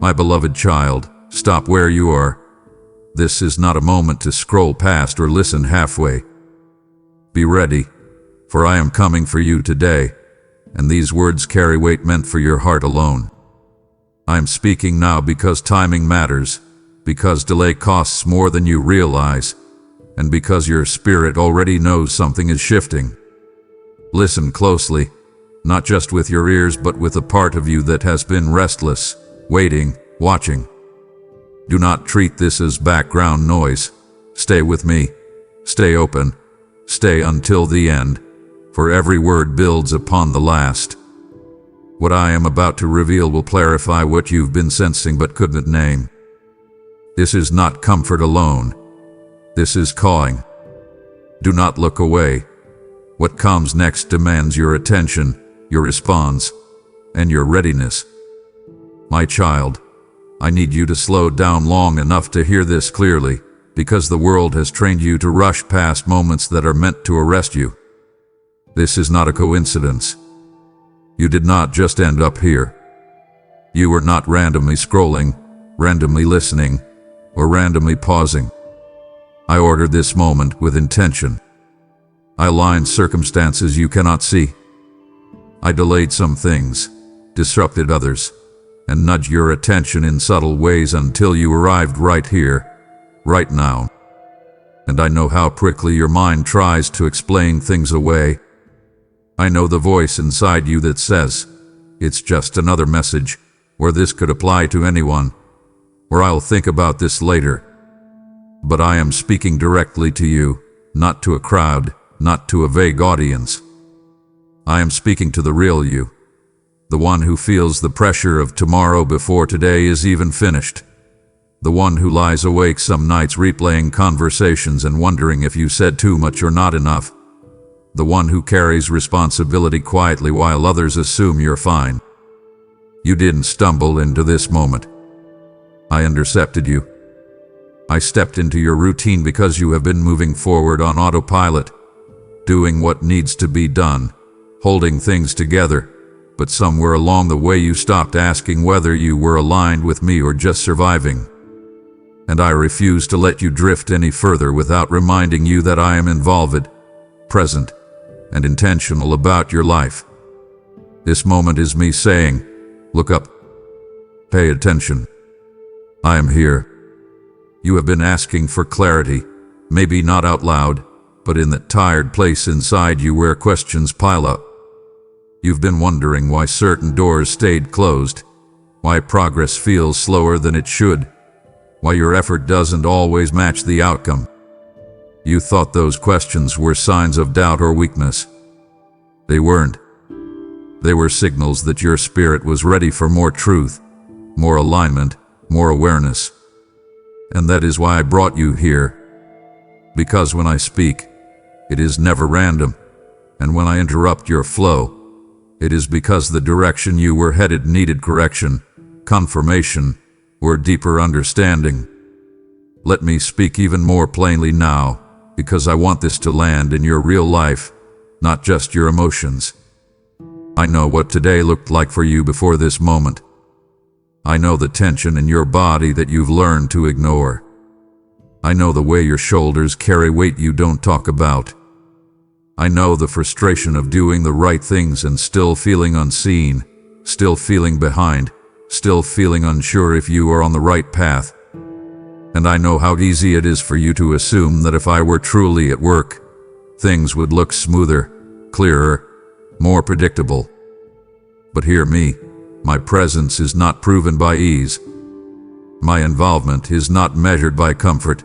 My beloved child, stop where you are. This is not a moment to scroll past or listen halfway. Be ready, for I am coming for you today, and these words carry weight meant for your heart alone. I am speaking now because timing matters, because delay costs more than you realize, and because your spirit already knows something is shifting. Listen closely, not just with your ears but with a part of you that has been restless, waiting, watching. Do not treat this as background noise. Stay with me. Stay open. Stay until the end, for every word builds upon the last. What I am about to reveal will clarify what you've been sensing but couldn't name. This is not comfort alone. This is calling. Do not look away. What comes next demands your attention, your response, and your readiness. My child, I need you to slow down long enough to hear this clearly, because the world has trained you to rush past moments that are meant to arrest you. This is not a coincidence. You did not just end up here. You were not randomly scrolling, randomly listening, or randomly pausing. I ordered this moment with intention. I aligned circumstances you cannot see. I delayed some things, disrupted others, and nudged your attention in subtle ways until you arrived right here, right now. And I know how quickly your mind tries to explain things away. I know the voice inside you that says, it's just another message, or this could apply to anyone, or I'll think about this later. But I am speaking directly to you, not to a crowd, not to a vague audience. I am speaking to the real you, the one who feels the pressure of tomorrow before today is even finished, the one who lies awake some nights replaying conversations and wondering if you said too much or not enough, the one who carries responsibility quietly while others assume you're fine. You didn't stumble into this moment. I intercepted you. I stepped into your routine because you have been moving forward on autopilot, doing what needs to be done, holding things together, but somewhere along the way you stopped asking whether you were aligned with me or just surviving. And I refuse to let you drift any further without reminding you that I am involved, present, and intentional about your life. This moment is me saying, look up, pay attention. I am here. You have been asking for clarity, maybe not out loud, but in that tired place inside you where questions pile up. You've been wondering why certain doors stayed closed, why progress feels slower than it should, why your effort doesn't always match the outcome. You thought those questions were signs of doubt or weakness. They weren't. They were signals that your spirit was ready for more truth, more alignment, more awareness. And that is why I brought you here. Because when I speak, it is never random. And when I interrupt your flow, it is because the direction you were headed needed correction, confirmation, or deeper understanding. Let me speak even more plainly now, because I want this to land in your real life, not just your emotions. I know what today looked like for you before this moment. I know the tension in your body that you've learned to ignore. I know the way your shoulders carry weight you don't talk about. I know the frustration of doing the right things and still feeling unseen, still feeling behind, still feeling unsure if you are on the right path. And I know how easy it is for you to assume that if I were truly at work, things would look smoother, clearer, more predictable. But hear me, my presence is not proven by ease. My involvement is not measured by comfort.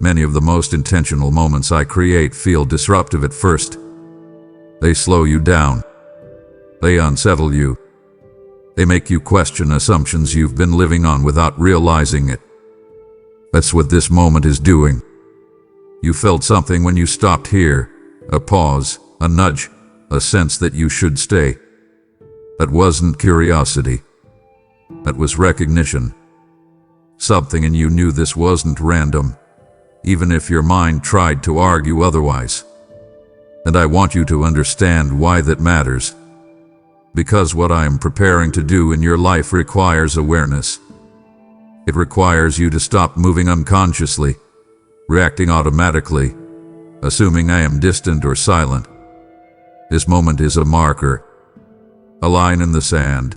Many of the most intentional moments I create feel disruptive at first. They slow you down. They unsettle you. They make you question assumptions you've been living on without realizing it. That's what this moment is doing. You felt something when you stopped here, a pause, a nudge, a sense that you should stay. That wasn't curiosity. That was recognition. Something in you knew this wasn't random, even if your mind tried to argue otherwise. And I want you to understand why that matters. Because what I am preparing to do in your life requires awareness. It requires you to stop moving unconsciously, reacting automatically, assuming I am distant or silent. This moment is a marker, a line in the sand,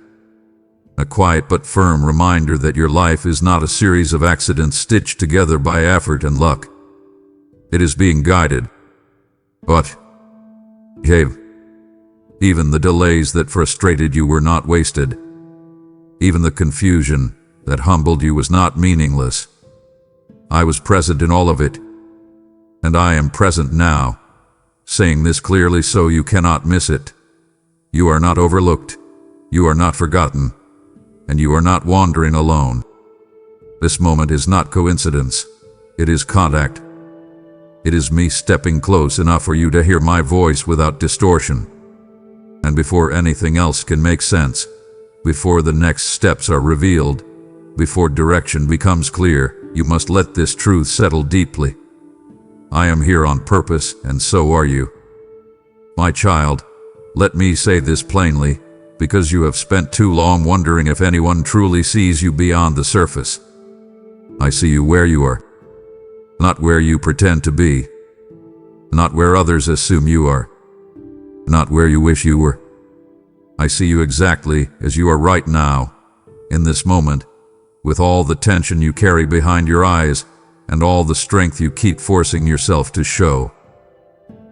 a quiet but firm reminder that your life is not a series of accidents stitched together by effort and luck. It is being guided. But, hey, even the delays that frustrated you were not wasted. Even the confusion that humbled you was not meaningless. I was present in all of it, and I am present now, saying this clearly so you cannot miss it. You are not overlooked, you are not forgotten, and you are not wandering alone. This moment is not coincidence, it is contact. It is me stepping close enough for you to hear my voice without distortion. And before anything else can make sense, before the next steps are revealed, before direction becomes clear, you must let this truth settle deeply. I am here on purpose, and so are you. My child, let me say this plainly, because you have spent too long wondering if anyone truly sees you beyond the surface. I see you where you are, not where you pretend to be, not where others assume you are, not where you wish you were. I see you exactly as you are right now, in this moment, with all the tension you carry behind your eyes and all the strength you keep forcing yourself to show.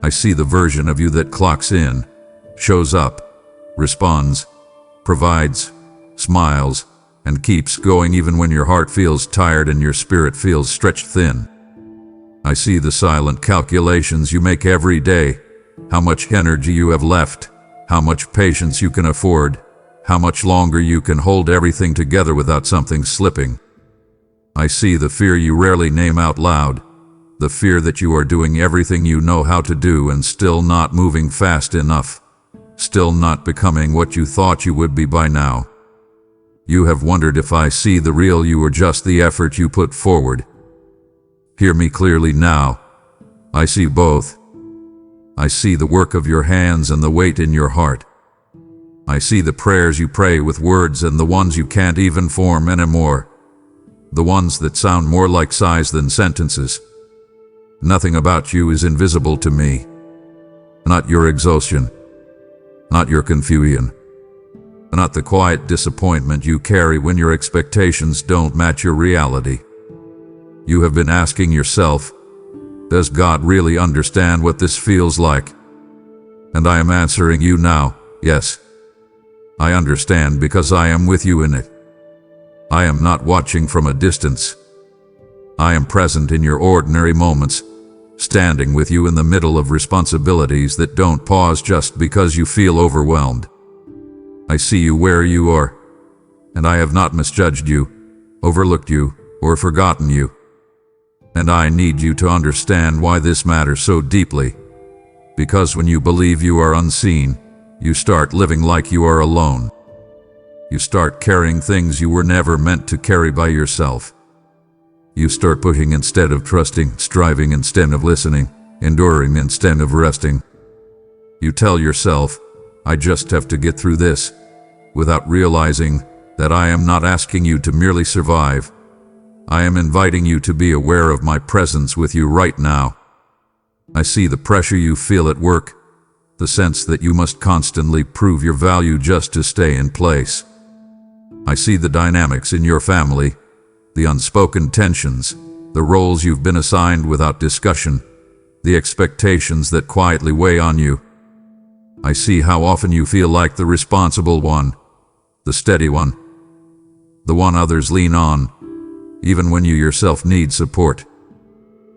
I see the version of you that clocks in, shows up, responds, provides, smiles, and keeps going even when your heart feels tired and your spirit feels stretched thin. I see the silent calculations you make every day, how much energy you have left, how much patience you can afford, how much longer you can hold everything together without something slipping. I see the fear you rarely name out loud, the fear that you are doing everything you know how to do and still not moving fast enough, still not becoming what you thought you would be by now. You have wondered if I see the real you or just the effort you put forward. Hear me clearly now. I see both. I see the work of your hands and the weight in your heart. I see the prayers you pray with words and the ones you can't even form anymore. The ones that sound more like sighs than sentences. Nothing about you is invisible to me. Not your exhaustion. Not your confusion. Not the quiet disappointment you carry when your expectations don't match your reality. You have been asking yourself, does God really understand what this feels like? And I am answering you now, yes. I understand because I am with you in it. I am not watching from a distance. I am present in your ordinary moments, standing with you in the middle of responsibilities that don't pause just because you feel overwhelmed. I see you where you are, and I have not misjudged you, overlooked you, or forgotten you. And I need you to understand why this matters so deeply. Because when you believe you are unseen, you start living like you are alone. You start carrying things you were never meant to carry by yourself. You start pushing instead of trusting, striving instead of listening, enduring instead of resting. You tell yourself, I just have to get through this, without realizing that I am not asking you to merely survive. I am inviting you to be aware of my presence with you right now. I see the pressure you feel at work, the sense that you must constantly prove your value just to stay in place. I see the dynamics in your family, the unspoken tensions, the roles you've been assigned without discussion, the expectations that quietly weigh on you. I see how often you feel like the responsible one, the steady one, the one others lean on, even when you yourself need support.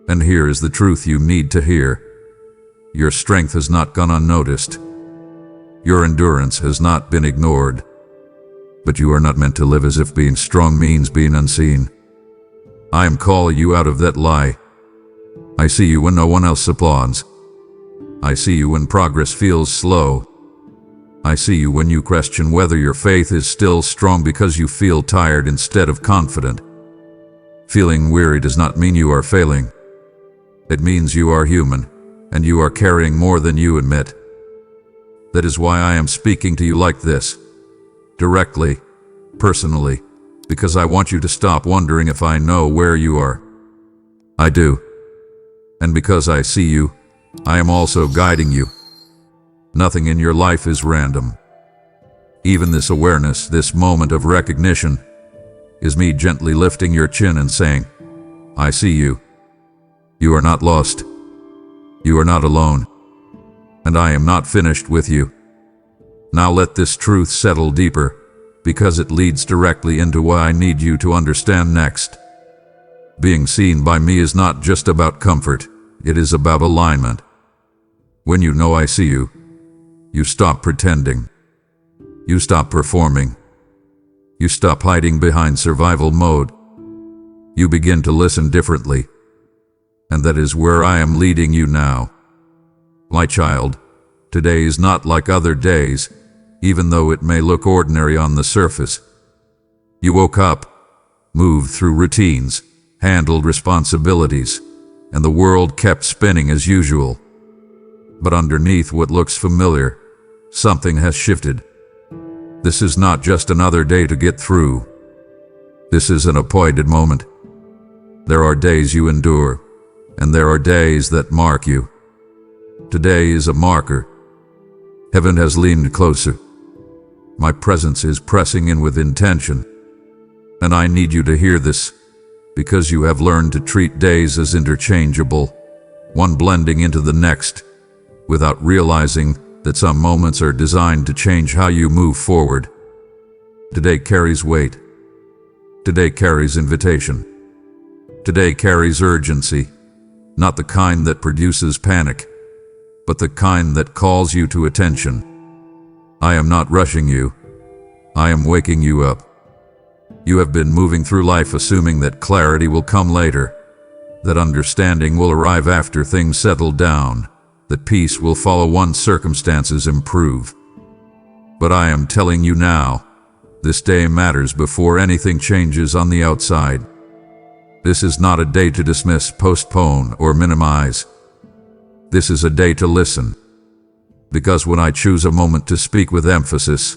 And here is the truth you need to hear. Your strength has not gone unnoticed. Your endurance has not been ignored. But you are not meant to live as if being strong means being unseen. I am calling you out of that lie. I see you when no one else applauds. I see you when progress feels slow. I see you when you question whether your faith is still strong because you feel tired instead of confident. Feeling weary does not mean you are failing. It means you are human, and you are carrying more than you admit. That is why I am speaking to you like this, directly, personally, because I want you to stop wondering if I know where you are. I do. And because I see you, I am also guiding you. Nothing in your life is random. Even this awareness, this moment of recognition, is me gently lifting your chin and saying, I see you. You are not lost. You are not alone. And I am not finished with you. Now let this truth settle deeper, because it leads directly into what I need you to understand next. Being seen by me is not just about comfort, it is about alignment. When you know I see you, you stop pretending. You stop performing. You stop hiding behind survival mode. You begin to listen differently. And that is where I am leading you now. My child, today is not like other days, even though it may look ordinary on the surface. You woke up, moved through routines, handled responsibilities, and the world kept spinning as usual. But underneath what looks familiar, something has shifted. This is not just another day to get through. This is an appointed moment. There are days you endure, and there are days that mark you. Today is a marker. Heaven has leaned closer. My presence is pressing in with intention. And I need you to hear this, because you have learned to treat days as interchangeable, one blending into the next, without realizing that some moments are designed to change how you move forward. Today carries weight. Today carries invitation. Today carries urgency, not the kind that produces panic, but the kind that calls you to attention. I am not rushing you. I am waking you up. You have been moving through life assuming that clarity will come later, that understanding will arrive after things settle down, that peace will follow once circumstances improve. But I am telling you now, this day matters before anything changes on the outside. This is not a day to dismiss, postpone, or minimize. This is a day to listen. Because when I choose a moment to speak with emphasis,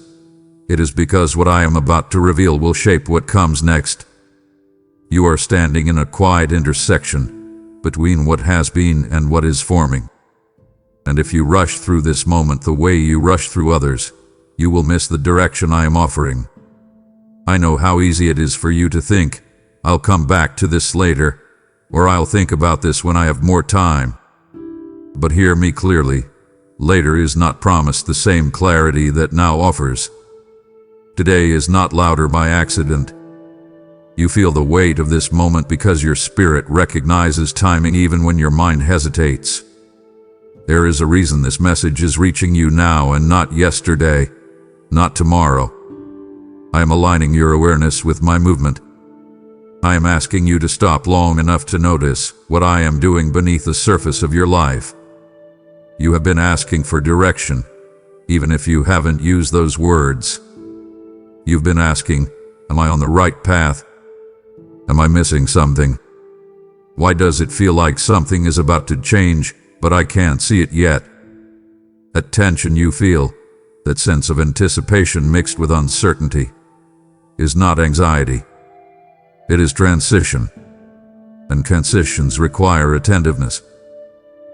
it is because what I am about to reveal will shape what comes next. You are standing in a quiet intersection between what has been and what is forming. And if you rush through this moment the way you rush through others, you will miss the direction I am offering. I know how easy it is for you to think, I'll come back to this later, or I'll think about this when I have more time. But hear me clearly. Later is not promised the same clarity that now offers. Today is not louder by accident. You feel the weight of this moment because your spirit recognizes timing even when your mind hesitates. There is a reason this message is reaching you now and not yesterday, not tomorrow. I am aligning your awareness with my movement. I am asking you to stop long enough to notice what I am doing beneath the surface of your life. You have been asking for direction, even if you haven't used those words. You've been asking, am I on the right path? Am I missing something? Why does it feel like something is about to change, but I can't see it yet? That tension you feel, that sense of anticipation mixed with uncertainty, is not anxiety. It is transition, and transitions require attentiveness.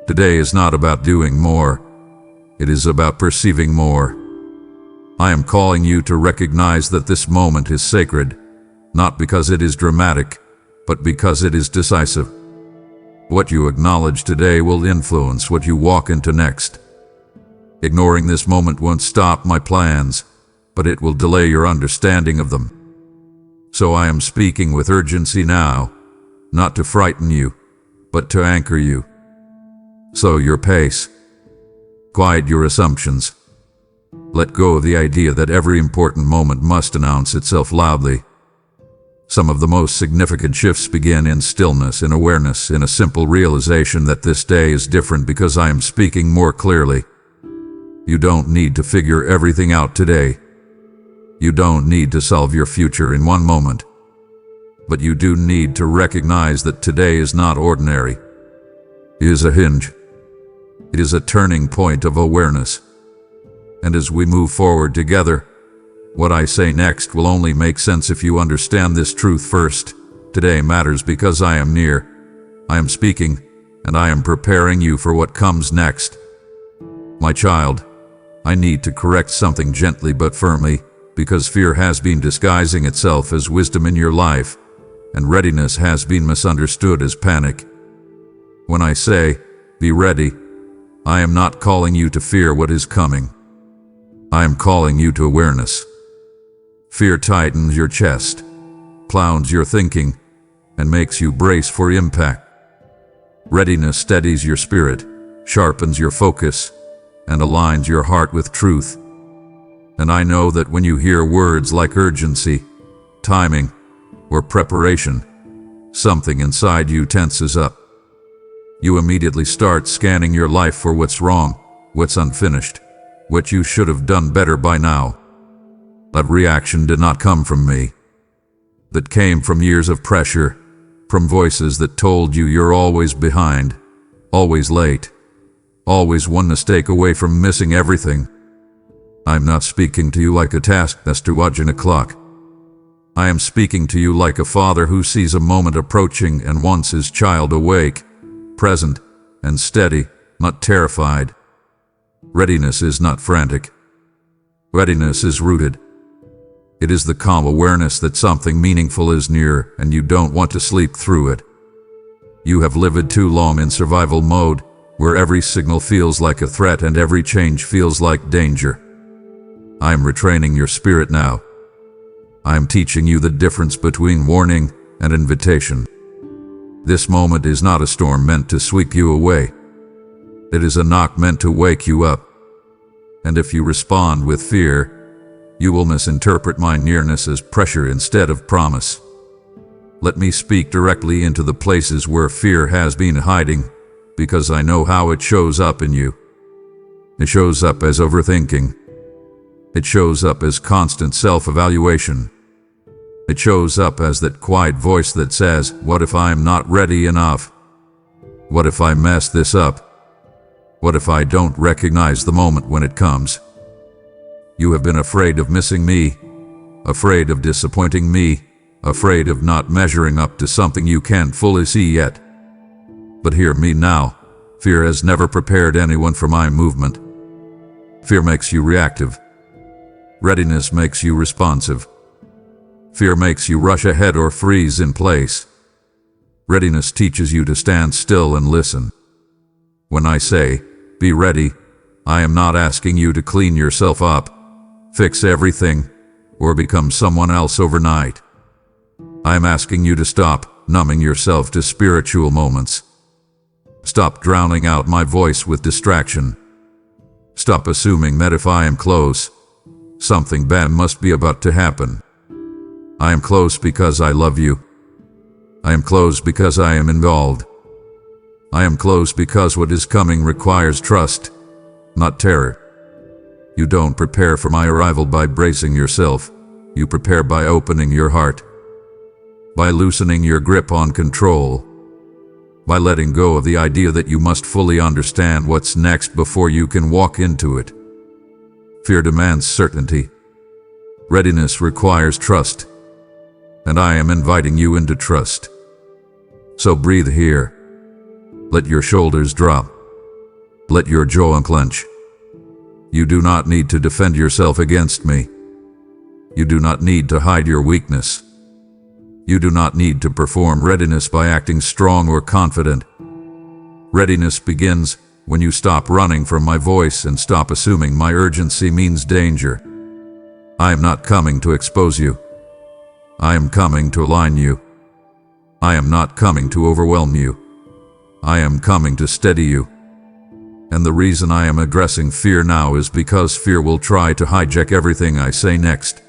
Today is not about doing more. It is about perceiving more. I am calling you to recognize that this moment is sacred, not because it is dramatic, but because it is decisive. What you acknowledge today will influence what you walk into next. Ignoring this moment won't stop my plans, but it will delay your understanding of them. So I am speaking with urgency now, not to frighten you, but to anchor you. Slow your pace. Quiet your assumptions. Let go of the idea that every important moment must announce itself loudly. Some of the most significant shifts begin in stillness, in awareness, in a simple realization that this day is different because I am speaking more clearly. You don't need to figure everything out today. You don't need to solve your future in one moment. But you do need to recognize that today is not ordinary. It is a hinge. It is a turning point of awareness. And as we move forward together, what I say next will only make sense if you understand this truth first. Today matters because I am near. I am speaking, and I am preparing you for what comes next. My child, I need to correct something gently but firmly, because fear has been disguising itself as wisdom in your life, and readiness has been misunderstood as panic. When I say, be ready, I am not calling you to fear what is coming. I am calling you to awareness. Fear tightens your chest, clouds your thinking, and makes you brace for impact. Readiness steadies your spirit, sharpens your focus, and aligns your heart with truth. And I know that when you hear words like urgency, timing, or preparation, something inside you tenses up. You immediately start scanning your life for what's wrong, what's unfinished, what you should have done better by now. That reaction did not come from me. That came from years of pressure, from voices that told you you're always behind, always late, always one mistake away from missing everything. I'm not speaking to you like a taskmaster watching a clock. I am speaking to you like a father who sees a moment approaching and wants his child awake, present, and steady, not terrified. Readiness is not frantic. Readiness is rooted. It is the calm awareness that something meaningful is near and you don't want to sleep through it. You have lived too long in survival mode, where every signal feels like a threat and every change feels like danger. I am retraining your spirit now. I am teaching you the difference between warning and invitation. This moment is not a storm meant to sweep you away. It is a knock meant to wake you up. And if you respond with fear, you will misinterpret my nearness as pressure instead of promise. Let me speak directly into the places where fear has been hiding, because I know how it shows up in you. It shows up as overthinking. It shows up as constant self-evaluation. It shows up as that quiet voice that says, what if I'm not ready enough? What if I mess this up? What if I don't recognize the moment when it comes? You have been afraid of missing me, afraid of disappointing me, afraid of not measuring up to something you can't fully see yet. But hear me now, fear has never prepared anyone for my movement. Fear makes you reactive. Readiness makes you responsive. Fear makes you rush ahead or freeze in place. Readiness teaches you to stand still and listen. When I say, be ready, I am not asking you to clean yourself up, fix everything, or become someone else overnight. I am asking you to stop numbing yourself to spiritual moments. Stop drowning out my voice with distraction. Stop assuming that if I am close, something bad must be about to happen. I am close because I love you. I am close because I am involved. I am close because what is coming requires trust, not terror. You don't prepare for my arrival by bracing yourself. You prepare by opening your heart, by loosening your grip on control, by letting go of the idea that you must fully understand what's next before you can walk into it. Fear demands certainty. Readiness requires trust. And I am inviting you into trust. So breathe here. Let your shoulders drop. Let your jaw unclench. You do not need to defend yourself against me. You do not need to hide your weakness. You do not need to perform readiness by acting strong or confident. Readiness begins when you stop running from my voice and stop assuming my urgency means danger. I am not coming to expose you. I am coming to align you. I am not coming to overwhelm you. I am coming to steady you. And the reason I am addressing fear now is because fear will try to hijack everything I say next.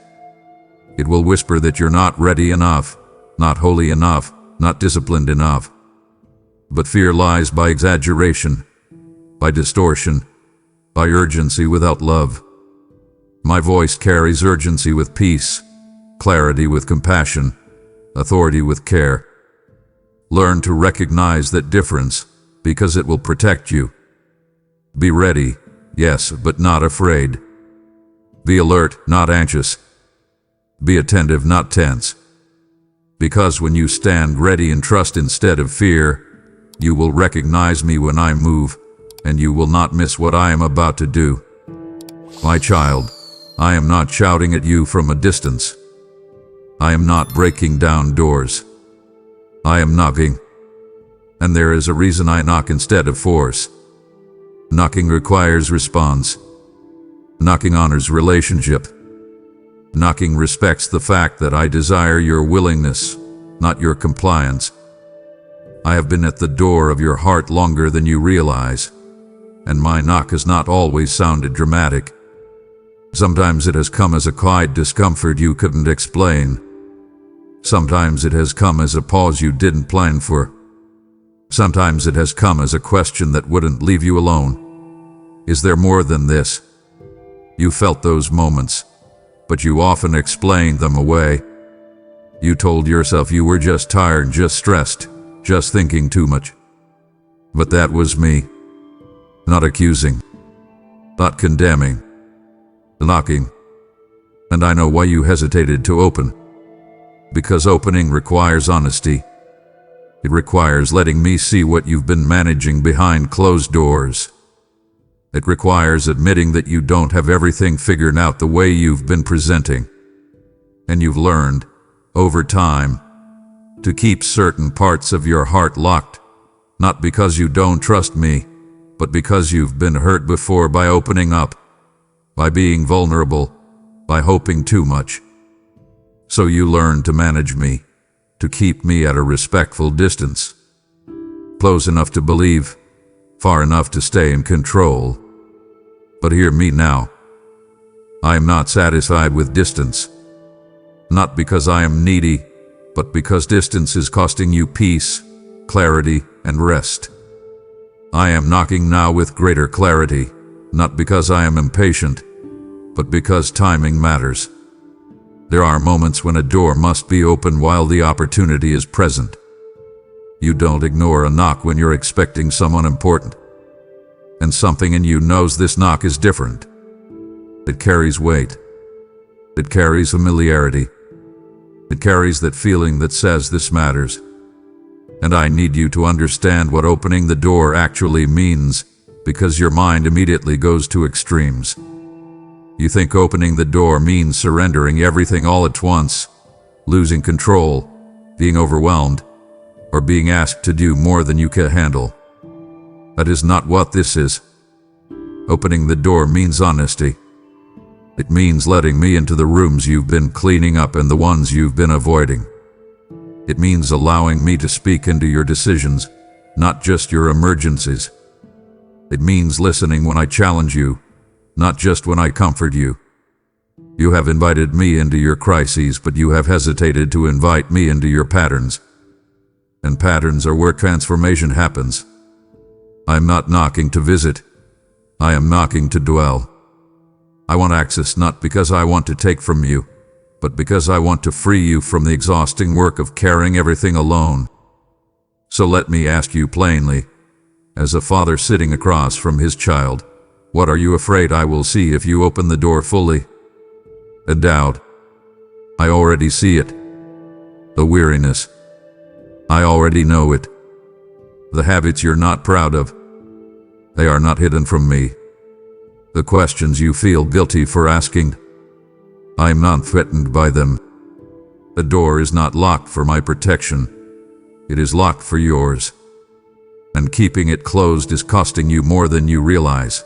It will whisper that you're not ready enough, not holy enough, not disciplined enough. But fear lies by exaggeration, by distortion, by urgency without love. My voice carries urgency with peace, clarity with compassion, authority with care. Learn to recognize that difference, because it will protect you. Be ready, yes, but not afraid. Be alert, not anxious. Be attentive, not tense. Because when you stand ready in trust instead of fear, you will recognize me when I move, and you will not miss what I am about to do. My child, I am not shouting at you from a distance. I am not breaking down doors. I am knocking. And there is a reason I knock instead of force. Knocking requires response. Knocking honors relationship. Knocking respects the fact that I desire your willingness, not your compliance. I have been at the door of your heart longer than you realize, and my knock has not always sounded dramatic. Sometimes it has come as a quiet discomfort you couldn't explain. Sometimes it has come as a pause you didn't plan for. Sometimes it has come as a question that wouldn't leave you alone. Is there more than this? You felt those moments, but you often explained them away. You told yourself you were just tired, just stressed, just thinking too much. But that was me. Not accusing, not condemning, knocking. And I know why you hesitated to open. Because opening requires honesty. It requires letting me see what you've been managing behind closed doors. It requires admitting that you don't have everything figured out the way you've been presenting. And you've learned, over time, to keep certain parts of your heart locked, not because you don't trust me, but because you've been hurt before by opening up, by being vulnerable, by hoping too much. So you learned to manage me, to keep me at a respectful distance, close enough to believe, far enough to stay in control. But hear me now. I am not satisfied with distance. Not because I am needy, but because distance is costing you peace, clarity, and rest. I am knocking now with greater clarity, not because I am impatient, but because timing matters. There are moments when a door must be open while the opportunity is present. You don't ignore a knock when you're expecting someone important. And something in you knows this knock is different. It carries weight. It carries familiarity. It carries that feeling that says this matters. And I need you to understand what opening the door actually means, because your mind immediately goes to extremes. You think opening the door means surrendering everything all at once, losing control, being overwhelmed, or being asked to do more than you can handle. That is not what this is. Opening the door means honesty. It means letting me into the rooms you've been cleaning up and the ones you've been avoiding. It means allowing me to speak into your decisions, not just your emergencies. It means listening when I challenge you, not just when I comfort you. You have invited me into your crises, but you have hesitated to invite me into your patterns. And patterns are where transformation happens. I am not knocking to visit. I am knocking to dwell. I want access not because I want to take from you, but because I want to free you from the exhausting work of carrying everything alone. So let me ask you plainly, as a father sitting across from his child, what are you afraid I will see if you open the door fully? A doubt. I already see it. The weariness. I already know it. The habits you're not proud of. They are not hidden from me. The questions you feel guilty for asking. I am not threatened by them. The door is not locked for my protection. It is locked for yours. And keeping it closed is costing you more than you realize.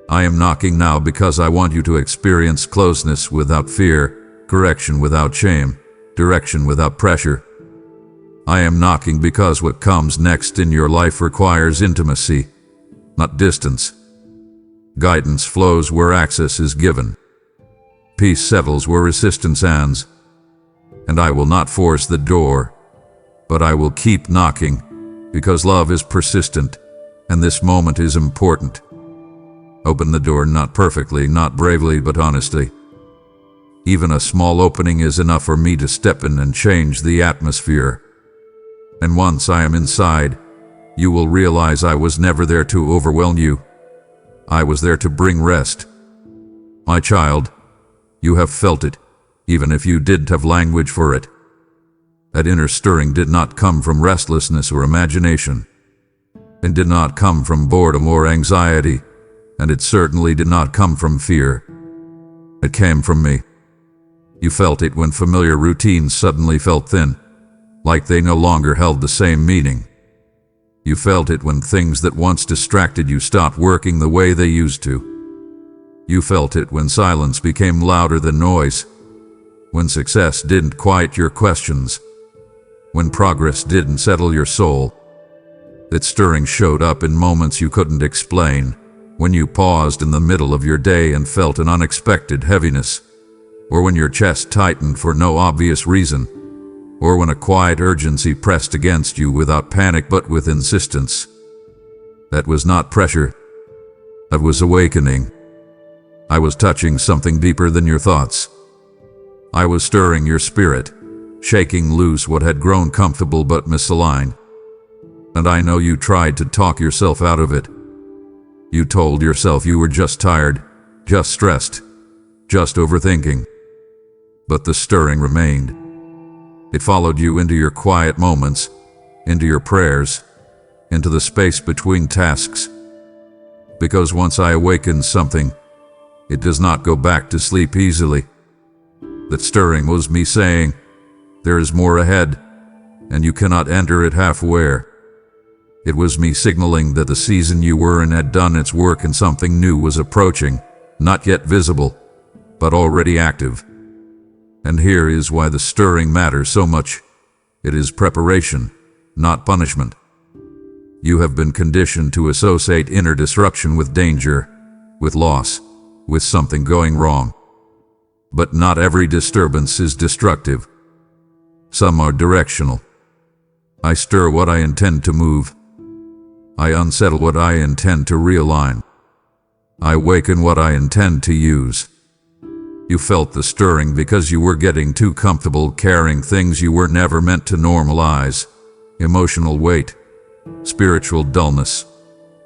I am knocking now because I want you to experience closeness without fear, correction without shame, direction without pressure. I am knocking because what comes next in your life requires intimacy, not distance. Guidance flows where access is given. Peace settles where resistance ends. And I will not force the door, but I will keep knocking, because love is persistent, and this moment is important. Open the door not perfectly, not bravely, but honestly. Even a small opening is enough for me to step in and change the atmosphere. And once I am inside, you will realize I was never there to overwhelm you. I was there to bring rest. My child, you have felt it, even if you didn't have language for it. That inner stirring did not come from restlessness or imagination. It did not come from boredom or anxiety, and it certainly did not come from fear. It came from me. You felt it when familiar routines suddenly felt thin, like they no longer held the same meaning. You felt it when things that once distracted you stopped working the way they used to. You felt it when silence became louder than noise, when success didn't quiet your questions, when progress didn't settle your soul. That stirring showed up in moments you couldn't explain, when you paused in the middle of your day and felt an unexpected heaviness, or when your chest tightened for no obvious reason, or when a quiet urgency pressed against you without panic but with insistence. That was not pressure. That was awakening. I was touching something deeper than your thoughts. I was stirring your spirit, shaking loose what had grown comfortable but misaligned. And I know you tried to talk yourself out of it. You told yourself you were just tired, just stressed, just overthinking. But the stirring remained. It followed you into your quiet moments, into your prayers, into the space between tasks. Because once I awaken something, it does not go back to sleep easily. That stirring was me saying, there is more ahead, and you cannot enter it halfway. It was me signaling that the season you were in had done its work and something new was approaching, not yet visible, but already active. And here is why the stirring matters so much. It is preparation, not punishment. You have been conditioned to associate inner disruption with danger, with loss, with something going wrong. But not every disturbance is destructive. Some are directional. I stir what I intend to move. I unsettle what I intend to realign. I waken what I intend to use. You felt the stirring because you were getting too comfortable carrying things you were never meant to normalize. Emotional weight, spiritual dullness,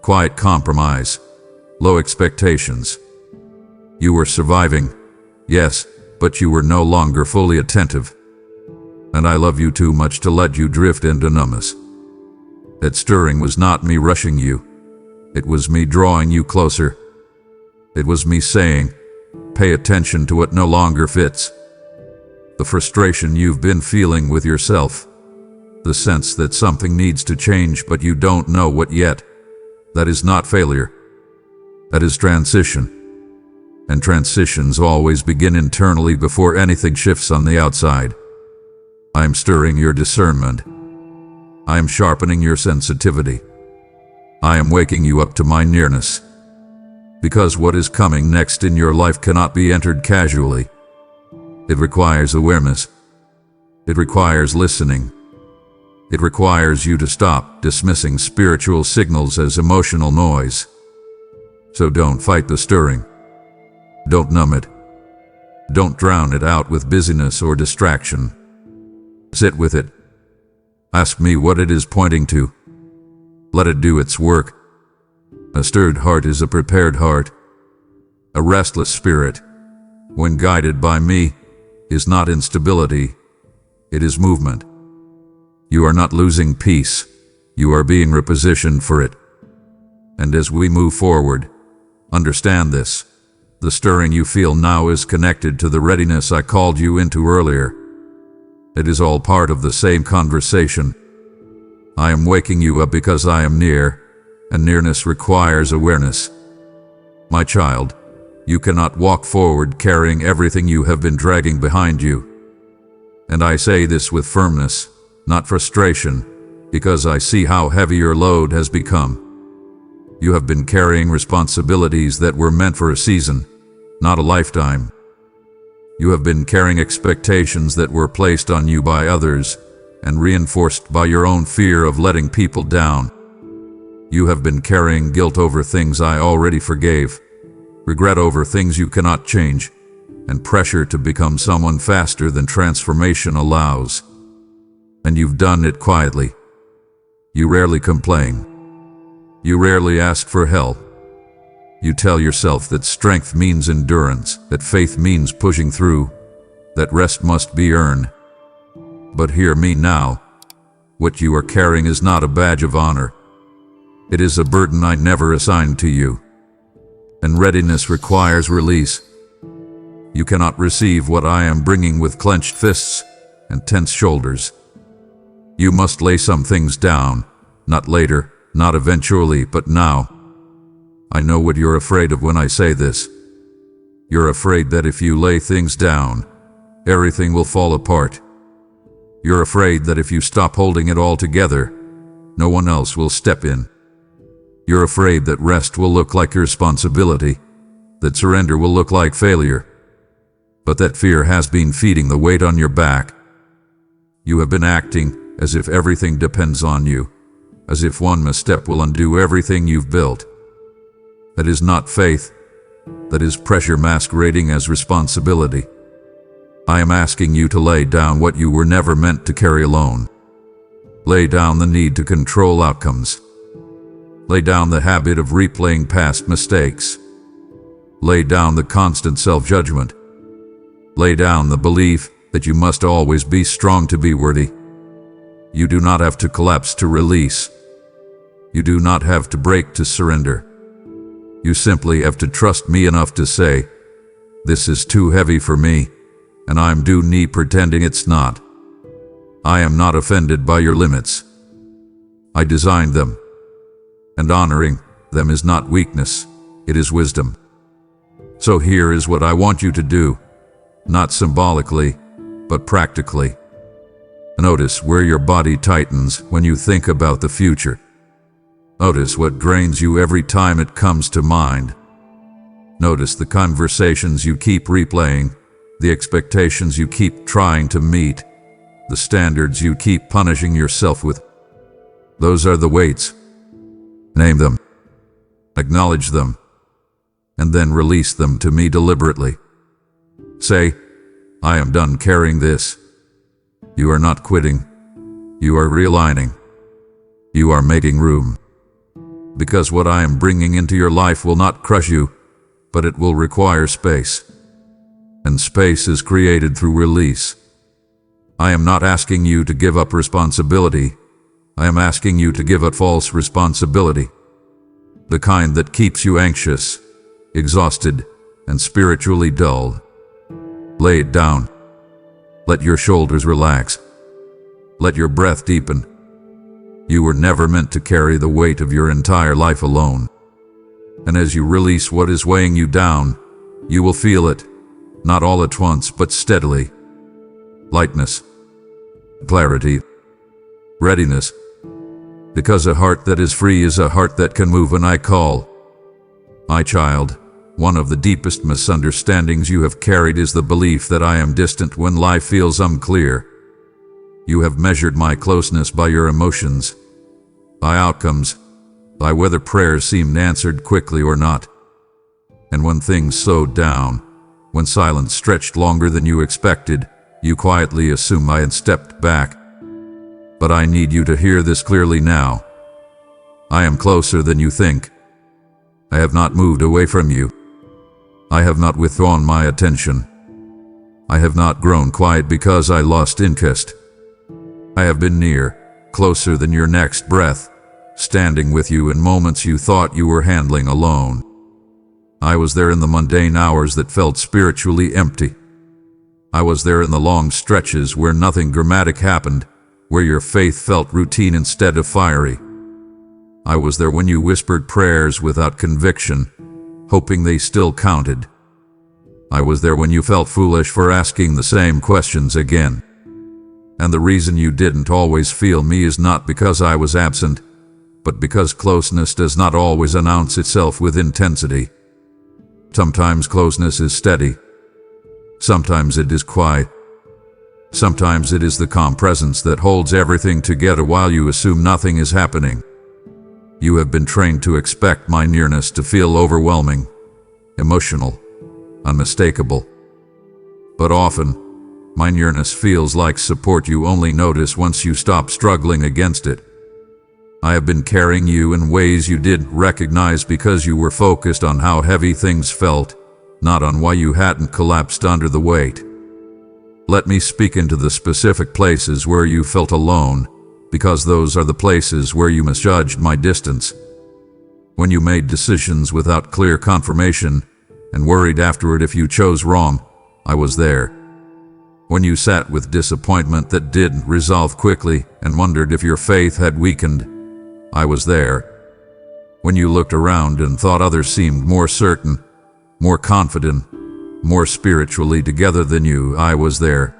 quiet compromise, low expectations. You were surviving, yes, but you were no longer fully attentive. And I love you too much to let you drift into numbness. That stirring was not me rushing you. It was me drawing you closer. It was me saying, pay attention to what no longer fits. The frustration you've been feeling with yourself. The sense that something needs to change but you don't know what yet. That is not failure. That is transition. And transitions always begin internally before anything shifts on the outside. I am stirring your discernment. I am sharpening your sensitivity. I am waking you up to my nearness. Because what is coming next in your life cannot be entered casually. It requires awareness. It requires listening. It requires you to stop dismissing spiritual signals as emotional noise. So don't fight the stirring. Don't numb it. Don't drown it out with busyness or distraction. Sit with it. Ask me what it is pointing to. Let it do its work. A stirred heart is a prepared heart. A restless spirit, when guided by me, is not instability. It is movement. You are not losing peace. You are being repositioned for it. And as we move forward, understand this. The stirring you feel now is connected to the readiness I called you into earlier. It is all part of the same conversation. I am waking you up because I am near, and nearness requires awareness. My child, you cannot walk forward carrying everything you have been dragging behind you. And I say this with firmness, not frustration, because I see how heavy your load has become. You have been carrying responsibilities that were meant for a season, not a lifetime. You have been carrying expectations that were placed on you by others and reinforced by your own fear of letting people down. You have been carrying guilt over things I already forgave, regret over things you cannot change, and pressure to become someone faster than transformation allows. And you've done it quietly. You rarely complain. You rarely ask for help. You tell yourself that strength means endurance, that faith means pushing through, that rest must be earned. But hear me now. What you are carrying is not a badge of honor. It is a burden I never assigned to you. And readiness requires release. You cannot receive what I am bringing with clenched fists and tense shoulders. You must lay some things down, not later, not eventually, but now. I know what you're afraid of when I say this. You're afraid that if you lay things down, everything will fall apart. You're afraid that if you stop holding it all together, no one else will step in. You're afraid that rest will look like irresponsibility, that surrender will look like failure. But that fear has been feeding the weight on your back. You have been acting as if everything depends on you, as if one misstep will undo everything you've built. That is not faith. That is pressure masquerading as responsibility. I am asking you to lay down what you were never meant to carry alone. Lay down the need to control outcomes. Lay down the habit of replaying past mistakes. Lay down the constant self-judgment. Lay down the belief that you must always be strong to be worthy. You do not have to collapse to release. You do not have to break to surrender. You simply have to trust me enough to say, "This is too heavy for me, and I'm due me pretending it's not." I am not offended by your limits. I designed them. And honoring them is not weakness, it is wisdom. So here is what I want you to do, not symbolically, but practically. Notice where your body tightens when you think about the future. Notice what drains you every time it comes to mind. Notice the conversations you keep replaying, the expectations you keep trying to meet, the standards you keep punishing yourself with. Those are the weights. Name them, acknowledge them, and then release them to me deliberately. Say, "I am done carrying this." You are not quitting. You are realigning. You are making room. Because what I am bringing into your life will not crush you, but it will require space. And space is created through release. I am not asking you to give up responsibility. I am asking you to give up false responsibility. The kind that keeps you anxious, exhausted, and spiritually dull. Lay it down. Let your shoulders relax. Let your breath deepen. You were never meant to carry the weight of your entire life alone. And as you release what is weighing you down, you will feel it, not all at once, but steadily. Lightness, clarity, readiness. Because a heart that is free is a heart that can move when I call. My child, one of the deepest misunderstandings you have carried is the belief that I am distant when life feels unclear. You have measured my closeness by your emotions, by outcomes, by whether prayers seemed answered quickly or not. And when things slowed down, when silence stretched longer than you expected, you quietly assumed I had stepped back. But I need you to hear this clearly now. I am closer than you think. I have not moved away from you. I have not withdrawn my attention. I have not grown quiet because I lost interest. I have been near, closer than your next breath, standing with you in moments you thought you were handling alone. I was there in the mundane hours that felt spiritually empty. I was there in the long stretches where nothing dramatic happened, where your faith felt routine instead of fiery. I was there when you whispered prayers without conviction, hoping they still counted. I was there when you felt foolish for asking the same questions again. And the reason you didn't always feel me is not because I was absent, but because closeness does not always announce itself with intensity. Sometimes closeness is steady. Sometimes it is quiet. Sometimes it is the calm presence that holds everything together while you assume nothing is happening. You have been trained to expect my nearness to feel overwhelming, emotional, unmistakable. But often, my nearness feels like support you only notice once you stop struggling against it. I have been carrying you in ways you didn't recognize because you were focused on how heavy things felt, not on why you hadn't collapsed under the weight. Let me speak into the specific places where you felt alone, because those are the places where you misjudged my distance. When you made decisions without clear confirmation and worried afterward if you chose wrong, I was there. When you sat with disappointment that didn't resolve quickly and wondered if your faith had weakened, I was there. When you looked around and thought others seemed more certain, more confident, more spiritually together than you, I was there.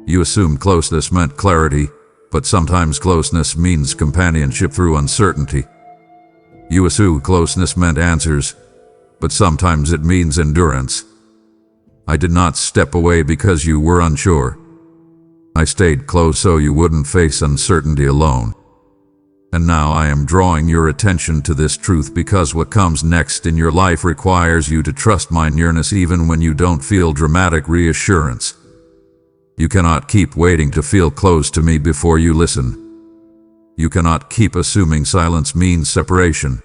You assumed closeness meant clarity, but sometimes closeness means companionship through uncertainty. You assumed closeness meant answers, but sometimes it means endurance. I did not step away because you were unsure. I stayed close so you wouldn't face uncertainty alone. And now I am drawing your attention to this truth because what comes next in your life requires you to trust my nearness even when you don't feel dramatic reassurance. You cannot keep waiting to feel close to me before you listen. You cannot keep assuming silence means separation.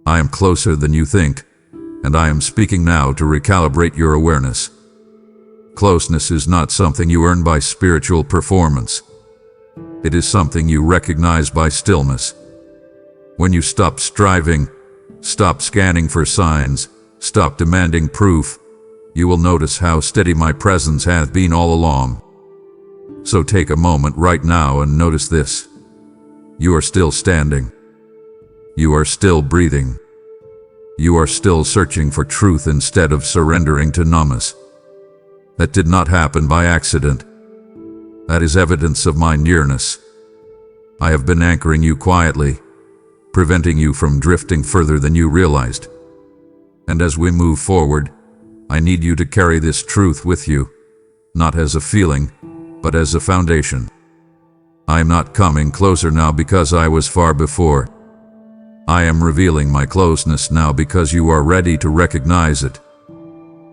I am closer than you think, and I am speaking now to recalibrate your awareness. Closeness is not something you earn by spiritual performance. It is something you recognize by stillness. When you stop striving, stop scanning for signs, stop demanding proof, you will notice how steady my presence has been all along. So take a moment right now and notice this. You are still standing. You are still breathing. You are still searching for truth instead of surrendering to numbness. That did not happen by accident. That is evidence of my nearness. I have been anchoring you quietly, preventing you from drifting further than you realized. And as we move forward, I need you to carry this truth with you, not as a feeling, but as a foundation. I am not coming closer now because I was far before. I am revealing my closeness now because you are ready to recognize it.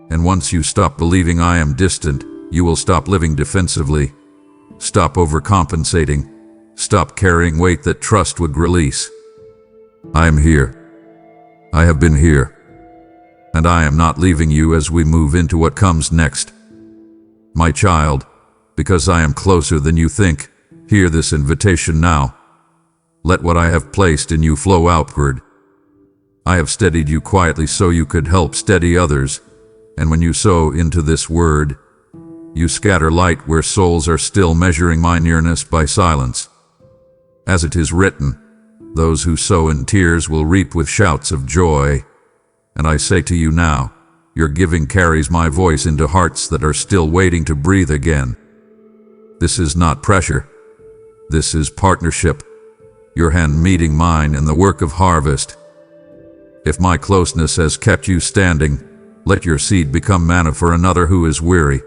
And once you stop believing I am distant, you will stop living defensively, stop overcompensating, stop carrying weight that trust would release. I am here. I have been here. And I am not leaving you as we move into what comes next. My child, because I am closer than you think, hear this invitation now. Let what I have placed in you flow outward. I have steadied you quietly so you could help steady others, and when you sow into this word, you scatter light where souls are still measuring my nearness by silence. As it is written, those who sow in tears will reap with shouts of joy. And I say to you now, your giving carries my voice into hearts that are still waiting to breathe again. This is not pressure. This is partnership. Your hand meeting mine in the work of harvest. If my closeness has kept you standing, let your seed become manna for another who is weary.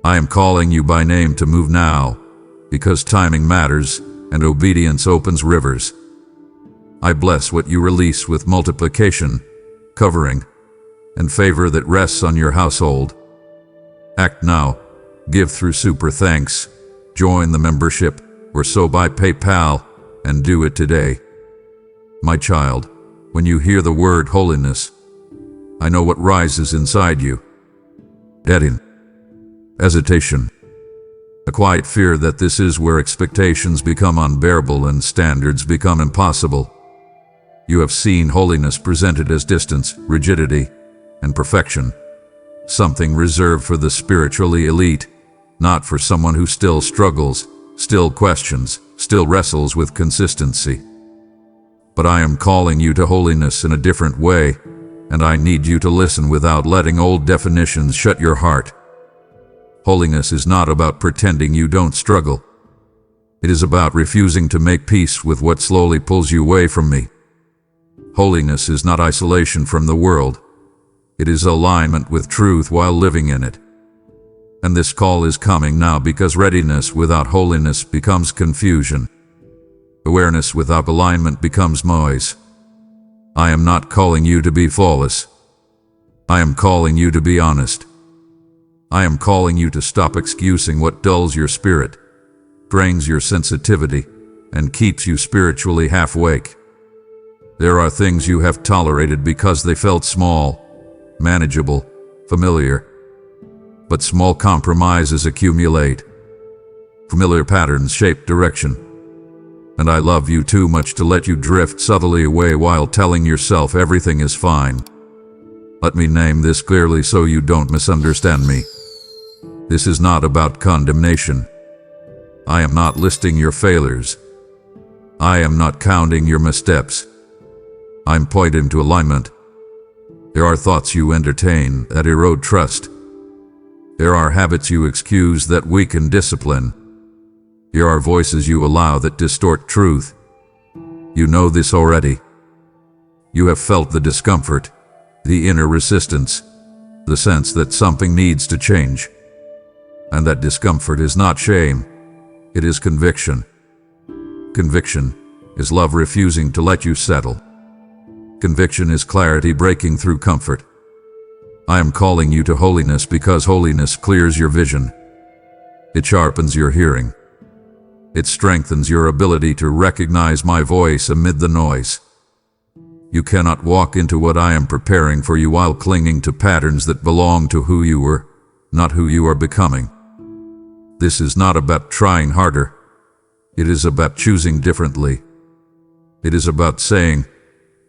I am calling you by name to move now, because timing matters and obedience opens rivers. I bless what you release with multiplication, covering, and favor that rests on your household. Act now, give through super thanks, join the membership, or sow by PayPal, and do it today. My child, when you hear the word holiness, I know what rises inside you. Deadin. Hesitation. A quiet fear that this is where expectations become unbearable and standards become impossible. You have seen holiness presented as distance, rigidity, and perfection, something reserved for the spiritually elite, not for someone who still struggles, still questions, still wrestles with consistency. But I am calling you to holiness in a different way, and I need you to listen without letting old definitions shut your heart. Holiness is not about pretending you don't struggle. It is about refusing to make peace with what slowly pulls you away from me. Holiness is not isolation from the world. It is alignment with truth while living in it. And this call is coming now because readiness without holiness becomes confusion. Awareness without alignment becomes noise. I am not calling you to be flawless. I am calling you to be honest. I am calling you to stop excusing what dulls your spirit, drains your sensitivity, and keeps you spiritually half awake. There are things you have tolerated because they felt small, manageable, familiar. But small compromises accumulate. Familiar patterns shape direction. And I love you too much to let you drift subtly away while telling yourself everything is fine. Let me name this clearly so you don't misunderstand me. This is not about condemnation. I am not listing your failures. I am not counting your missteps. I'm pointing to alignment. There are thoughts you entertain that erode trust. There are habits you excuse that weaken discipline. There are voices you allow that distort truth. You know this already. You have felt the discomfort, the inner resistance, the sense that something needs to change. And that discomfort is not shame, it is conviction. Conviction is love refusing to let you settle. Conviction is clarity breaking through comfort. I am calling you to holiness because holiness clears your vision. It sharpens your hearing. It strengthens your ability to recognize my voice amid the noise. You cannot walk into what I am preparing for you while clinging to patterns that belong to who you were, not who you are becoming. This is not about trying harder. It is about choosing differently. It is about saying,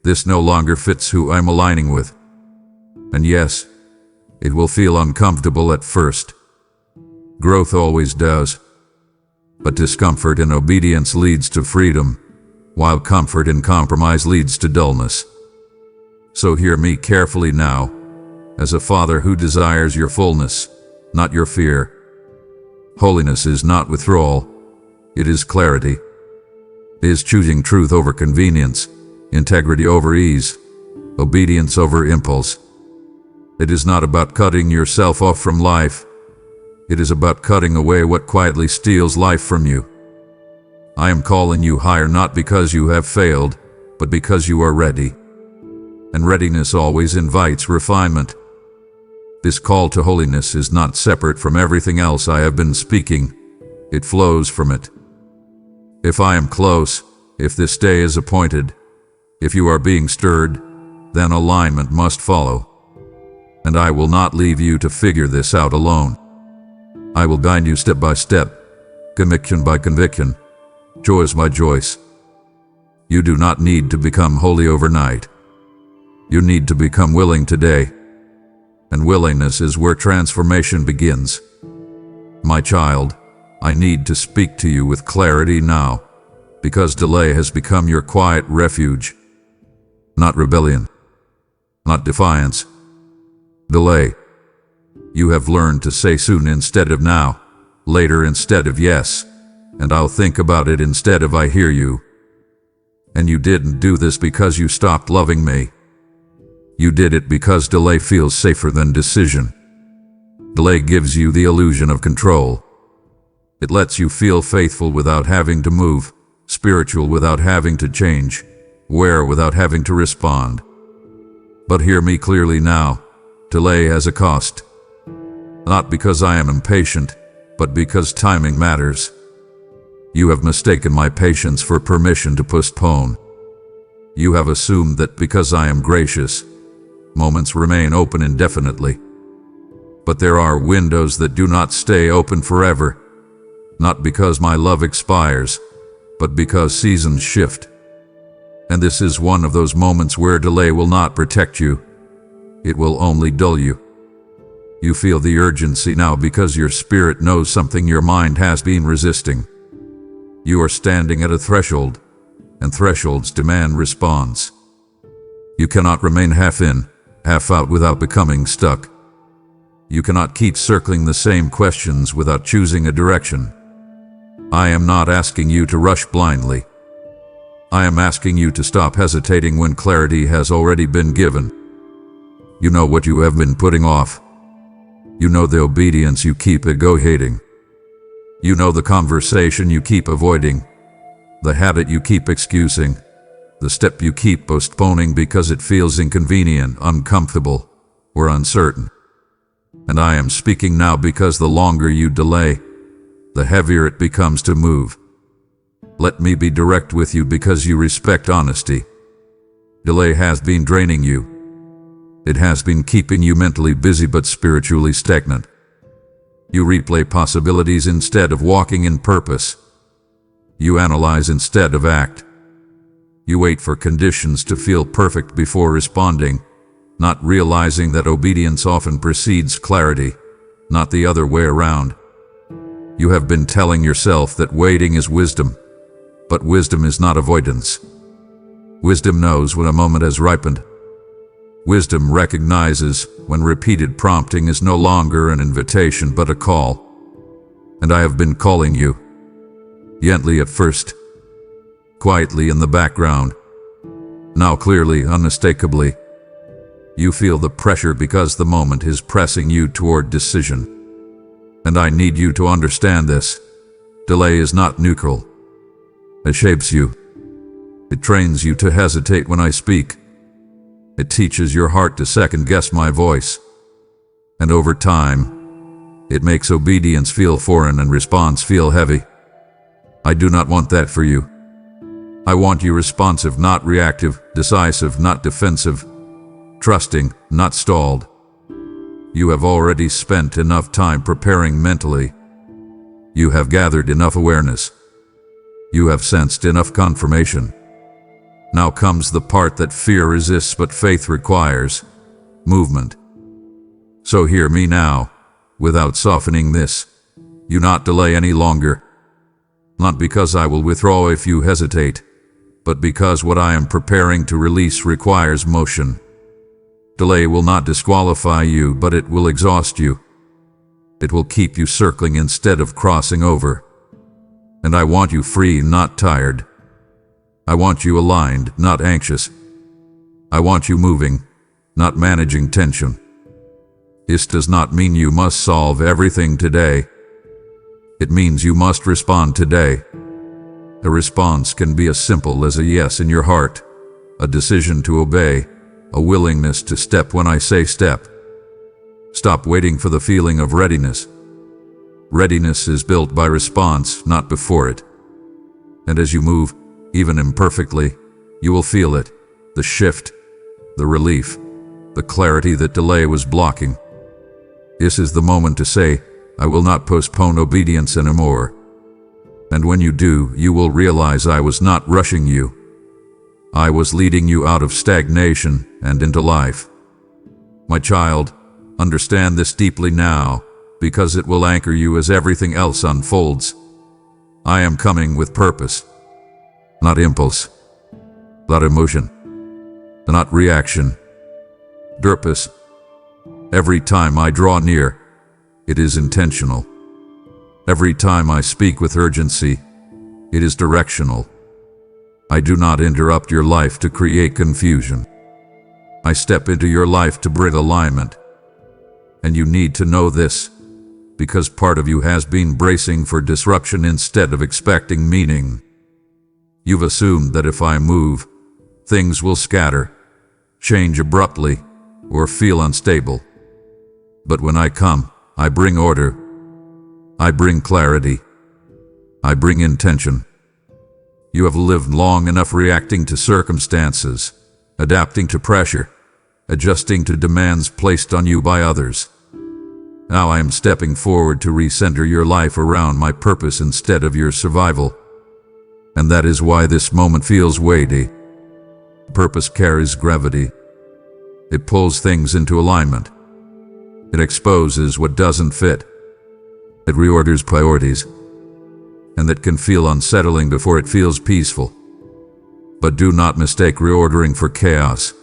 this no longer fits who I'm aligning with. And yes, it will feel uncomfortable at first. Growth always does. But discomfort in obedience leads to freedom, while comfort in compromise leads to dullness. So hear me carefully now, as a father who desires your fullness, not your fear. Holiness is not withdrawal, it is clarity. It is choosing truth over convenience, integrity over ease, obedience over impulse. It is not about cutting yourself off from life. It is about cutting away what quietly steals life from you. I am calling you higher not because you have failed, but because you are ready. And readiness always invites refinement. This call to holiness is not separate from everything else I have been speaking. It flows from it. If I am close, if this day is appointed, if you are being stirred, then alignment must follow. And I will not leave you to figure this out alone. I will guide you step by step, conviction by conviction, choice by choice. You do not need to become holy overnight. You need to become willing today. And willingness is where transformation begins. My child, I need to speak to you with clarity now, because delay has become your quiet refuge. Not rebellion, not defiance. Delay. You have learned to say soon instead of now, later instead of yes, and I'll think about it instead of I hear you. And you didn't do this because you stopped loving me. You did it because delay feels safer than decision. Delay gives you the illusion of control. It lets you feel faithful without having to move, spiritual without having to change, aware without having to respond. But hear me clearly now, delay has a cost. Not because I am impatient, but because timing matters. You have mistaken my patience for permission to postpone. You have assumed that because I am gracious, moments remain open indefinitely. But there are windows that do not stay open forever, not because my love expires, but because seasons shift. And this is one of those moments where delay will not protect you. It will only dull you. You feel the urgency now because your spirit knows something your mind has been resisting. You are standing at a threshold, and thresholds demand response. You cannot remain half in, half out without becoming stuck. You cannot keep circling the same questions without choosing a direction. I am not asking you to rush blindly. I am asking you to stop hesitating when clarity has already been given. You know what you have been putting off. You know the obedience you keep hating. You know the conversation you keep avoiding, the habit you keep excusing, the step you keep postponing because it feels inconvenient, uncomfortable, or uncertain. And I am speaking now because the longer you delay, the heavier it becomes to move. Let me be direct with you because you respect honesty. Delay has been draining you. It has been keeping you mentally busy but spiritually stagnant. You replay possibilities instead of walking in purpose. You analyze instead of act. You wait for conditions to feel perfect before responding, not realizing that obedience often precedes clarity, not the other way around. You have been telling yourself that waiting is wisdom, but wisdom is not avoidance. Wisdom knows when a moment has ripened. Wisdom recognizes when repeated prompting is no longer an invitation but a call. And I have been calling you. Gently at first, quietly in the background. Now clearly, unmistakably. You feel the pressure because the moment is pressing you toward decision. And I need you to understand this. Delay is not neutral. It shapes you. It trains you to hesitate when I speak. It teaches your heart to second-guess my voice. And over time, it makes obedience feel foreign and response feel heavy. I do not want that for you. I want you responsive, not reactive, decisive, not defensive, trusting, not stalled. You have already spent enough time preparing mentally. You have gathered enough awareness. You have sensed enough confirmation. Now comes the part that fear resists but faith requires: movement. So hear me now, without softening this. You not delay any longer. Not because I will withdraw if you hesitate, but because what I am preparing to release requires motion. Delay will not disqualify you, but it will exhaust you. It will keep you circling instead of crossing over. And I want you free, not tired. I want you aligned, not anxious. I want you moving, not managing tension. This does not mean you must solve everything today. It means you must respond today. A response can be as simple as a yes in your heart, a decision to obey, a willingness to step when I say step. Stop waiting for the feeling of readiness. Readiness is built by response, not before it. And as you move, even imperfectly, you will feel it, the shift, the relief, the clarity that delay was blocking. This is the moment to say, I will not postpone obedience anymore. And when you do, you will realize I was not rushing you. I was leading you out of stagnation and into life. My child, understand this deeply now, because it will anchor you as everything else unfolds. I am coming with purpose, not impulse, not emotion, not reaction. Purpose. Every time I draw near, it is intentional. Every time I speak with urgency, it is directional. I do not interrupt your life to create confusion. I step into your life to bring alignment. And you need to know this, because part of you has been bracing for disruption instead of expecting meaning. You've assumed that if I move, things will scatter, change abruptly, or feel unstable. But when I come, I bring order. I bring clarity. I bring intention. You have lived long enough reacting to circumstances, adapting to pressure, adjusting to demands placed on you by others. Now I am stepping forward to recenter your life around my purpose instead of your survival. And that is why this moment feels weighty. Purpose carries gravity. It pulls things into alignment. It exposes what doesn't fit. It reorders priorities. And that can feel unsettling before it feels peaceful. But do not mistake reordering for chaos.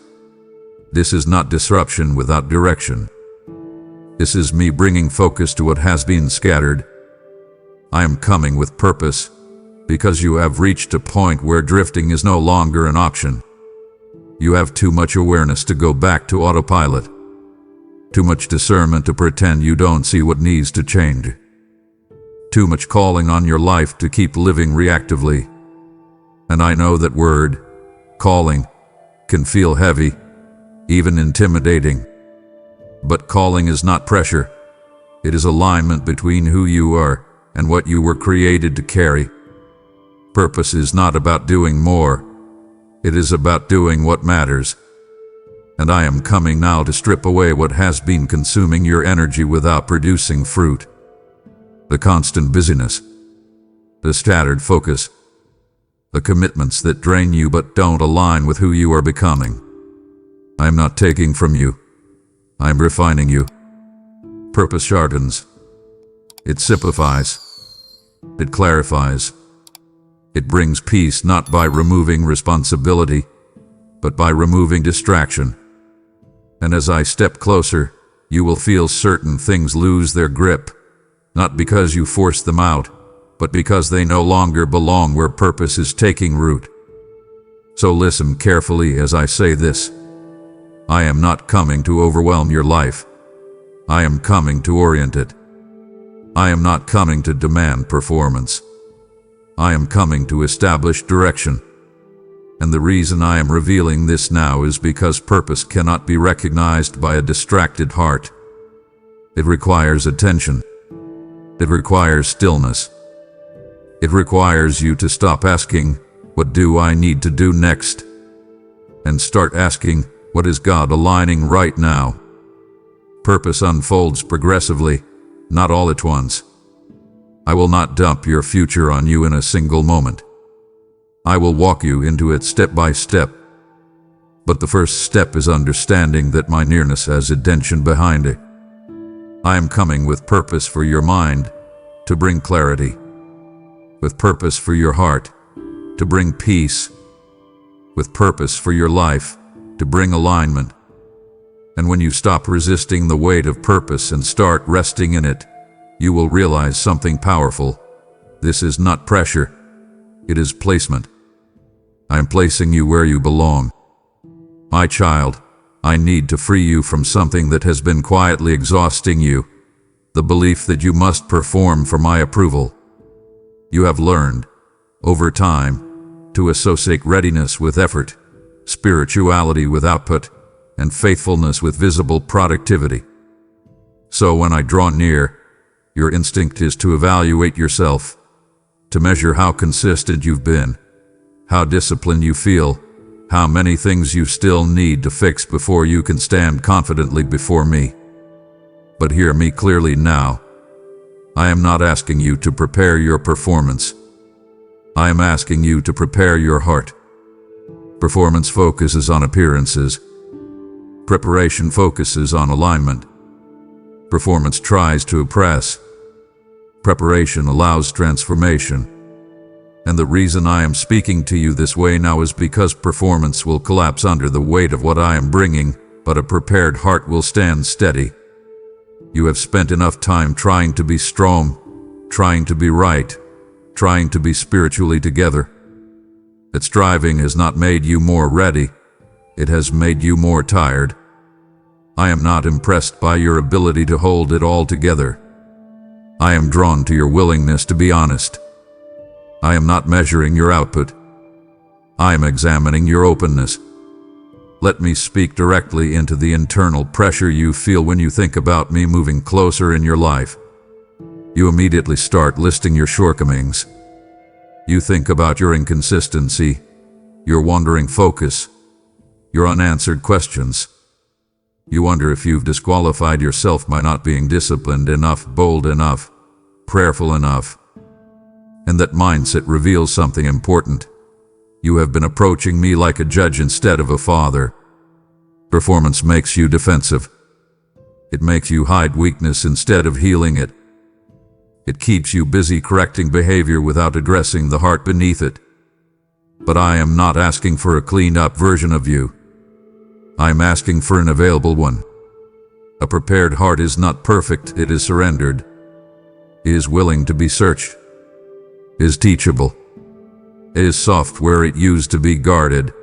This is not disruption without direction. This is me bringing focus to what has been scattered. I am coming with purpose, because you have reached a point where drifting is no longer an option. You have too much awareness to go back to autopilot. Too much discernment to pretend you don't see what needs to change. Too much calling on your life to keep living reactively. And I know that word, calling, can feel heavy, even intimidating. But calling is not pressure. It is alignment between who you are and what you were created to carry. Purpose is not about doing more. It is about doing what matters. And I am coming now to strip away what has been consuming your energy without producing fruit. The constant busyness, the scattered focus, the commitments that drain you but don't align with who you are becoming. I am not taking from you. I am refining you. Purpose sharpens. It simplifies. It clarifies. It brings peace not by removing responsibility, but by removing distraction. And as I step closer, you will feel certain things lose their grip, not because you force them out, but because they no longer belong where purpose is taking root. So listen carefully as I say this. I am not coming to overwhelm your life. I am coming to orient it. I am not coming to demand performance. I am coming to establish direction. And the reason I am revealing this now is because purpose cannot be recognized by a distracted heart. It requires attention. It requires stillness. It requires you to stop asking, "What do I need to do next?" and start asking, "What is God aligning right now?" Purpose unfolds progressively, not all at once. I will not dump your future on you in a single moment. I will walk you into it step by step. But the first step is understanding that my nearness has intention behind it. I am coming with purpose for your mind, to bring clarity. With purpose for your heart, to bring peace. With purpose for your life, to bring alignment. And when you stop resisting the weight of purpose and start resting in it, you will realize something powerful. This is not pressure. It is placement. I am placing you where you belong. My child, I need to free you from something that has been quietly exhausting you, the belief that you must perform for my approval. You have learned, over time, to associate readiness with effort, spirituality with output, and faithfulness with visible productivity. So when I draw near, your instinct is to evaluate yourself, to measure how consistent you've been, how disciplined you feel, how many things you still need to fix before you can stand confidently before me. But hear me clearly now. I am not asking you to prepare your performance. I am asking you to prepare your heart. Performance focuses on appearances. Preparation focuses on alignment. Performance tries to oppress. Preparation allows transformation. And the reason I am speaking to you this way now is because performance will collapse under the weight of what I am bringing, but a prepared heart will stand steady. You have spent enough time trying to be strong, trying to be right, trying to be spiritually together. That striving has not made you more ready. It has made you more tired. I am not impressed by your ability to hold it all together. I am drawn to your willingness to be honest. I am not measuring your output. I am examining your openness. Let me speak directly into the internal pressure you feel when you think about me moving closer in your life. You immediately start listing your shortcomings. You think about your inconsistency, your wandering focus, your unanswered questions. You wonder if you've disqualified yourself by not being disciplined enough, bold enough, prayerful enough. And that mindset reveals something important. You have been approaching me like a judge instead of a father. Performance makes you defensive. It makes you hide weakness instead of healing it. It keeps you busy correcting behavior without addressing the heart beneath it. But I am not asking for a cleaned-up version of you. I am asking for an available one. A prepared heart is not perfect, it is surrendered. It is willing to be searched. It is teachable. It is soft where it used to be guarded.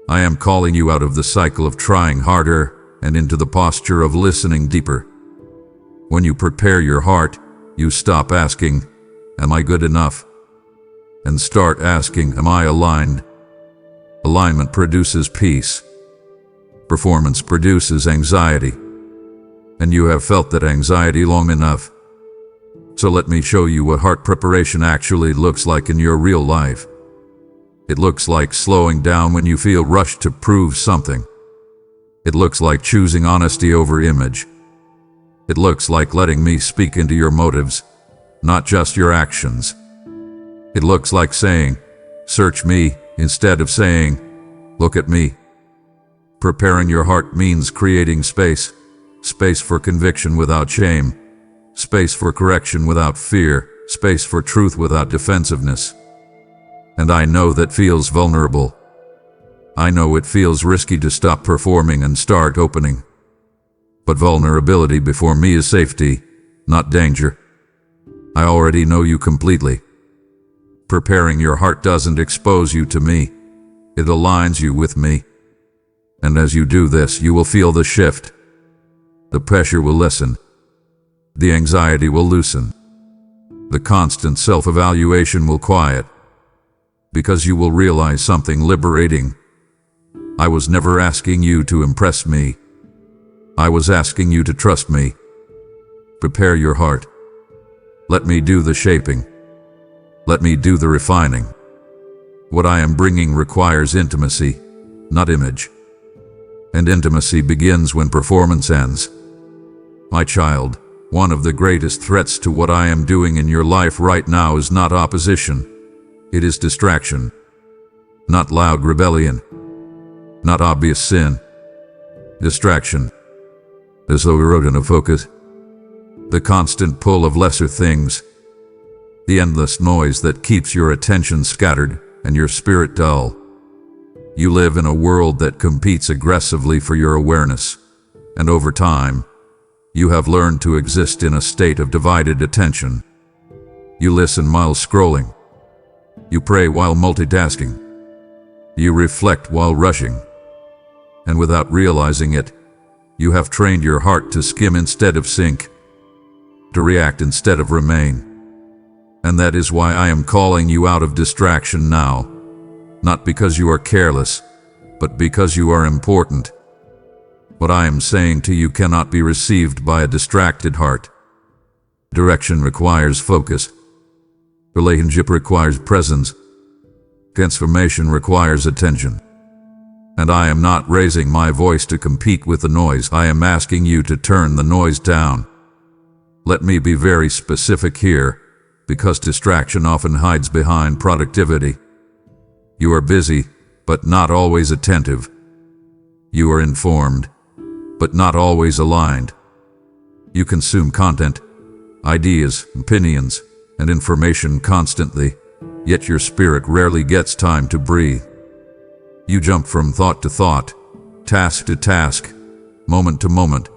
I am calling you out of the cycle of trying harder and into the posture of listening deeper. When you prepare your heart, you stop asking, "Am I good enough?" and start asking, "Am I aligned?" Alignment produces peace. Performance produces anxiety. And you have felt that anxiety long enough. So let me show you what heart preparation actually looks like in your real life. It looks like slowing down when you feel rushed to prove something. It looks like choosing honesty over image. It looks like letting me speak into your motives, not just your actions. It looks like saying, "Search me," instead of saying, "Look at me." Preparing your heart means creating space. Space for conviction without shame. Space for correction without fear. Space for truth without defensiveness. And I know that feels vulnerable. I know it feels risky to stop performing and start opening. But vulnerability before me is safety, not danger. I already know you completely. Preparing your heart doesn't expose you to me. It aligns you with me. And as you do this, you will feel the shift. The pressure will lessen. The anxiety will loosen. The constant self-evaluation will quiet. Because you will realize something liberating. I was never asking you to impress me. I was asking you to trust me. Prepare your heart. Let me do the shaping. Let me do the refining. What I am bringing requires intimacy, not image. And intimacy begins when performance ends. My child, one of the greatest threats to what I am doing in your life right now is not opposition. It is distraction. Not loud rebellion. Not obvious sin. Distraction. The slow erosion of focus. The constant pull of lesser things. The endless noise that keeps your attention scattered and your spirit dull. You live in a world that competes aggressively for your awareness, and over time, you have learned to exist in a state of divided attention. You listen while scrolling. You pray while multitasking. You reflect while rushing. And without realizing it, you have trained your heart to skim instead of sink, to react instead of remain. And that is why I am calling you out of distraction now, not because you are careless, but because you are important. What I am saying to you cannot be received by a distracted heart. Direction requires focus. Relationship requires presence. Transformation requires attention. And I am not raising my voice to compete with the noise. I am asking you to turn the noise down. Let me be very specific here, because distraction often hides behind productivity. You are busy, but not always attentive. You are informed, but not always aligned. You consume content, ideas, opinions, and information constantly, yet your spirit rarely gets time to breathe. You jump from thought to thought, task to task, moment to moment,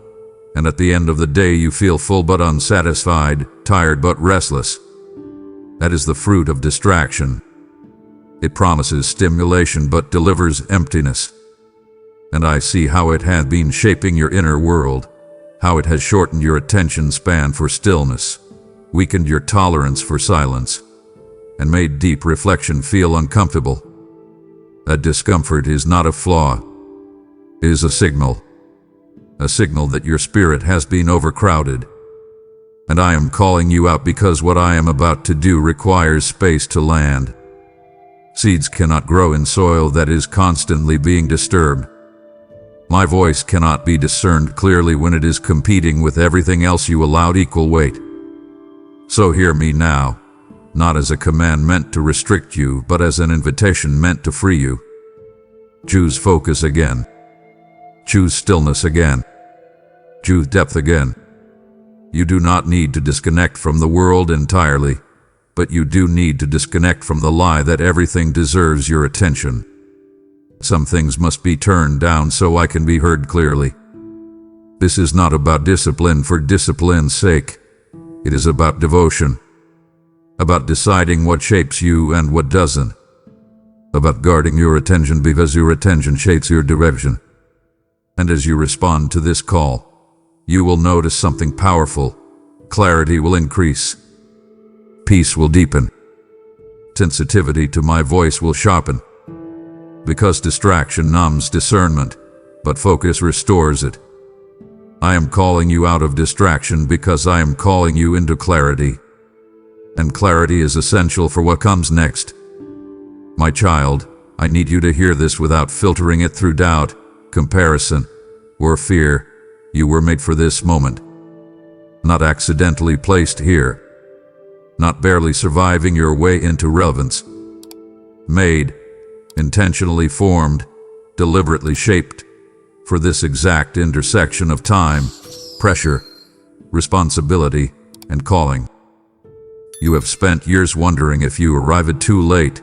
and at the end of the day you feel full but unsatisfied, tired but restless. That is the fruit of distraction. It promises stimulation but delivers emptiness. And I see how it had been shaping your inner world, how it has shortened your attention span for stillness, weakened your tolerance for silence, and made deep reflection feel uncomfortable. That discomfort is not a flaw. It is a signal that your spirit has been overcrowded. And I am calling you out because what I am about to do requires space to land. Seeds cannot grow in soil that is constantly being disturbed. My voice cannot be discerned clearly when it is competing with everything else you allowed equal weight. So hear me now, not as a command meant to restrict you, but as an invitation meant to free you. Choose focus again. Choose stillness again. Choose depth again. You do not need to disconnect from the world entirely, but you do need to disconnect from the lie that everything deserves your attention. Some things must be turned down so I can be heard clearly. This is not about discipline for discipline's sake. It is about devotion. About deciding what shapes you and what doesn't. About guarding your attention because your attention shapes your direction. And as you respond to this call, you will notice something powerful. Clarity will increase. Peace will deepen. Sensitivity to my voice will sharpen. Because distraction numbs discernment, but focus restores it. I am calling you out of distraction because I am calling you into clarity, and clarity is essential for what comes next. My child, I need you to hear this without filtering it through doubt, comparison, or fear. You were made for this moment. Not accidentally placed here. Not barely surviving your way into relevance. Made, intentionally formed, deliberately shaped, for this exact intersection of time, pressure, responsibility, and calling. You have spent years wondering if you arrived too late,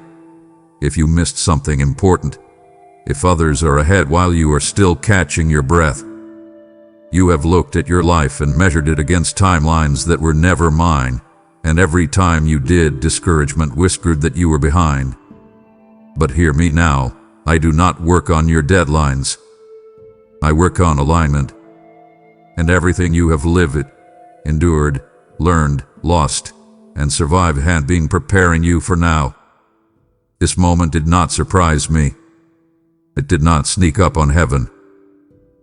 if you missed something important, if others are ahead while you are still catching your breath. You have looked at your life and measured it against timelines that were never mine, and every time you did, discouragement whispered that you were behind. But hear me now, I do not work on your deadlines. I work on alignment. And everything you have lived, endured, learned, lost, and survived had been preparing you for now. This moment did not surprise me. It did not sneak up on heaven.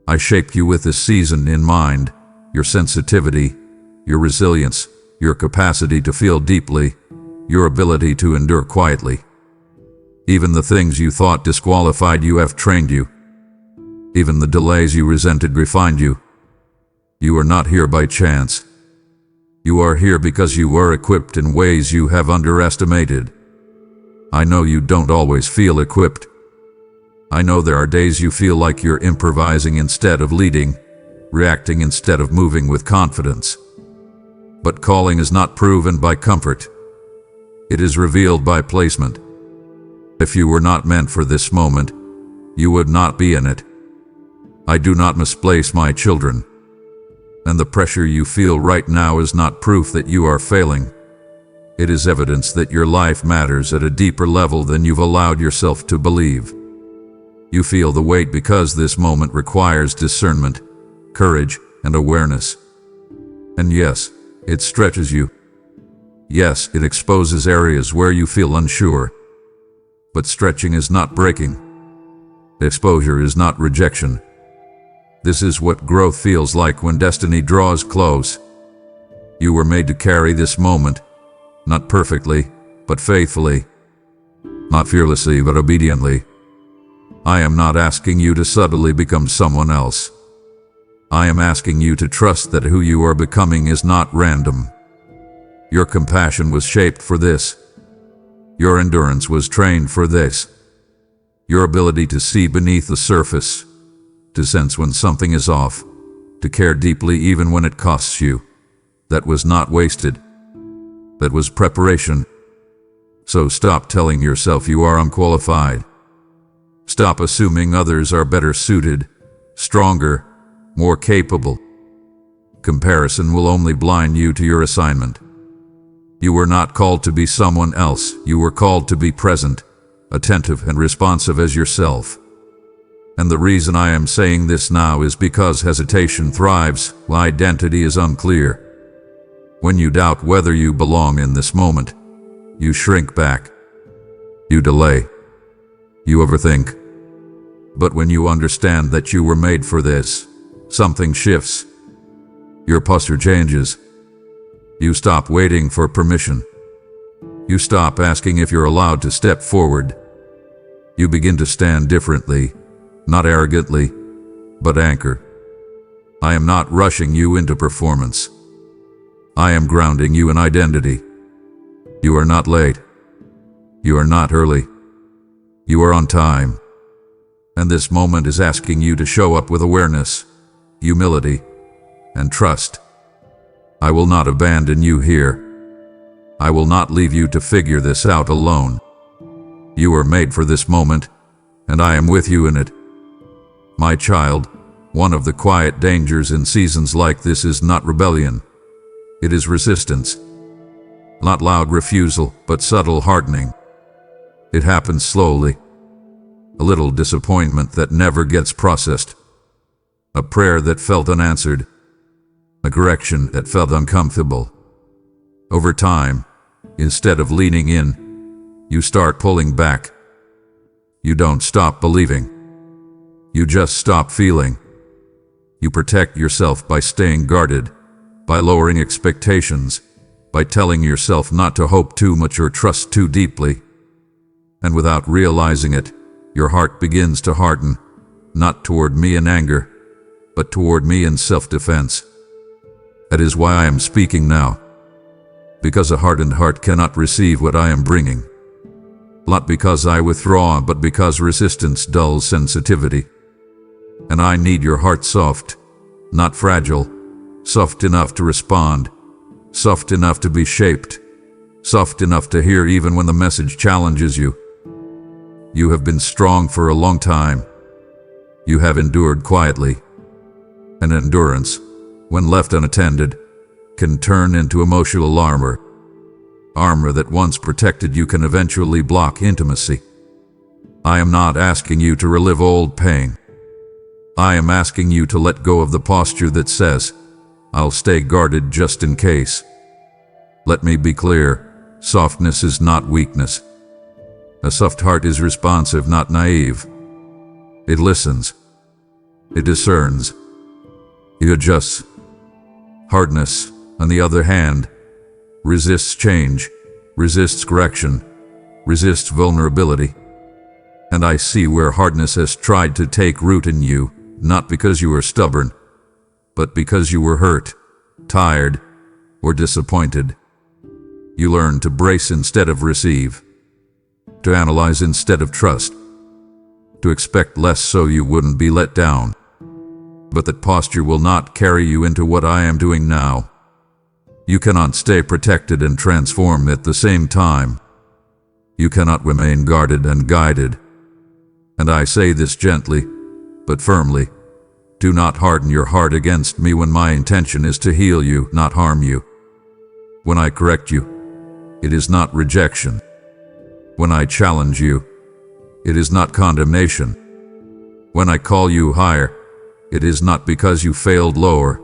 I shaped you with this season in mind, your sensitivity, your resilience, your capacity to feel deeply, your ability to endure quietly. Even the things you thought disqualified you have trained you. Even the delays you resented refined you. You are not here by chance. You are here because you are equipped in ways you have underestimated. I know you don't always feel equipped. I know there are days you feel like you're improvising instead of leading, reacting instead of moving with confidence. But calling is not proven by comfort. It is revealed by placement. If you were not meant for this moment, you would not be in it. I do not misplace my children. And the pressure you feel right now is not proof that you are failing. It is evidence that your life matters at a deeper level than you've allowed yourself to believe. You feel the weight because this moment requires discernment, courage, and awareness. And yes, it stretches you. Yes, it exposes areas where you feel unsure. But stretching is not breaking. Exposure is not rejection. This is what growth feels like when destiny draws close. You were made to carry this moment, not perfectly, but faithfully. Not fearlessly, but obediently. I am not asking you to subtly become someone else. I am asking you to trust that who you are becoming is not random. Your compassion was shaped for this. Your endurance was trained for this. Your ability to see beneath the surface, to sense when something is off, to care deeply even when it costs you, that was not wasted. That was preparation. So stop telling yourself you are unqualified. Stop assuming others are better suited, stronger, more capable. Comparison will only blind you to your assignment. You were not called to be someone else. You were called to be present, attentive, and responsive as yourself. And the reason I am saying this now is because hesitation thrives while identity is unclear. When you doubt whether you belong in this moment, you shrink back. You delay. You overthink. But when you understand that you were made for this, something shifts. Your posture changes. You stop waiting for permission. You stop asking if you're allowed to step forward. You begin to stand differently, not arrogantly, but anchor. I am not rushing you into performance. I am grounding you in identity. You are not late. You are not early. You are on time. And this moment is asking you to show up with awareness, humility, and trust. I will not abandon you here. I will not leave you to figure this out alone. You are made for this moment, and I am with you in it. My child, one of the quiet dangers in seasons like this is not rebellion. It is resistance. Not loud refusal, but subtle hardening. It happens slowly. A little disappointment that never gets processed. A prayer that felt unanswered. A correction that felt uncomfortable. Over time, instead of leaning in, you start pulling back. You don't stop believing. You just stop feeling. You protect yourself by staying guarded, by lowering expectations, by telling yourself not to hope too much or trust too deeply. And without realizing it, your heart begins to harden, not toward me in anger, but toward me in self-defense. That is why I am speaking now, because a hardened heart cannot receive what I am bringing. Not because I withdraw, but because resistance dulls sensitivity. And I need your heart soft, not fragile, soft enough to respond, soft enough to be shaped, soft enough to hear even when the message challenges you. You have been strong for a long time. You have endured quietly. And endurance, when left unattended, can turn into emotional armor. Armor that once protected you can eventually block intimacy. I am not asking you to relive old pain. I am asking you to let go of the posture that says, I'll stay guarded just in case. Let me be clear, softness is not weakness. A soft heart is responsive, not naive. It listens. It discerns. It adjusts. Hardness, on the other hand, resists change, resists correction, resists vulnerability. And I see where hardness has tried to take root in you, not because you are stubborn, but because you were hurt, tired, or disappointed. You learned to brace instead of receive, to analyze instead of trust, to expect less so you wouldn't be let down. But that posture will not carry you into what I am doing now. You cannot stay protected and transform at the same time. You cannot remain guarded and guided. And I say this gently, but firmly. Do not harden your heart against me when my intention is to heal you, not harm you. When I correct you, it is not rejection. When I challenge you, it is not condemnation. When I call you higher, it is not because you failed lower.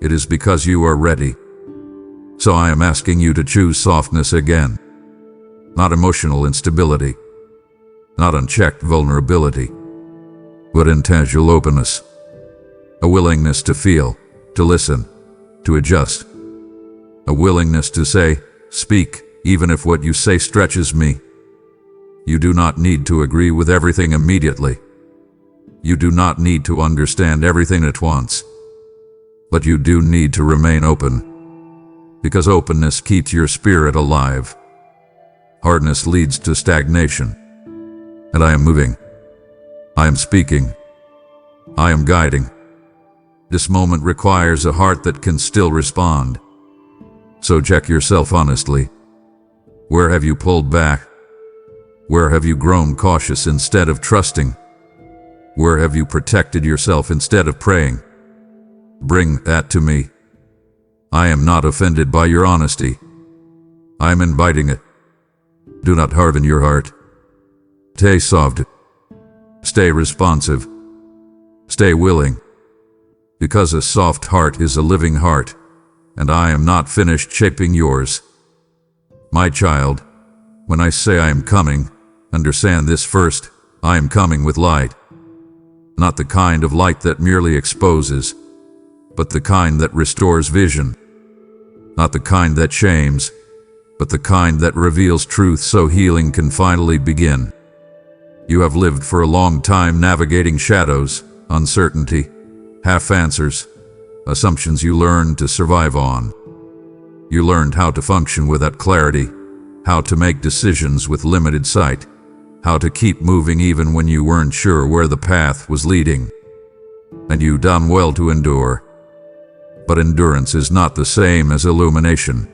It is because you are ready. So I am asking you to choose softness again. Not emotional instability. Not unchecked vulnerability. But intentional openness. A willingness to feel, to listen, to adjust. A willingness to say, speak, even if what you say stretches me. You do not need to agree with everything immediately. You do not need to understand everything at once. But you do need to remain open. Because openness keeps your spirit alive. Hardness leads to stagnation. And I am moving. I am speaking. I am guiding. This moment requires a heart that can still respond. So check yourself honestly. Where have you pulled back? Where have you grown cautious instead of trusting? Where have you protected yourself instead of praying? Bring that to me. I am not offended by your honesty. I am inviting it. Do not harden your heart. Stay soft. Stay responsive. Stay willing. Because a soft heart is a living heart, and I am not finished shaping yours. My child, when I say I am coming, understand this first, I am coming with light. Not the kind of light that merely exposes, but the kind that restores vision. Not the kind that shames, but the kind that reveals truth so healing can finally begin. You have lived for a long time navigating shadows, uncertainty, half-answers, assumptions you learned to survive on. You learned how to function without clarity, how to make decisions with limited sight, how to keep moving even when you weren't sure where the path was leading. And you done well to endure. But endurance is not the same as illumination.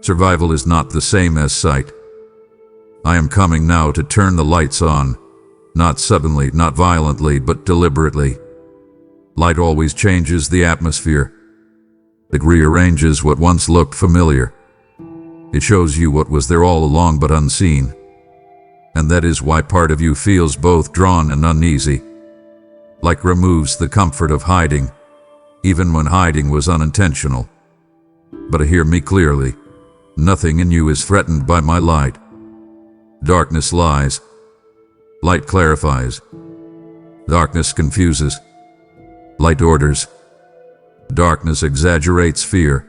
Survival is not the same as sight. I am coming now to turn the lights on, not suddenly, not violently, but deliberately. Light always changes the atmosphere. It rearranges what once looked familiar. It shows you what was there all along but unseen. And that is why part of you feels both drawn and uneasy. Like removes the comfort of hiding, even when hiding was unintentional. But hear me clearly. Nothing in you is threatened by my light. Darkness lies. Light clarifies. Darkness confuses. Light orders. Darkness exaggerates fear.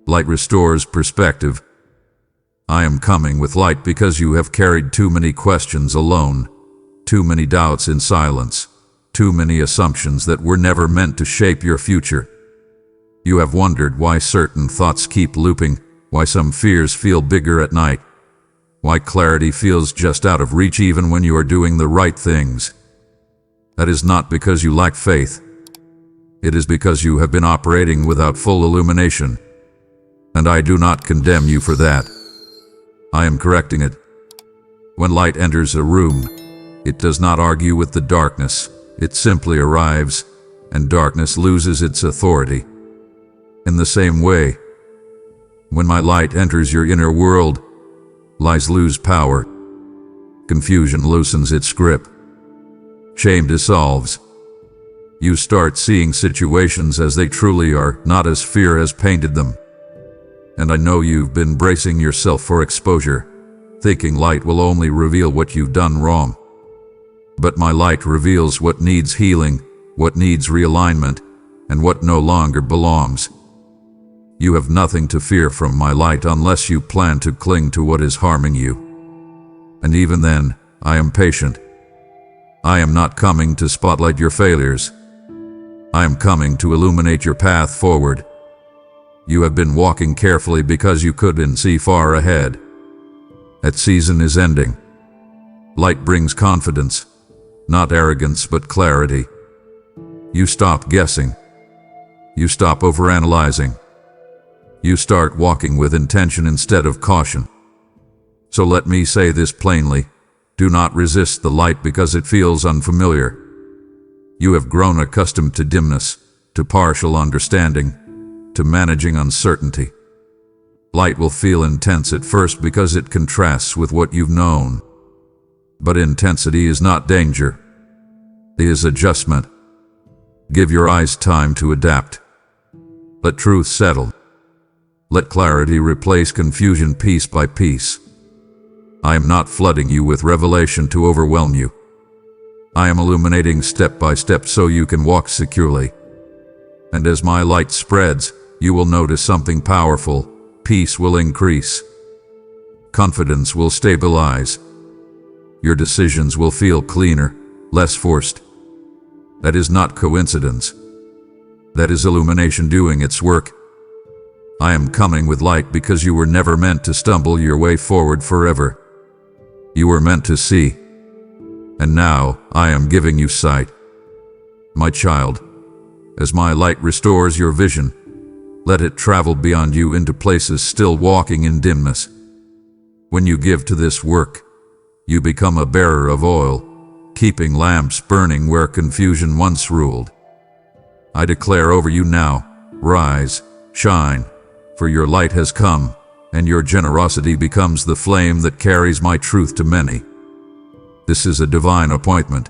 Light restores perspective. I am coming with light because you have carried too many questions alone, too many doubts in silence, too many assumptions that were never meant to shape your future. You have wondered why certain thoughts keep looping, why some fears feel bigger at night, why clarity feels just out of reach even when you are doing the right things. That is not because you lack faith. It is because you have been operating without full illumination. And I do not condemn you for that. I am correcting it. When light enters a room, it does not argue with the darkness. It simply arrives, and darkness loses its authority. In the same way, when my light enters your inner world, lies lose power. Confusion loosens its grip. Shame dissolves. You start seeing situations as they truly are, not as fear has painted them. And I know you've been bracing yourself for exposure, thinking light will only reveal what you've done wrong. But my light reveals what needs healing, what needs realignment, and what no longer belongs. You have nothing to fear from my light unless you plan to cling to what is harming you. And even then, I am patient. I am not coming to spotlight your failures. I am coming to illuminate your path forward. You have been walking carefully because you couldn't see far ahead. That season is ending. Light brings confidence, not arrogance but clarity. You stop guessing. You stop overanalyzing. You start walking with intention instead of caution. So let me say this plainly. Do not resist the light because it feels unfamiliar. You have grown accustomed to dimness, to partial understanding, to managing uncertainty. Light will feel intense at first because it contrasts with what you've known. But intensity is not danger. It is adjustment. Give your eyes time to adapt. Let truth settle. Let clarity replace confusion piece by piece. I am not flooding you with revelation to overwhelm you. I am illuminating step by step so you can walk securely. And as my light spreads, you will notice something powerful. Peace will increase. Confidence will stabilize. Your decisions will feel cleaner, less forced. That is not coincidence. That is illumination doing its work. I am coming with light because you were never meant to stumble your way forward forever. You were meant to see. And now, I am giving you sight. My child, as my light restores your vision, let it travel beyond you into places still walking in dimness. When you give to this work, you become a bearer of oil, keeping lamps burning where confusion once ruled. I declare over you now, rise, shine, for your light has come, and your generosity becomes the flame that carries my truth to many. This is a divine appointment.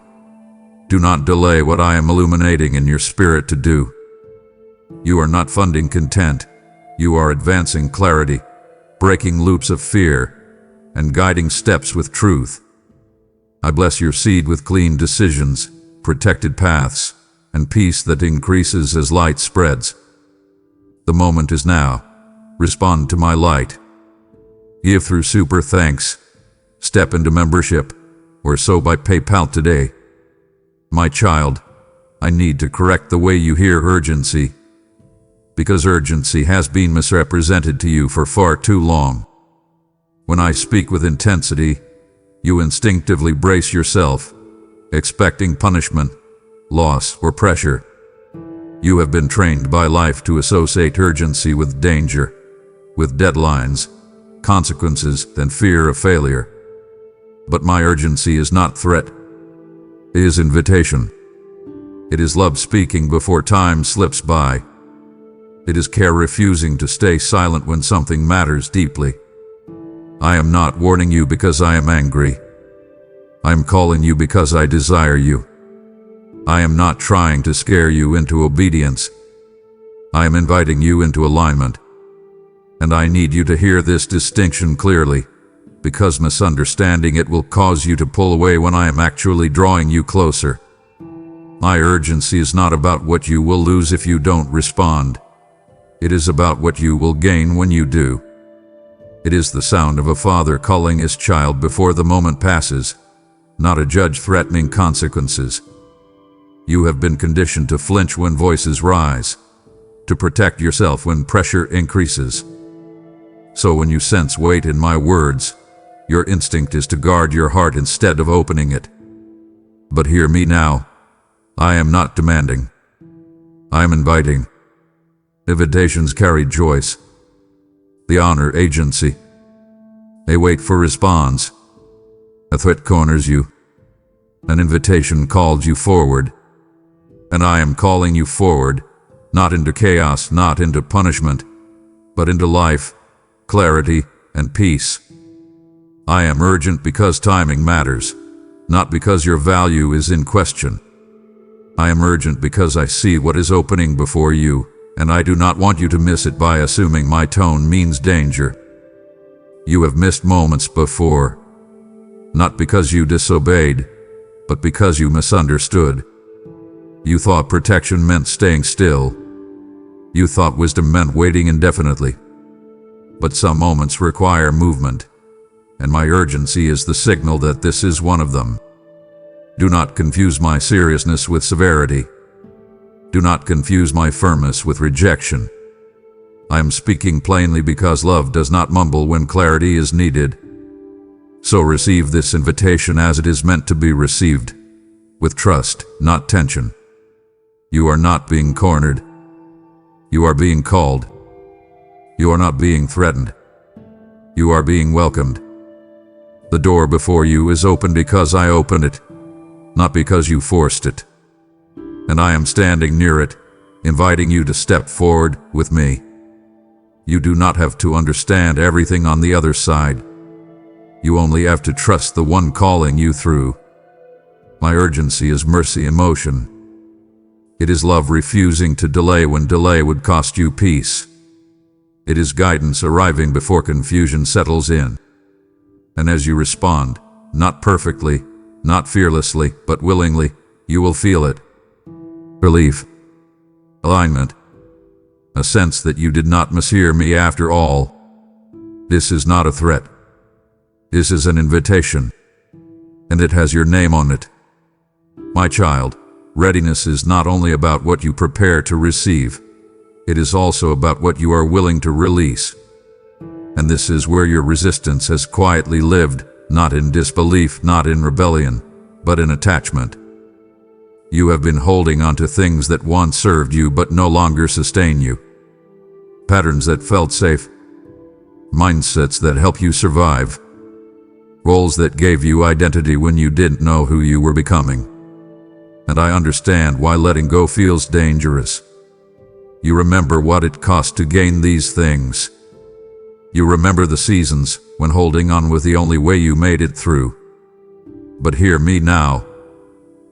Do not delay what I am illuminating in your spirit to do. You are not funding content. You are advancing clarity, breaking loops of fear, and guiding steps with truth. I bless your seed with clean decisions, protected paths, and peace that increases as light spreads. The moment is now. Respond to my light. Give through super thanks. Step into membership, or so by PayPal today. My child, I need to correct the way you hear urgency, because urgency has been misrepresented to you for far too long. When I speak with intensity, you instinctively brace yourself, expecting punishment, loss, or pressure. You have been trained by life to associate urgency with danger, with deadlines, consequences, and fear of failure. But my urgency is not threat. It is invitation. It is love speaking before time slips by. It is care refusing to stay silent when something matters deeply. I am not warning you because I am angry. I am calling you because I desire you. I am not trying to scare you into obedience. I am inviting you into alignment. And I need you to hear this distinction clearly, because misunderstanding it will cause you to pull away when I am actually drawing you closer. My urgency is not about what you will lose if you don't respond. It is about what you will gain when you do. It is the sound of a father calling his child before the moment passes, not a judge threatening consequences. You have been conditioned to flinch when voices rise, to protect yourself when pressure increases. So when you sense weight in my words, your instinct is to guard your heart instead of opening it. But hear me now. I am not demanding. I am inviting. Invitations carry choice. They honor agency. They wait for response. A threat corners you. An invitation calls you forward. And I am calling you forward, not into chaos, not into punishment, but into life, clarity, and peace. I am urgent because timing matters, not because your value is in question. I am urgent because I see what is opening before you, and I do not want you to miss it by assuming my tone means danger. You have missed moments before, not because you disobeyed, but because you misunderstood. You thought protection meant staying still. You thought wisdom meant waiting indefinitely. But some moments require movement, and my urgency is the signal that this is one of them. Do not confuse my seriousness with severity. Do not confuse my firmness with rejection. I am speaking plainly because love does not mumble when clarity is needed. So receive this invitation as it is meant to be received, with trust, not tension. You are not being cornered. You are being called. You are not being threatened. You are being welcomed. The door before you is open because I opened it, not because you forced it. And I am standing near it, inviting you to step forward with me. You do not have to understand everything on the other side. You only have to trust the one calling you through. My urgency is mercy in motion. It is love refusing to delay when delay would cost you peace. It is guidance arriving before confusion settles in. And as you respond, not perfectly, not fearlessly, but willingly, you will feel it. Relief. Alignment. A sense that you did not mishear me after all. This is not a threat. This is an invitation. And it has your name on it. My child, readiness is not only about what you prepare to receive. It is also about what you are willing to release. And this is where your resistance has quietly lived, not in disbelief, not in rebellion, but in attachment. You have been holding on to things that once served you but no longer sustain you. Patterns that felt safe. Mindsets that help you survive. Roles that gave you identity when you didn't know who you were becoming. And I understand why letting go feels dangerous. You remember what it cost to gain these things. You remember the seasons when holding on was the only way you made it through. But hear me now.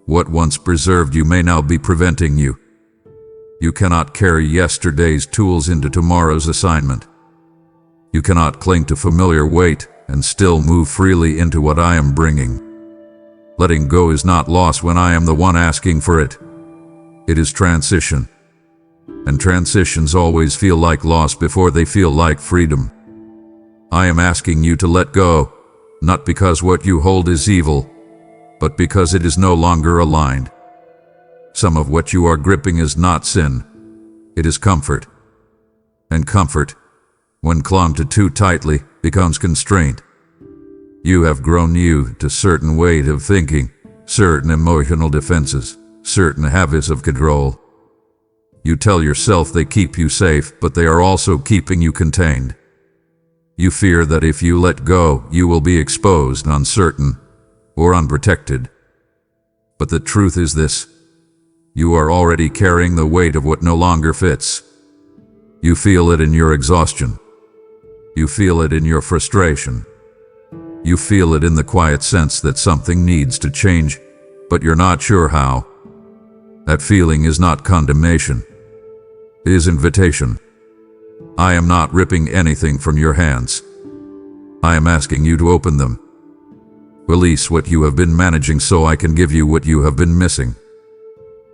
What once preserved you may now be preventing you. You cannot carry yesterday's tools into tomorrow's assignment. You cannot cling to familiar weight and still move freely into what I am bringing. Letting go is not loss when I am the one asking for it. It is transition. And transitions always feel like loss before they feel like freedom. I am asking you to let go, not because what you hold is evil, but because it is no longer aligned. Some of what you are gripping is not sin. It is comfort. And comfort, when clung to too tightly, becomes constraint. You have grown used to certain way of thinking, certain emotional defenses, certain habits of control. You tell yourself they keep you safe, but they are also keeping you contained. You fear that if you let go, you will be exposed, uncertain, or unprotected. But the truth is this: you are already carrying the weight of what no longer fits. You feel it in your exhaustion. You feel it in your frustration. You feel it in the quiet sense that something needs to change, but you're not sure how. That feeling is not condemnation. It is invitation. I am not ripping anything from your hands. I am asking you to open them. Release what you have been managing so I can give you what you have been missing.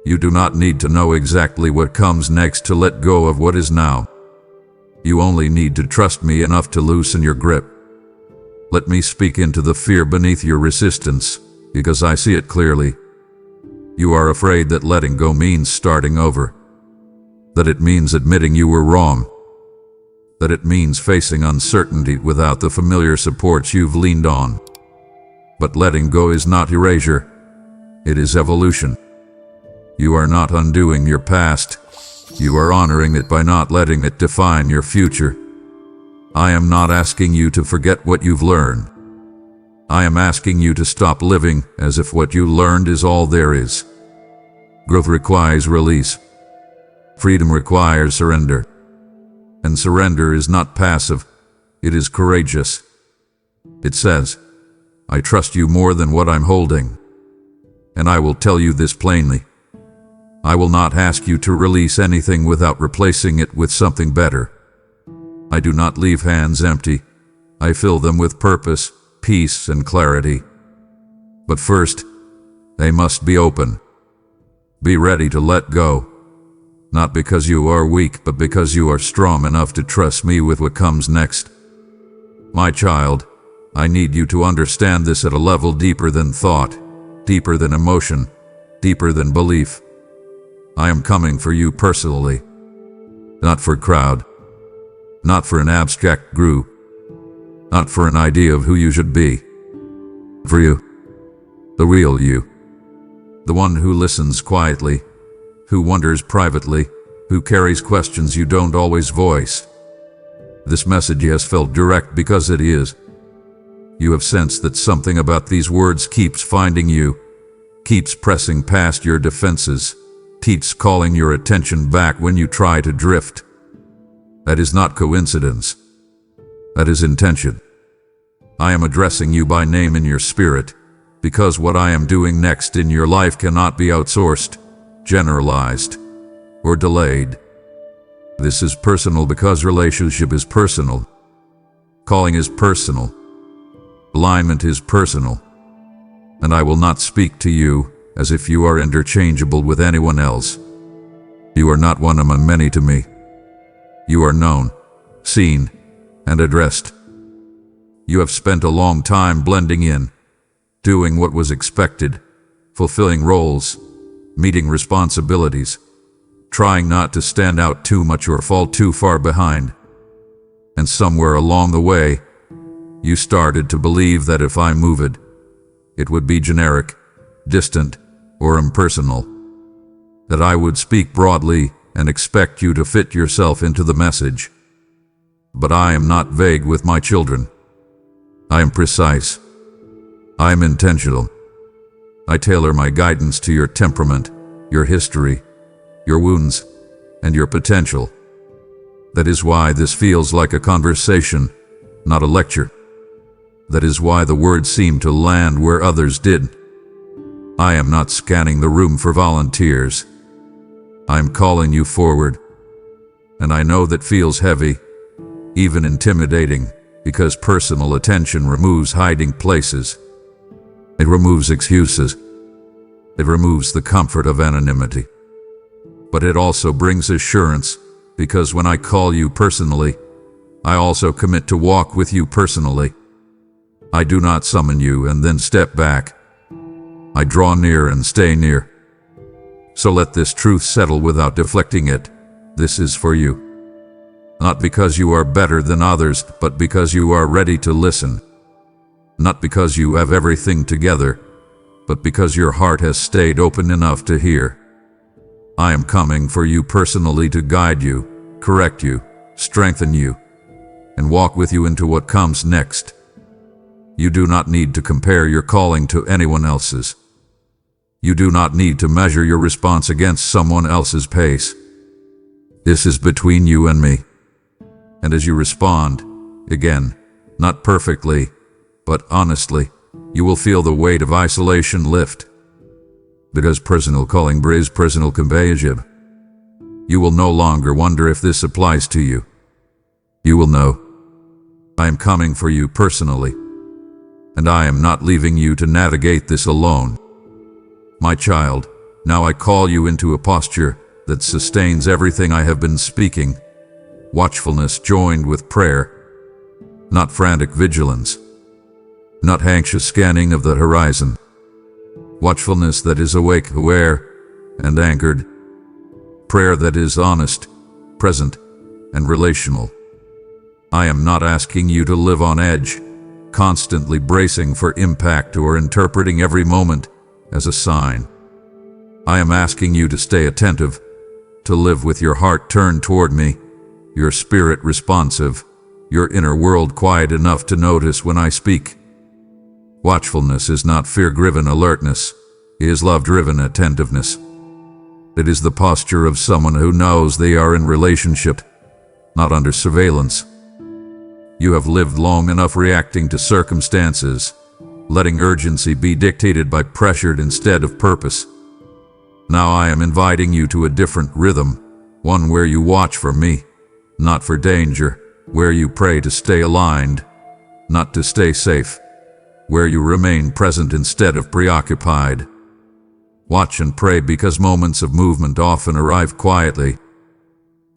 You do not need to know exactly what comes next to let go of what is now. You only need to trust me enough to loosen your grip. Let me speak into the fear beneath your resistance, because I see it clearly. You are afraid that letting go means starting over, that it means admitting you were wrong, that it means facing uncertainty without the familiar supports you've leaned on. But letting go is not erasure, it is evolution. You are not undoing your past, you are honoring it by not letting it define your future. I am not asking you to forget what you've learned. I am asking you to stop living as if what you learned is all there is. Growth requires release. Freedom requires surrender. And surrender is not passive, it is courageous. It says, I trust you more than what I'm holding. And I will tell you this plainly. I will not ask you to release anything without replacing it with something better. I do not leave hands empty. I fill them with purpose, peace, and clarity. But first, they must be open. Be ready to let go. Not because you are weak, but because you are strong enough to trust me with what comes next. My child, I need you to understand this at a level deeper than thought, deeper than emotion, deeper than belief. I am coming for you personally, not for a crowd, not for an abstract group, not for an idea of who you should be. For you, the real you, the one who listens quietly, who wonders privately, who carries questions you don't always voice. This message has felt direct because it is. You have sensed that something about these words keeps finding you, keeps pressing past your defenses, keeps calling your attention back when you try to drift. That is not coincidence. That is intention. I am addressing you by name in your spirit, because what I am doing next in your life cannot be outsourced, generalized, or delayed. This is personal because relationship is personal. Calling is personal. Alignment is personal. And I will not speak to you as if you are interchangeable with anyone else. You are not one among many to me. You are known, seen, and addressed. You have spent a long time blending in, doing what was expected, fulfilling roles, meeting responsibilities, trying not to stand out too much or fall too far behind. And somewhere along the way, you started to believe that if I moved, it would be generic, distant, or impersonal. That I would speak broadly and expect you to fit yourself into the message. But I am not vague with my children. I am precise. I am intentional. I tailor my guidance to your temperament, your history, your wounds, and your potential. That is why this feels like a conversation, not a lecture. That is why the words seem to land where others did. I am not scanning the room for volunteers. I am calling you forward. And I know that feels heavy, even intimidating, because personal attention removes hiding places. It removes excuses. It removes the comfort of anonymity. But it also brings assurance, because when I call you personally, I also commit to walk with you personally. I do not summon you and then step back. I draw near and stay near. So let this truth settle without deflecting it. This is for you. Not because you are better than others, but because you are ready to listen. Not because you have everything together, but because your heart has stayed open enough to hear. I am coming for you personally to guide you, correct you, strengthen you, and walk with you into what comes next. You do not need to compare your calling to anyone else's. You do not need to measure your response against someone else's pace. This is between you and me. And as you respond, again, not perfectly, but honestly, you will feel the weight of isolation lift. Because personal calling brings personal companionship. You will no longer wonder if this applies to you. You will know. I am coming for you personally. And I am not leaving you to navigate this alone. My child, now I call you into a posture that sustains everything I have been speaking. watchfulness joined with prayer, not frantic vigilance, not anxious scanning of the horizon. Watchfulness that is awake, aware, and anchored. Prayer that is honest, present, and relational. I am not asking you to live on edge, constantly bracing for impact or interpreting every moment as a sign. I am asking you to stay attentive, to live with your heart turned toward me, your spirit responsive, your inner world quiet enough to notice when I speak. Watchfulness is not fear-driven alertness, it is love-driven attentiveness. It is the posture of someone who knows they are in relationship, not under surveillance. You have lived long enough reacting to circumstances, letting urgency be dictated by pressure instead of purpose. Now I am inviting you to a different rhythm, one where you watch for me, not for danger, where you pray to stay aligned, not to stay safe, where you remain present instead of preoccupied. Watch and pray because moments of movement often arrive quietly.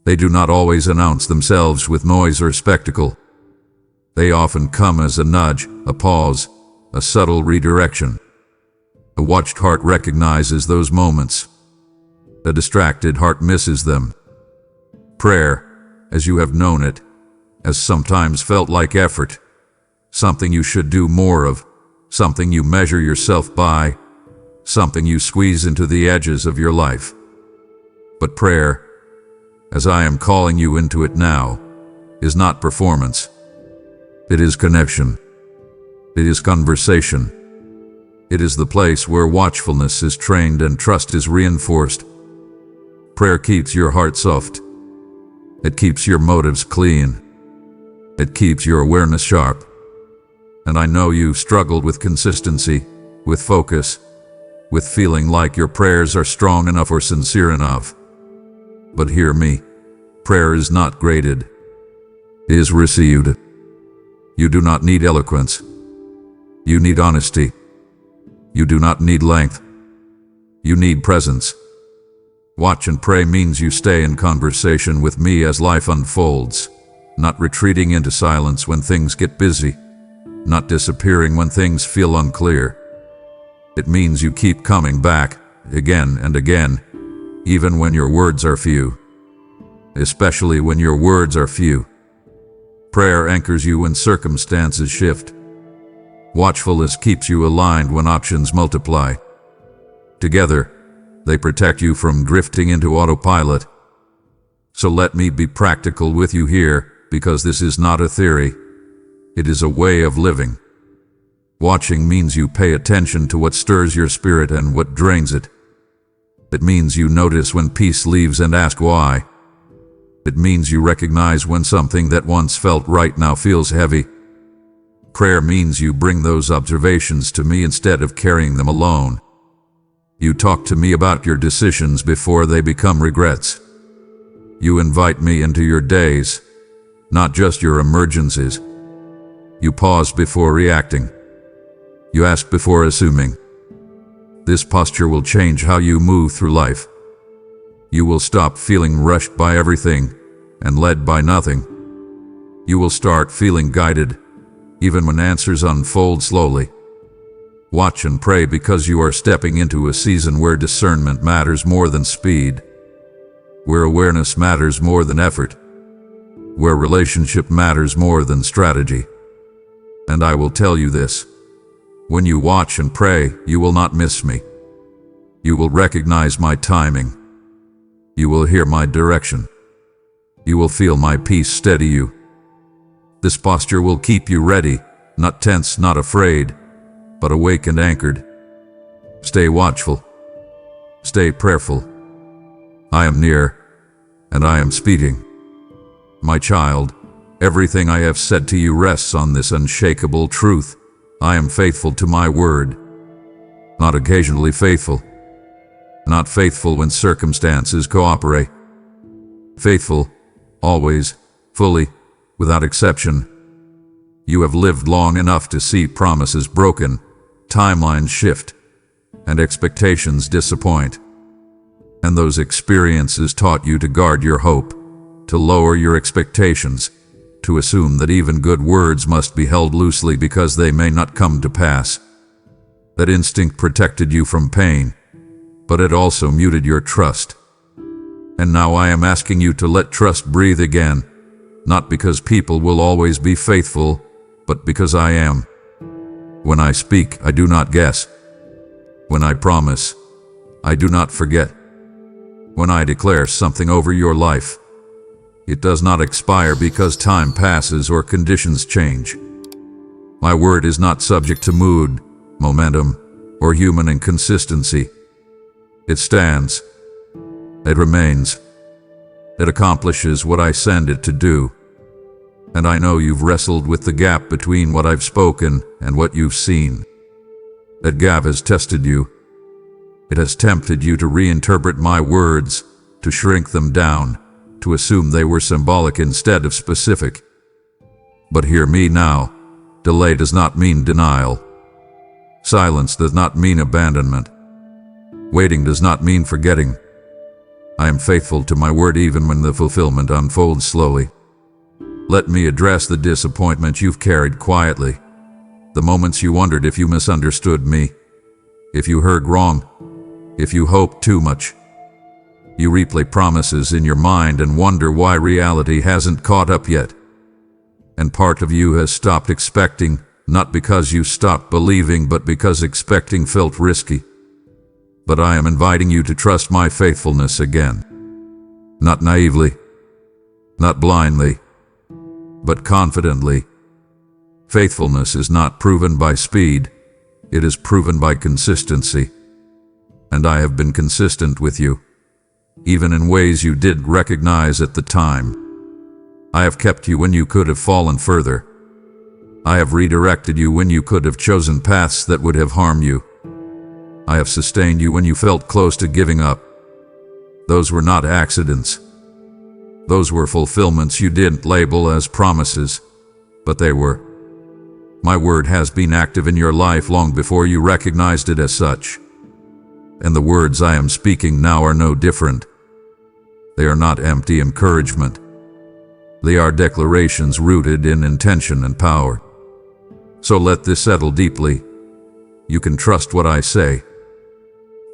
They do not always announce themselves with noise or spectacle. They often come as a nudge, a pause, a subtle redirection. A watched heart recognizes those moments. A distracted heart misses them. Prayer, as you have known it, has sometimes felt like effort, something you should do more of, something you measure yourself by, something you squeeze into the edges of your life. But prayer, as I am calling you into it now, is not performance. It is connection. It is conversation. It is the place where watchfulness is trained and trust is reinforced. Prayer keeps your heart soft. It keeps your motives clean. It keeps your awareness sharp. And I know you've struggled with consistency, with focus, with feeling like your prayers are strong enough or sincere enough. But hear me, prayer is not graded. It is received. You do not need eloquence. You need honesty. You do not need length. You need presence. Watch and pray means you stay in conversation with me as life unfolds, not retreating into silence when things get busy, not disappearing when things feel unclear. It means you keep coming back, again and again, even when your words are few. Especially when your words are few. Prayer anchors you when circumstances shift. Watchfulness keeps you aligned when options multiply. Together, they protect you from drifting into autopilot. So let me be practical with you here, because this is not a theory. It is a way of living. Watching means you pay attention to what stirs your spirit and what drains it. It means you notice when peace leaves and ask why. It means you recognize when something that once felt right now feels heavy. Prayer means you bring those observations to me instead of carrying them alone. You talk to me about your decisions before they become regrets. You invite me into your days, not just your emergencies. You pause before reacting. You ask before assuming. This posture will change how you move through life. You will stop feeling rushed by everything and led by nothing. You will start feeling guided, even when answers unfold slowly. Watch and pray because you are stepping into a season where discernment matters more than speed, where awareness matters more than effort, where relationship matters more than strategy. And I will tell you this. When you watch and pray, you will not miss me. You will recognize my timing. You will hear my direction. You will feel my peace steady you. This posture will keep you ready, not tense, not afraid, but awake and anchored. Stay watchful. Stay prayerful. I am near, and I am speaking. My child, everything I have said to you rests on this unshakable truth. I am faithful to my word. Not occasionally faithful. Not faithful when circumstances cooperate. Faithful, always, fully, without exception. You have lived long enough to see promises broken, timelines shift, and expectations disappoint. And those experiences taught you to guard your hope, to lower your expectations, to assume that even good words must be held loosely because they may not come to pass. That instinct protected you from pain, but it also muted your trust. And now I am asking you to let trust breathe again, not because people will always be faithful, but because I am. When I speak, I do not guess. When I promise, I do not forget. When I declare something over your life, it does not expire because time passes or conditions change. My word is not subject to mood, momentum, or human inconsistency. It stands. It remains. It accomplishes what I send it to do. And I know you've wrestled with the gap between what I've spoken and what you've seen. That gap has tested you. It has tempted you to reinterpret my words, to shrink them down, to assume they were symbolic instead of specific. But hear me now. Delay does not mean denial. Silence does not mean abandonment. Waiting does not mean forgetting. I am faithful to my word even when the fulfillment unfolds slowly. Let me address the disappointment you've carried quietly. The moments you wondered if you misunderstood me, if you heard wrong, if you hoped too much. You replay promises in your mind and wonder why reality hasn't caught up yet. And part of you has stopped expecting, not because you stopped believing, but because expecting felt risky. But I am inviting you to trust my faithfulness again. Not naively, not blindly, but confidently. Faithfulness is not proven by speed, it is proven by consistency. And I have been consistent with you, even in ways you didn't recognize at the time. I have kept you when you could have fallen further. I have redirected you when you could have chosen paths that would have harmed you. I have sustained you when you felt close to giving up. Those were not accidents. Those were fulfillments you didn't label as promises, but they were. My word has been active in your life long before you recognized it as such. And the words I am speaking now are no different. They are not empty encouragement. They are declarations rooted in intention and power. So let this settle deeply. You can trust what I say.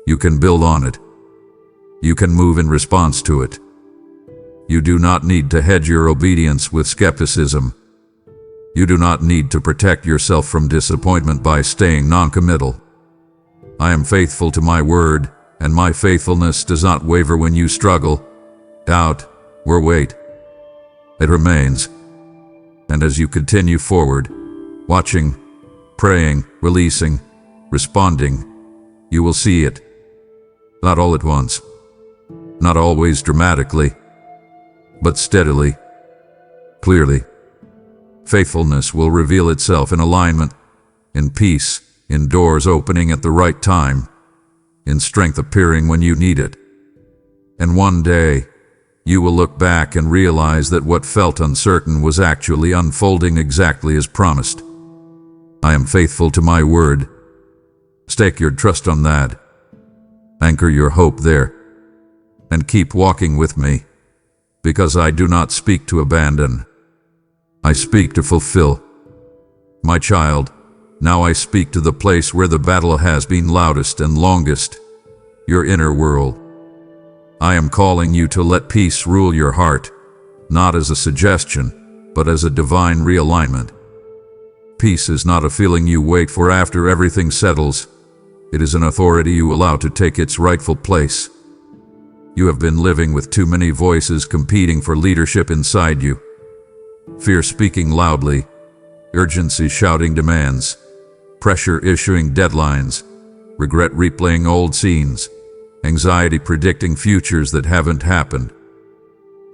You can build on it. You can move in response to it. You do not need to hedge your obedience with skepticism. You do not need to protect yourself from disappointment by staying non-committal. I am faithful to my word, and my faithfulness does not waver when you struggle, doubt, or wait. It remains. And as you continue forward, watching, praying, releasing, responding, you will see it. Not all at once. Not always dramatically, but steadily, clearly. Faithfulness will reveal itself in alignment, in peace, in doors opening at the right time, in strength appearing when you need it. And one day, you will look back and realize that what felt uncertain was actually unfolding exactly as promised. I am faithful to my word. Stake your trust on that. Anchor your hope there. And keep walking with me, because I do not speak to abandon. I speak to fulfill. My child, now I speak to the place where the battle has been loudest and longest, your inner world. I am calling you to let peace rule your heart, not as a suggestion, but as a divine realignment. Peace is not a feeling you wait for after everything settles. It is an authority you allow to take its rightful place. You have been living with too many voices competing for leadership inside you. Fear speaking loudly, urgency shouting demands, pressure issuing deadlines, regret replaying old scenes, anxiety predicting futures that haven't happened.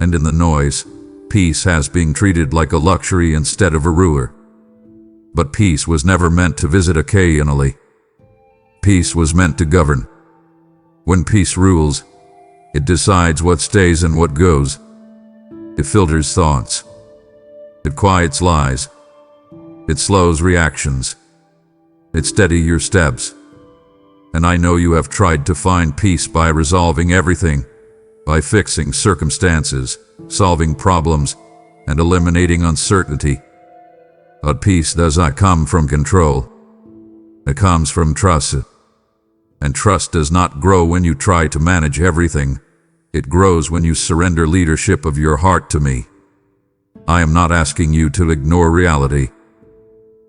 And in the noise, peace has been treated like a luxury instead of a ruler. But peace was never meant to visit occasionally. Peace was meant to govern. When peace rules, it decides what stays and what goes. It filters thoughts. It quiets lies. It slows reactions. It steadies your steps. And I know you have tried to find peace by resolving everything, by fixing circumstances, solving problems, and eliminating uncertainty. But peace does not come from control. It comes from trust. And trust does not grow when you try to manage everything. It grows when you surrender leadership of your heart to me. I am not asking you to ignore reality.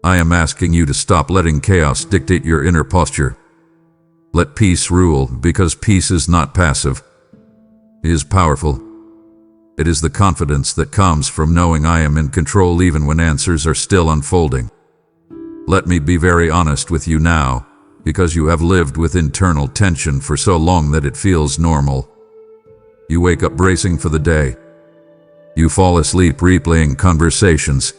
I am asking you to stop letting chaos dictate your inner posture. Let peace rule, because peace is not passive. It is powerful. It is the confidence that comes from knowing I am in control even when answers are still unfolding. Let me be very honest with you now, because you have lived with internal tension for so long that it feels normal. You wake up bracing for the day. You fall asleep replaying conversations.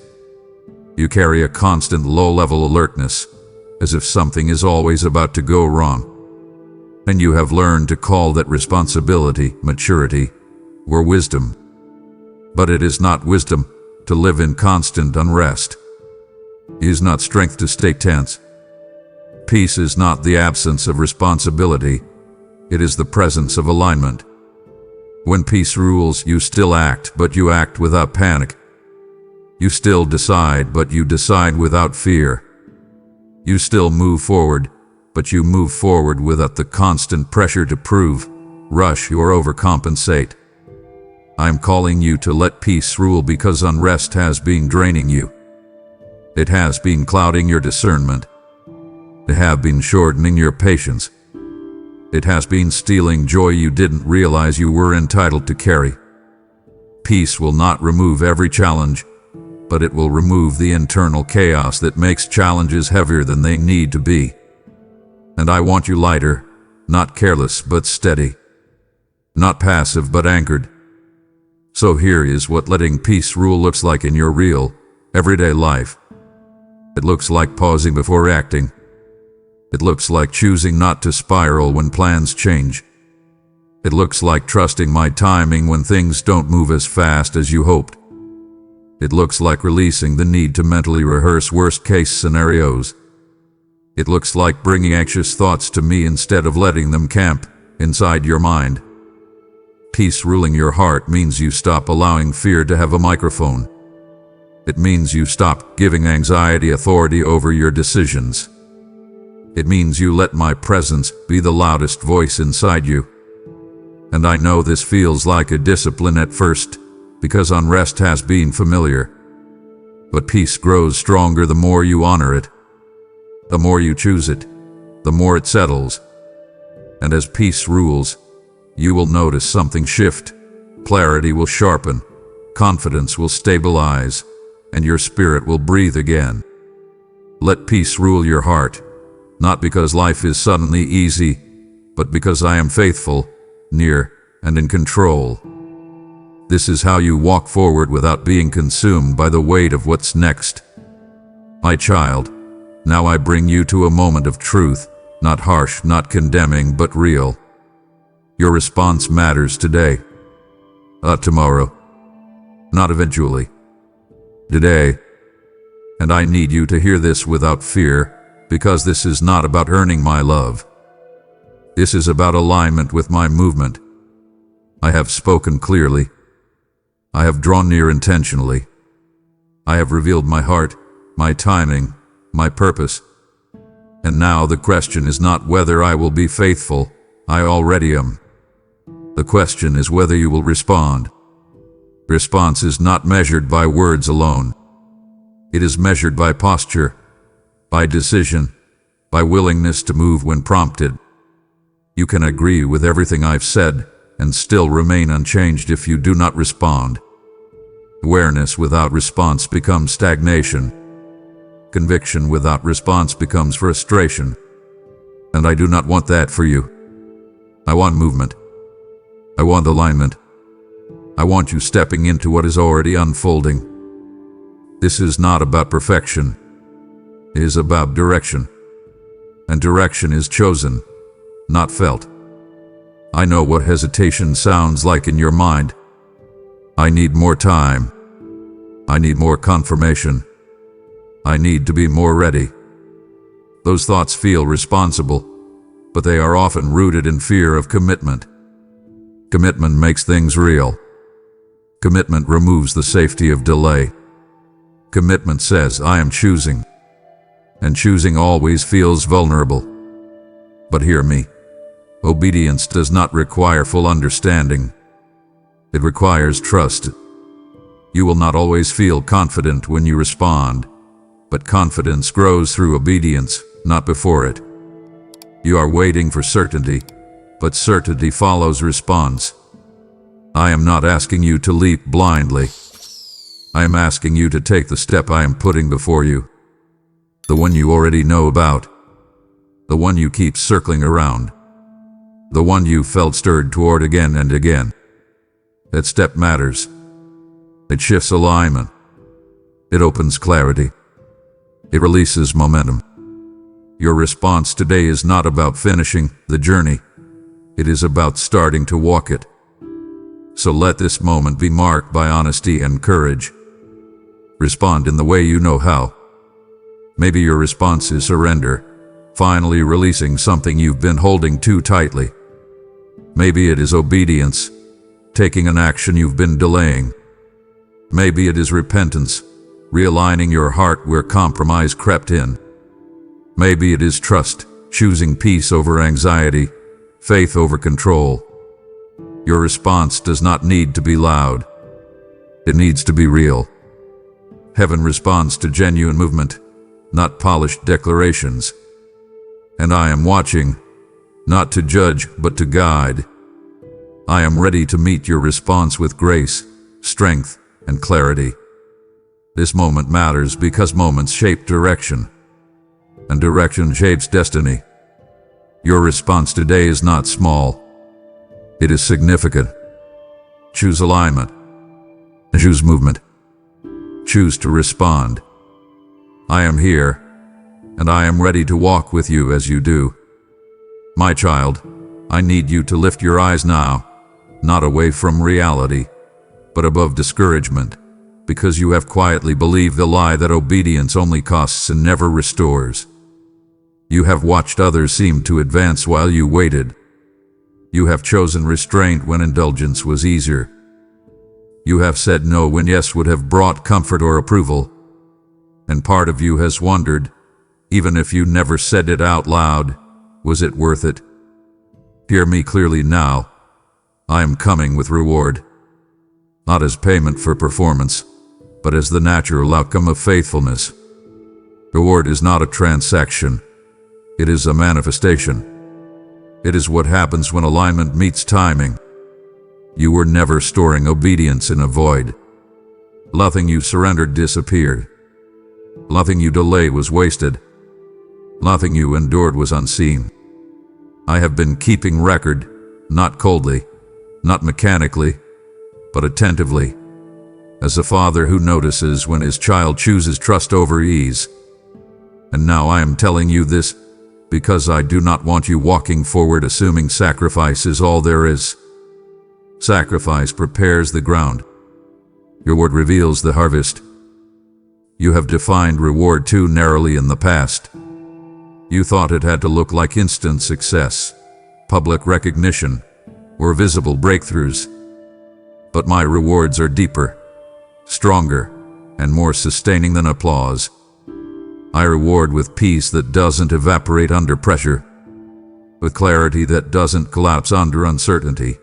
You carry a constant low-level alertness, as if something is always about to go wrong. And you have learned to call that responsibility, maturity, or wisdom. But it is not wisdom to live in constant unrest. It is not strength to stay tense. Peace is not the absence of responsibility. It is the presence of alignment. When peace rules, you still act, but you act without panic. You still decide, but you decide without fear. You still move forward, but you move forward without the constant pressure to prove, rush, or overcompensate. I am calling you to let peace rule because unrest has been draining you. It has been clouding your discernment. It has been shortening your patience. It has been stealing joy you didn't realize you were entitled to carry. Peace will not remove every challenge, but it will remove the internal chaos that makes challenges heavier than they need to be. And I want you lighter, not careless but steady, not passive but anchored. So here is what letting peace rule looks like in your real, everyday life. It looks like pausing before acting. It looks like choosing not to spiral when plans change. It looks like trusting my timing when things don't move as fast as you hoped. It looks like releasing the need to mentally rehearse worst-case scenarios. It looks like bringing anxious thoughts to me instead of letting them camp inside your mind. Peace ruling your heart means you stop allowing fear to have a microphone. It means you stop giving anxiety authority over your decisions. It means you let my presence be the loudest voice inside you. And I know this feels like a discipline at first, because unrest has been familiar. But peace grows stronger the more you honor it. The more you choose it, the more it settles. And as peace rules, you will notice something shift. Clarity will sharpen, confidence will stabilize, and your spirit will breathe again. Let peace rule your heart. Not because life is suddenly easy, but because I am faithful, near, and in control. This is how you walk forward without being consumed by the weight of what's next. My child, now I bring you to a moment of truth, not harsh, not condemning, but real. Your response matters today. Not tomorrow. Not eventually. Today. And I need you to hear this without fear, because this is not about earning my love. This is about alignment with my movement. I have spoken clearly. I have drawn near intentionally. I have revealed my heart, my timing, my purpose. And now the question is not whether I will be faithful. I already am. The question is whether you will respond. Response is not measured by words alone. It is measured by posture, by decision, by willingness to move when prompted. You can agree with everything I've said and still remain unchanged if you do not respond. Awareness without response becomes stagnation. Conviction without response becomes frustration. And I do not want that for you. I want movement. I want alignment. I want you stepping into what is already unfolding. This is not about perfection. It is about direction. And direction is chosen, not felt. I know what hesitation sounds like in your mind. I need more time. I need more confirmation. I need to be more ready. Those thoughts feel responsible, but they are often rooted in fear of commitment. Commitment makes things real. Commitment removes the safety of delay. Commitment says, I am choosing. And choosing always feels vulnerable. But hear me. Obedience does not require full understanding. It requires trust. You will not always feel confident when you respond, but confidence grows through obedience, not before it. You are waiting for certainty, but certainty follows response. I am not asking you to leap blindly. I am asking you to take the step I am putting before you. The one you already know about. The one you keep circling around. The one you felt stirred toward again and again. That step matters. It shifts alignment. It opens clarity. It releases momentum. Your response today is not about finishing the journey. It is about starting to walk it. So let this moment be marked by honesty and courage. Respond in the way you know how. Maybe your response is surrender, finally releasing something you've been holding too tightly. Maybe it is obedience, taking an action you've been delaying. Maybe it is repentance, realigning your heart where compromise crept in. Maybe it is trust, choosing peace over anxiety, faith over control. Your response does not need to be loud. It needs to be real. Heaven responds to genuine movement, not polished declarations. And I am watching, not to judge, but to guide. I am ready to meet your response with grace, strength, and clarity. This moment matters because moments shape direction, and direction shapes destiny. Your response today is not small. It is significant. Choose alignment. Choose movement. Choose to respond. I am here, and I am ready to walk with you as you do. My child, I need you to lift your eyes now, not away from reality, but above discouragement, because you have quietly believed the lie that obedience only costs and never restores. You have watched others seem to advance while you waited. You have chosen restraint when indulgence was easier. You have said no when yes would have brought comfort or approval. And part of you has wondered, even if you never said it out loud, was it worth it? Hear me clearly now. I am coming with reward. Not as payment for performance, but as the natural outcome of faithfulness. Reward is not a transaction. It is a manifestation. It is what happens when alignment meets timing. You were never storing obedience in a void. Nothing you surrendered disappeared. Nothing you delayed was wasted. Nothing you endured was unseen. I have been keeping record, not coldly, not mechanically, but attentively, as a father who notices when his child chooses trust over ease. And now I am telling you this, because I do not want you walking forward assuming sacrifice is all there is. Sacrifice prepares the ground. Your word reveals the harvest. You have defined reward too narrowly in the past. You thought it had to look like instant success, public recognition, or visible breakthroughs. But my rewards are deeper, stronger, and more sustaining than applause. I reward with peace that doesn't evaporate under pressure, with clarity that doesn't collapse under uncertainty,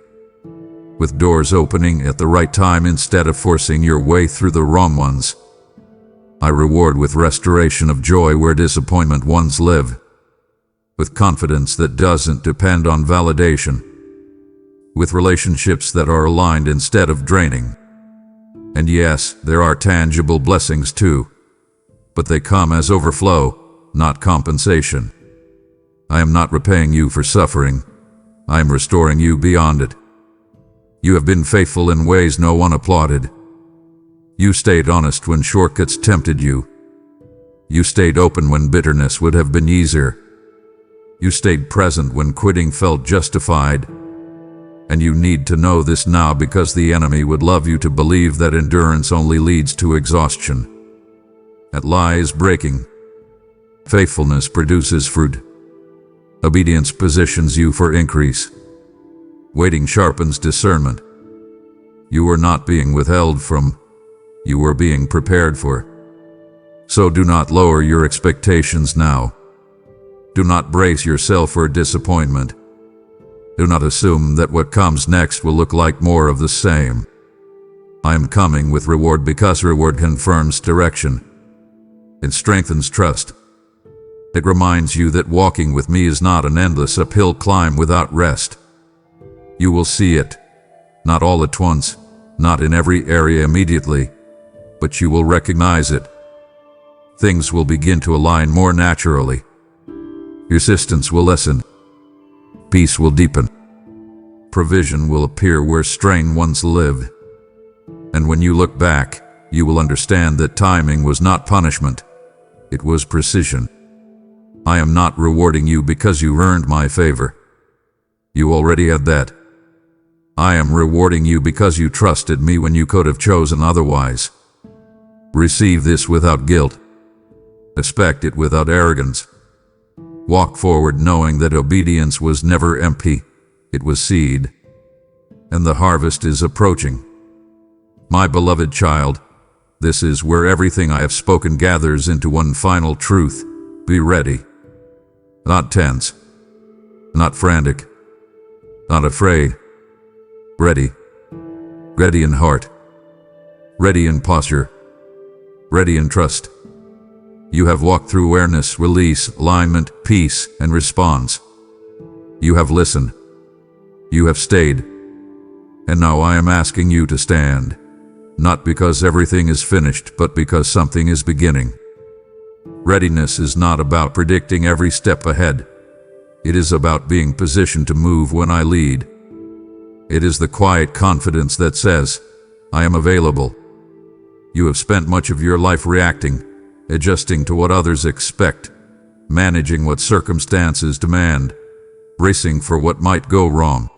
with doors opening at the right time instead of forcing your way through the wrong ones. I reward with restoration of joy where disappointment once lived, with confidence that doesn't depend on validation, with relationships that are aligned instead of draining. And yes, there are tangible blessings too, but they come as overflow, not compensation. I am not repaying you for suffering. I am restoring you beyond it. You have been faithful in ways no one applauded. You stayed honest when shortcuts tempted you. You stayed open when bitterness would have been easier. You stayed present when quitting felt justified. And you need to know this now because the enemy would love you to believe that endurance only leads to exhaustion. That lie is breaking. Faithfulness produces fruit. Obedience positions you for increase. Waiting sharpens discernment. You are not being withheld from, you are being prepared for. So do not lower your expectations now. Do not brace yourself for disappointment. Do not assume that what comes next will look like more of the same. I am coming with reward because reward confirms direction. It strengthens trust. It reminds you that walking with me is not an endless uphill climb without rest. You will see it, not all at once, not in every area immediately, but you will recognize it. Things will begin to align more naturally. Resistance will lessen. Peace will deepen. Provision will appear where strain once lived. And when you look back, you will understand that timing was not punishment. It was precision. I am not rewarding you because you earned my favor. You already had that. I am rewarding you because you trusted me when you could have chosen otherwise. Receive this without guilt. Expect it without arrogance. Walk forward knowing that obedience was never empty. It was seed. And the harvest is approaching. My beloved child, this is where everything I have spoken gathers into one final truth. Be ready. Not tense. Not frantic. Not afraid. Ready. Ready in heart. Ready in posture. Ready in trust. You have walked through awareness, release, alignment, peace, and response. You have listened. You have stayed. And now I am asking you to stand. Not because everything is finished, but because something is beginning. Readiness is not about predicting every step ahead. It is about being positioned to move when I lead. It is the quiet confidence that says, I am available. You have spent much of your life reacting, adjusting to what others expect, managing what circumstances demand, bracing for what might go wrong.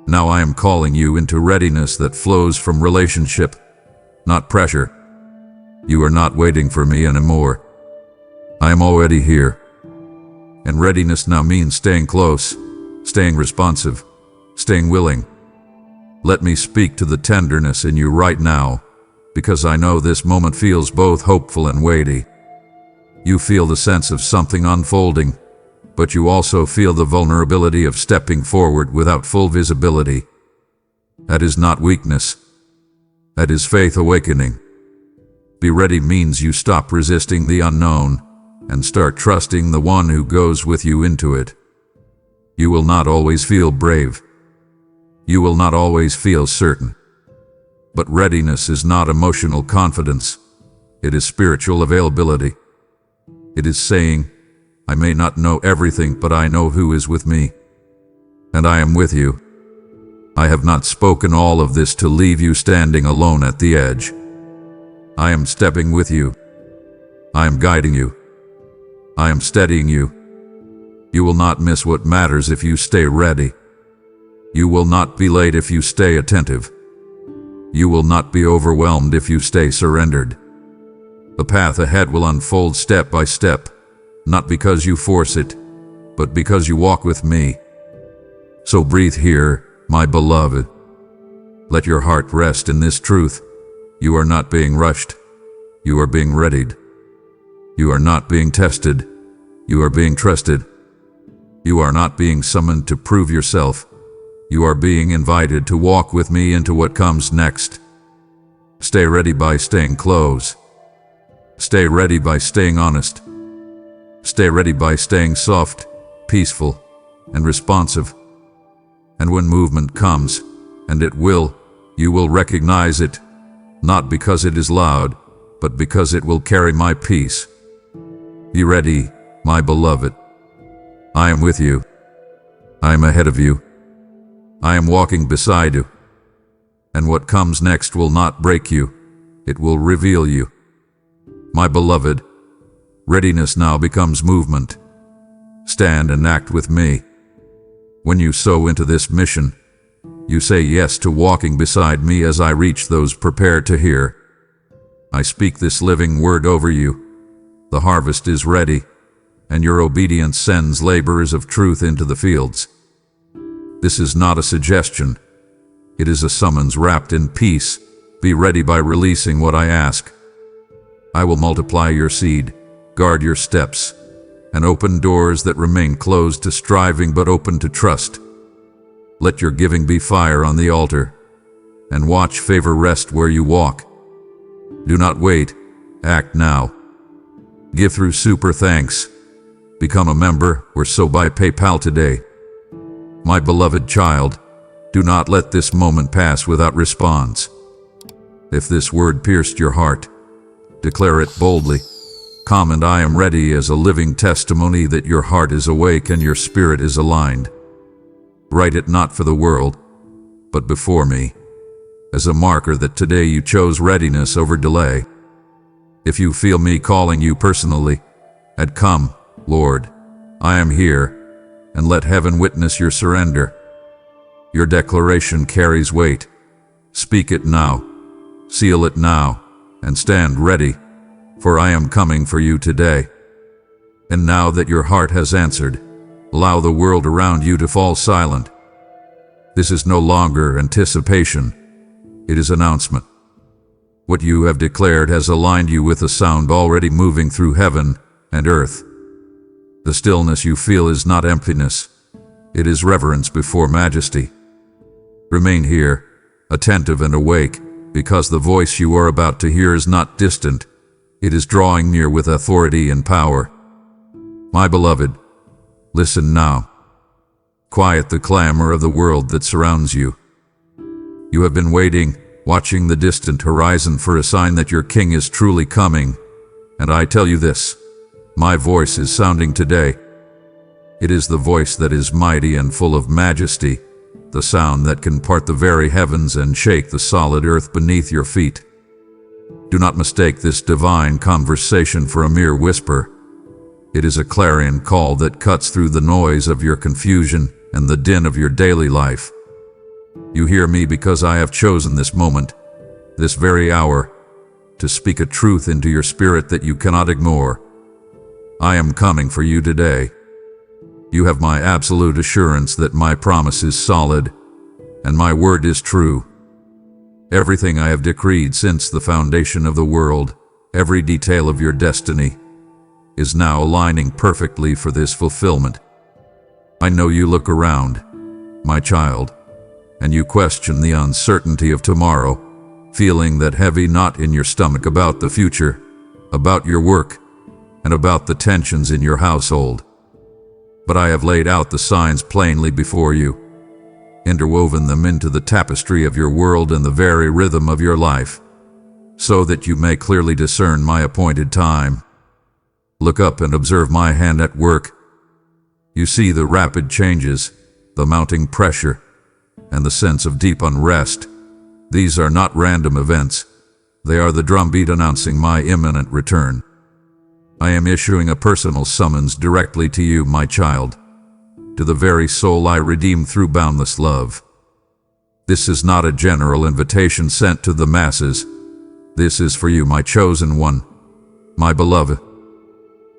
Now I am calling you into readiness that flows from relationship, not pressure. You are not waiting for me anymore. I am already here. And readiness now means staying close, staying responsive, staying willing. Let me speak to the tenderness in you right now, because I know this moment feels both hopeful and weighty. You feel the sense of something unfolding, but you also feel the vulnerability of stepping forward without full visibility. That is not weakness. That is faith awakening. Be ready means you stop resisting the unknown and start trusting the one who goes with you into it. You will not always feel brave. You will not always feel certain. But readiness is not emotional confidence. It is spiritual availability. It is saying, I may not know everything, but I know who is with me. And I am with you. I have not spoken all of this to leave you standing alone at the edge. I am stepping with you. I am guiding you. I am steadying you. You will not miss what matters if you stay ready. You will not be late if you stay attentive. You will not be overwhelmed if you stay surrendered. The path ahead will unfold step by step, not because you force it, but because you walk with me. So breathe here, my beloved. Let your heart rest in this truth. You are not being rushed. You are being readied. You are not being tested. You are being trusted. You are not being summoned to prove yourself. You are being invited to walk with me into what comes next. Stay ready by staying close. Stay ready by staying honest. Stay ready by staying soft, peaceful, and responsive. And when movement comes, and it will, you will recognize it, not because it is loud, but because it will carry my peace. Be ready, my beloved. I am with you. I am ahead of you. I am walking beside you. And what comes next will not break you. It will reveal you. My beloved, readiness now becomes movement. Stand and act with me. When you sow into this mission, you say yes to walking beside me as I reach those prepared to hear. I speak this living word over you. The harvest is ready, and your obedience sends laborers of truth into the fields. This is not a suggestion. It is a summons wrapped in peace. Be ready by releasing what I ask. I will multiply your seed, guard your steps, and open doors that remain closed to striving but open to trust. Let your giving be fire on the altar, and watch favor rest where you walk. Do not wait, act now. Give through super thanks. Become a member or so by PayPal today. My beloved child, do not let this moment pass without response. If this word pierced your heart, declare it boldly. Comment, "I am ready," as a living testimony that your heart is awake and your spirit is aligned. Write it not for the world, but before me, as a marker that today you chose readiness over delay. If you feel me calling you personally, add, "Come, Lord, I am here," and let heaven witness your surrender. Your declaration carries weight. Speak it now, seal it now, and stand ready, for I am coming for you today. And now that your heart has answered, allow the world around you to fall silent. This is no longer anticipation, it is announcement. What you have declared has aligned you with a sound already moving through heaven and earth. The stillness you feel is not emptiness, it is reverence before majesty. Remain here, attentive and awake, because the voice you are about to hear is not distant, it is drawing near with authority and power. My beloved, listen now. Quiet the clamor of the world that surrounds you. You have been waiting, watching the distant horizon for a sign that your King is truly coming, and I tell you this, my voice is sounding today. It is the voice that is mighty and full of majesty, the sound that can part the very heavens and shake the solid earth beneath your feet. Do not mistake this divine conversation for a mere whisper. It is a clarion call that cuts through the noise of your confusion and the din of your daily life. You hear me because I have chosen this moment, this very hour, to speak a truth into your spirit that you cannot ignore. I am coming for you today. You have my absolute assurance that my promise is solid, and my word is true. Everything I have decreed since the foundation of the world, every detail of your destiny, is now aligning perfectly for this fulfillment. I know you look around, my child, and you question the uncertainty of tomorrow, feeling that heavy knot in your stomach about the future, about your work, and about the tensions in your household. But I have laid out the signs plainly before you, interwoven them into the tapestry of your world and the very rhythm of your life, so that you may clearly discern my appointed time. Look up and observe my hand at work. You see the rapid changes, the mounting pressure, and the sense of deep unrest. These are not random events. They are the drumbeat announcing my imminent return. I am issuing a personal summons directly to you, my child, to the very soul I redeemed through boundless love. This is not a general invitation sent to the masses. This is for you, my chosen one, my beloved.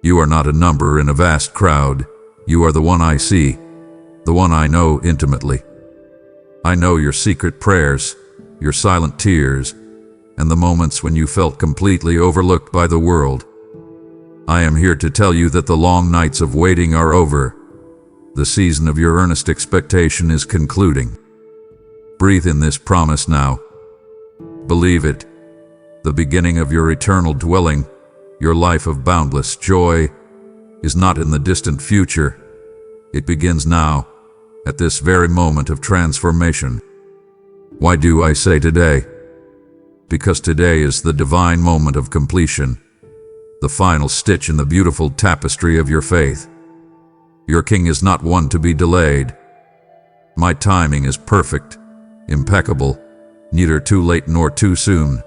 You are not a number in a vast crowd. You are the one I see, the one I know intimately. I know your secret prayers, your silent tears, and the moments when you felt completely overlooked by the world. I am here to tell you that the long nights of waiting are over. The season of your earnest expectation is concluding. Breathe in this promise now. Believe it. The beginning of your eternal dwelling, your life of boundless joy, is not in the distant future. It begins now, at this very moment of transformation. Why do I say today? Because today is the divine moment of completion, the final stitch in the beautiful tapestry of your faith. Your King is not one to be delayed. My timing is perfect, impeccable, neither too late nor too soon,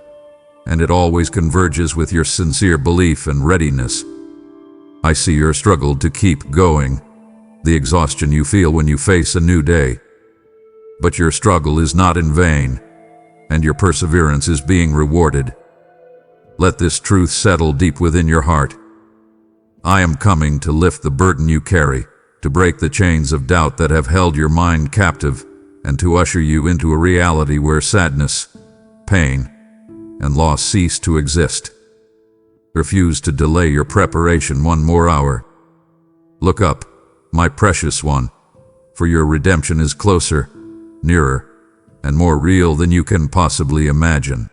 and it always converges with your sincere belief and readiness. I see your struggle to keep going, the exhaustion you feel when you face a new day. But your struggle is not in vain, and your perseverance is being rewarded. Let this truth settle deep within your heart. I am coming to lift the burden you carry, to break the chains of doubt that have held your mind captive, and to usher you into a reality where sadness, pain, and loss cease to exist. Refuse to delay your preparation one more hour. Look up, my precious one, for your redemption is closer, nearer, and more real than you can possibly imagine.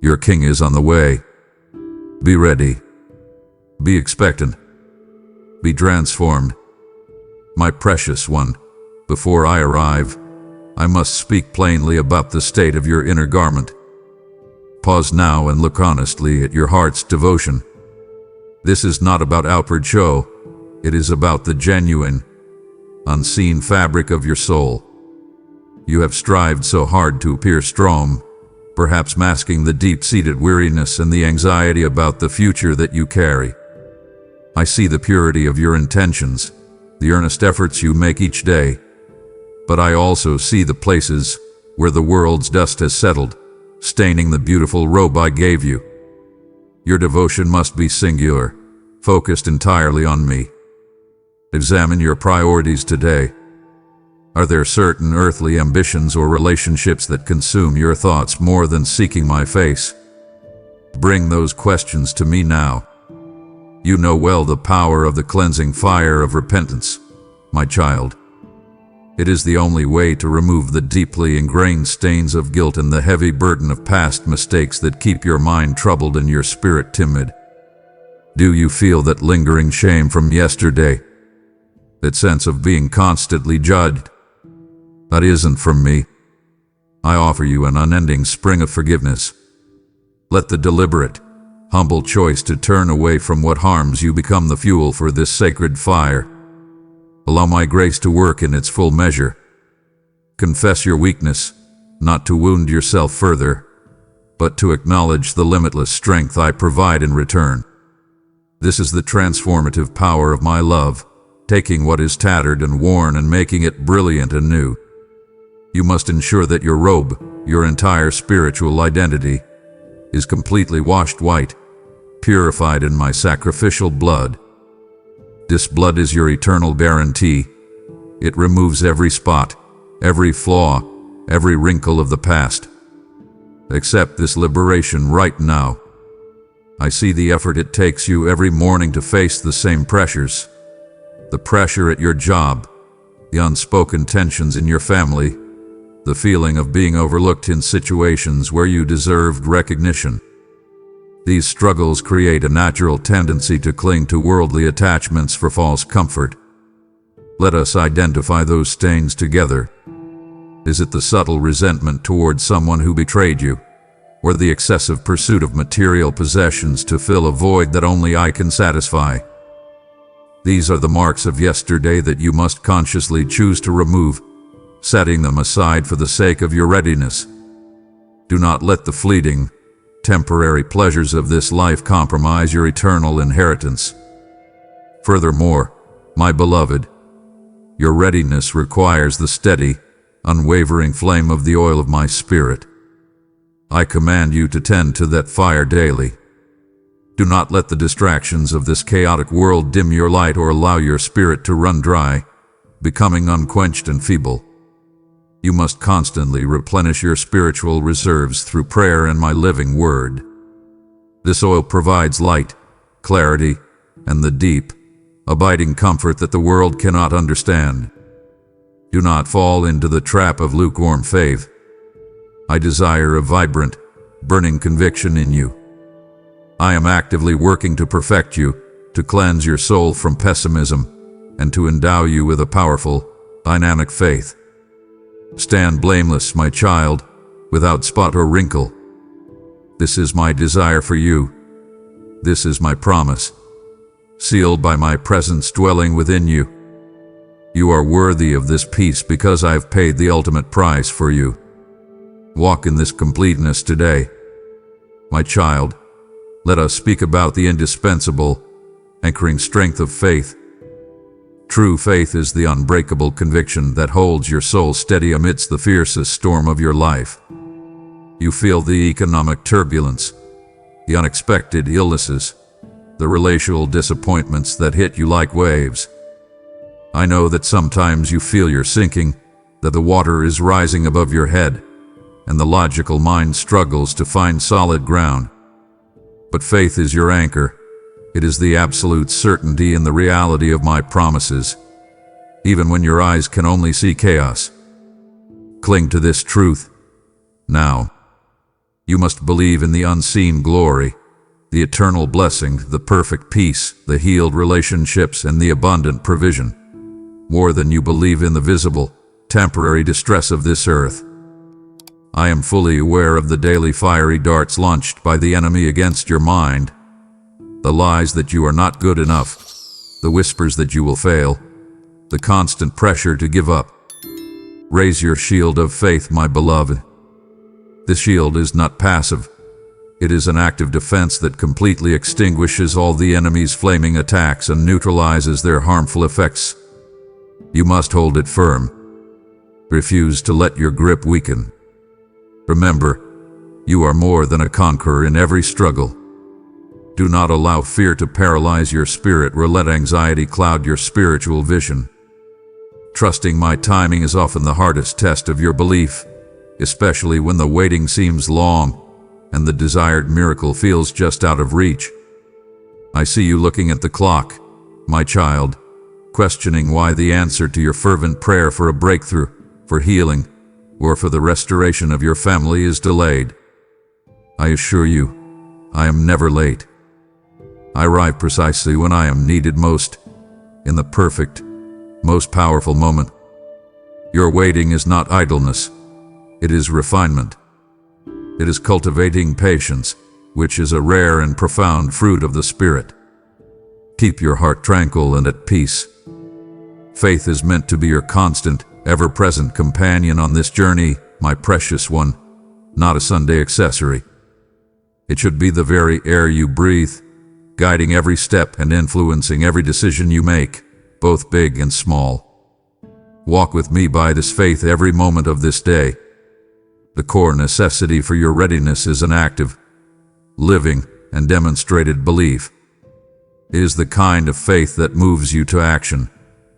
Your king is on the way. Be ready. Be expectant. Be transformed. My precious one, before I arrive, I must speak plainly about the state of your inner garment. Pause now and look honestly at your heart's devotion. This is not about outward show. It is about the genuine, unseen fabric of your soul. You have strived so hard to appear strong, perhaps masking the deep-seated weariness and the anxiety about the future that you carry. I see the purity of your intentions, the earnest efforts you make each day, but I also see the places where the world's dust has settled, staining the beautiful robe I gave you. Your devotion must be singular, focused entirely on me. Examine your priorities today. Are there certain earthly ambitions or relationships that consume your thoughts more than seeking my face? Bring those questions to me now. You know well the power of the cleansing fire of repentance, my child. It is the only way to remove the deeply ingrained stains of guilt and the heavy burden of past mistakes that keep your mind troubled and your spirit timid. Do you feel that lingering shame from yesterday? That sense of being constantly judged? That isn't from me. I offer you an unending spring of forgiveness. Let the deliberate, humble choice to turn away from what harms you become the fuel for this sacred fire. Allow my grace to work in its full measure. Confess your weakness, not to wound yourself further, but to acknowledge the limitless strength I provide in return. This is the transformative power of my love, taking what is tattered and worn and making it brilliant and new. You must ensure that your robe, your entire spiritual identity, is completely washed white, purified in my sacrificial blood. This blood is your eternal guarantee. It removes every spot, every flaw, every wrinkle of the past. Accept this liberation right now. I see the effort it takes you every morning to face the same pressures. The pressure at your job, the unspoken tensions in your family, the feeling of being overlooked in situations where you deserved recognition. These struggles create a natural tendency to cling to worldly attachments for false comfort. Let us identify those stains together. Is it the subtle resentment toward someone who betrayed you, or the excessive pursuit of material possessions to fill a void that only I can satisfy? These are the marks of yesterday that you must consciously choose to remove, setting them aside for the sake of your readiness. Do not let the fleeting, temporary pleasures of this life compromise your eternal inheritance. Furthermore, my beloved, your readiness requires the steady, unwavering flame of the oil of my spirit. I command you to tend to that fire daily. Do not let the distractions of this chaotic world dim your light or allow your spirit to run dry, becoming unquenched and feeble. You must constantly replenish your spiritual reserves through prayer and my living word. This oil provides light, clarity, and the deep, abiding comfort that the world cannot understand. Do not fall into the trap of lukewarm faith. I desire a vibrant, burning conviction in you. I am actively working to perfect you, to cleanse your soul from pessimism, and to endow you with a powerful, dynamic faith. Stand blameless, my child, without spot or wrinkle. This is my desire for you. This is my promise, sealed by my presence dwelling within you. You are worthy of this peace because I have paid the ultimate price for you. Walk in this completeness today. My child, let us speak about the indispensable, anchoring strength of faith. True faith is the unbreakable conviction that holds your soul steady amidst the fiercest storm of your life. You feel the economic turbulence, the unexpected illnesses, the relational disappointments that hit you like waves. I know that sometimes you feel you're sinking, that the water is rising above your head, and the logical mind struggles to find solid ground. But faith is your anchor. It is the absolute certainty in the reality of my promises, even when your eyes can only see chaos. Cling to this truth. Now, you must believe in the unseen glory, the eternal blessing, the perfect peace, the healed relationships, and the abundant provision, more than you believe in the visible, temporary distress of this earth. I am fully aware of the daily fiery darts launched by the enemy against your mind, the lies that you are not good enough, the whispers that you will fail, the constant pressure to give up. Raise your shield of faith, my beloved. This shield is not passive. It is an active defense that completely extinguishes all the enemy's flaming attacks and neutralizes their harmful effects. You must hold it firm. Refuse to let your grip weaken. Remember, you are more than a conqueror in every struggle. Do not allow fear to paralyze your spirit or let anxiety cloud your spiritual vision. Trusting my timing is often the hardest test of your belief, especially when the waiting seems long and the desired miracle feels just out of reach. I see you looking at the clock, my child, questioning why the answer to your fervent prayer for a breakthrough, for healing, or for the restoration of your family is delayed. I assure you, I am never late. I arrive precisely when I am needed most, in the perfect, most powerful moment. Your waiting is not idleness. It is refinement. It is cultivating patience, which is a rare and profound fruit of the Spirit. Keep your heart tranquil and at peace. Faith is meant to be your constant, ever-present companion on this journey, my precious one, not a Sunday accessory. It should be the very air you breathe, guiding every step and influencing every decision you make, both big and small. Walk with me by this faith every moment of this day. The core necessity for your readiness is an active, living, and demonstrated belief. It is the kind of faith that moves you to action,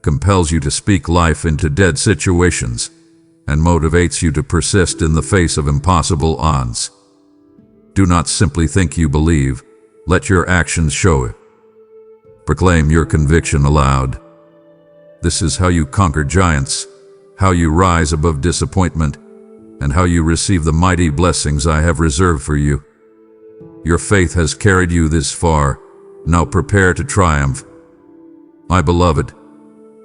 compels you to speak life into dead situations, and motivates you to persist in the face of impossible odds. Do not simply think you believe. Let your actions show it. Proclaim your conviction aloud. This is how you conquer giants, how you rise above disappointment, and how you receive the mighty blessings I have reserved for you. Your faith has carried you this far. Now prepare to triumph. My beloved,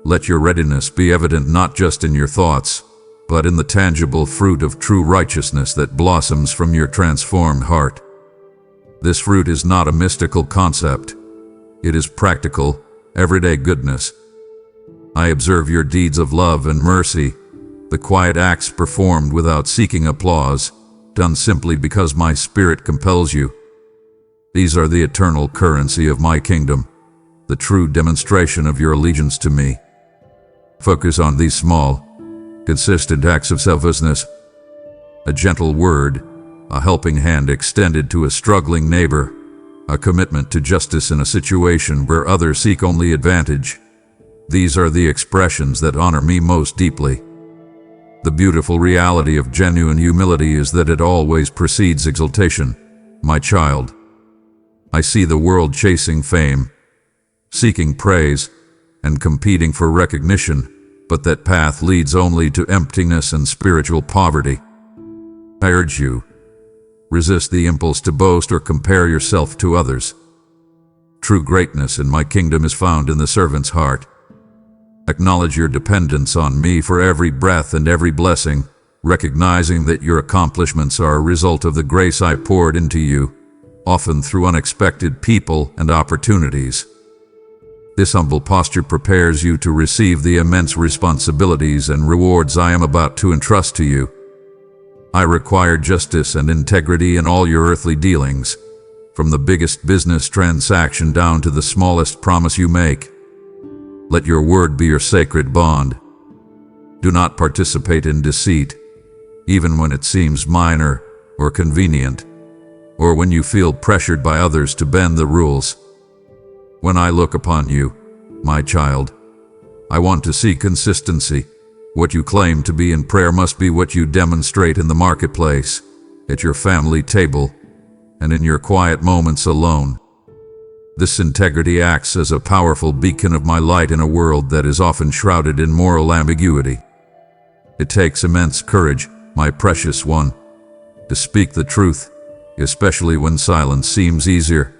let your readiness be evident not just in your thoughts, but in the tangible fruit of true righteousness that blossoms from your transformed heart. This fruit is not a mystical concept. It is practical, everyday goodness. I observe your deeds of love and mercy, the quiet acts performed without seeking applause, done simply because my Spirit compels you. These are the eternal currency of my kingdom, the true demonstration of your allegiance to me. Focus on these small, consistent acts of selflessness. A gentle word, a helping hand extended to a struggling neighbor, a commitment to justice in a situation where others seek only advantage. These are the expressions that honor me most deeply. The beautiful reality of genuine humility is that it always precedes exaltation, my child. I see the world chasing fame, seeking praise, and competing for recognition, but that path leads only to emptiness and spiritual poverty. I urge you, resist the impulse to boast or compare yourself to others. True greatness in my kingdom is found in the servant's heart. Acknowledge your dependence on me for every breath and every blessing, recognizing that your accomplishments are a result of the grace I poured into you, often through unexpected people and opportunities. This humble posture prepares you to receive the immense responsibilities and rewards I am about to entrust to you. I require justice and integrity in all your earthly dealings, from the biggest business transaction down to the smallest promise you make. Let your word be your sacred bond. Do not participate in deceit, even when it seems minor or convenient, or when you feel pressured by others to bend the rules. When I look upon you, my child, I want to see consistency. What you claim to be in prayer must be what you demonstrate in the marketplace, at your family table, and in your quiet moments alone. This integrity acts as a powerful beacon of my light in a world that is often shrouded in moral ambiguity. It takes immense courage, my precious one, to speak the truth, especially when silence seems easier,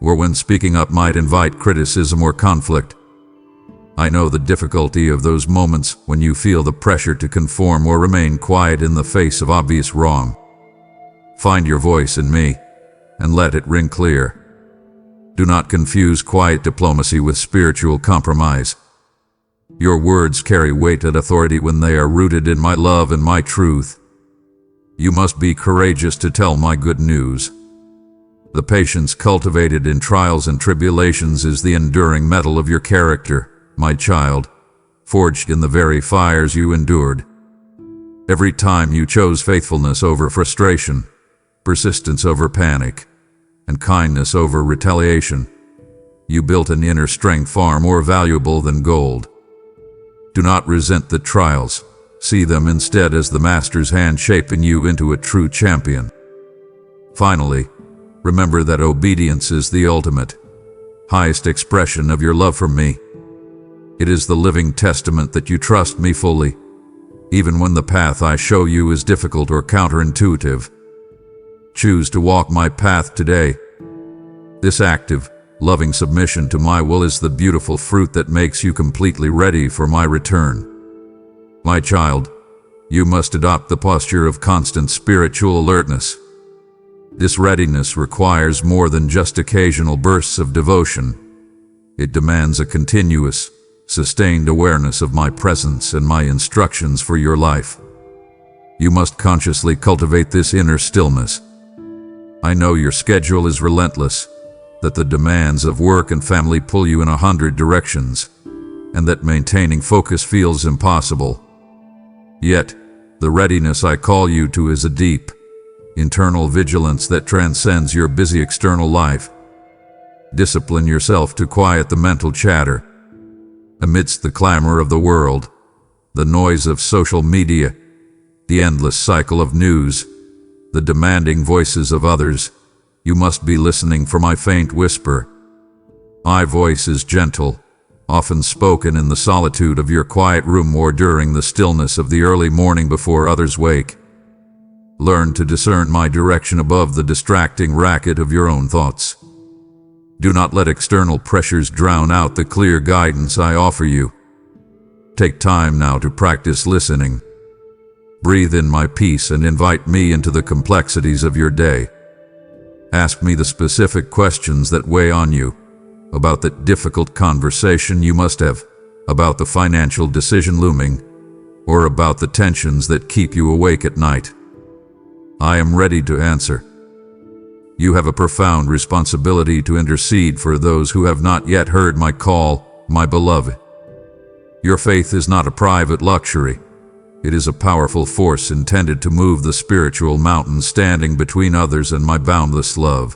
or when speaking up might invite criticism or conflict. I know the difficulty of those moments when you feel the pressure to conform or remain quiet in the face of obvious wrong. Find your voice in me, and let it ring clear. Do not confuse quiet diplomacy with spiritual compromise. Your words carry weight and authority when they are rooted in my love and my truth. You must be courageous to tell my good news. The patience cultivated in trials and tribulations is the enduring metal of your character, my child, forged in the very fires you endured. Every time you chose faithfulness over frustration, persistence over panic, and kindness over retaliation, you built an inner strength far more valuable than gold. Do not resent the trials. See them instead as the Master's hand shaping you into a true champion. Finally, remember that obedience is the ultimate, highest expression of your love for me. It is the living testament that you trust me fully, even when the path I show you is difficult or counterintuitive. Choose to walk my path today. This active, loving submission to my will is the beautiful fruit that makes you completely ready for my return. My child, you must adopt the posture of constant spiritual alertness. This readiness requires more than just occasional bursts of devotion. It demands a continuous, sustained awareness of my presence and my instructions for your life. You must consciously cultivate this inner stillness. I know your schedule is relentless, that the demands of work and family pull you in 100 directions, and that maintaining focus feels impossible. Yet, the readiness I call you to is a deep, internal vigilance that transcends your busy external life. Discipline yourself to quiet the mental chatter. Amidst the clamor of the world, the noise of social media, the endless cycle of news, the demanding voices of others, you must be listening for my faint whisper. My voice is gentle, often spoken in the solitude of your quiet room or during the stillness of the early morning before others wake. Learn to discern my direction above the distracting racket of your own thoughts. Do not let external pressures drown out the clear guidance I offer you. Take time now to practice listening. Breathe in my peace and invite me into the complexities of your day. Ask me the specific questions that weigh on you, about that difficult conversation you must have, about the financial decision looming, or about the tensions that keep you awake at night. I am ready to answer. You have a profound responsibility to intercede for those who have not yet heard my call, my beloved. Your faith is not a private luxury. It is a powerful force intended to move the spiritual mountain standing between others and my boundless love.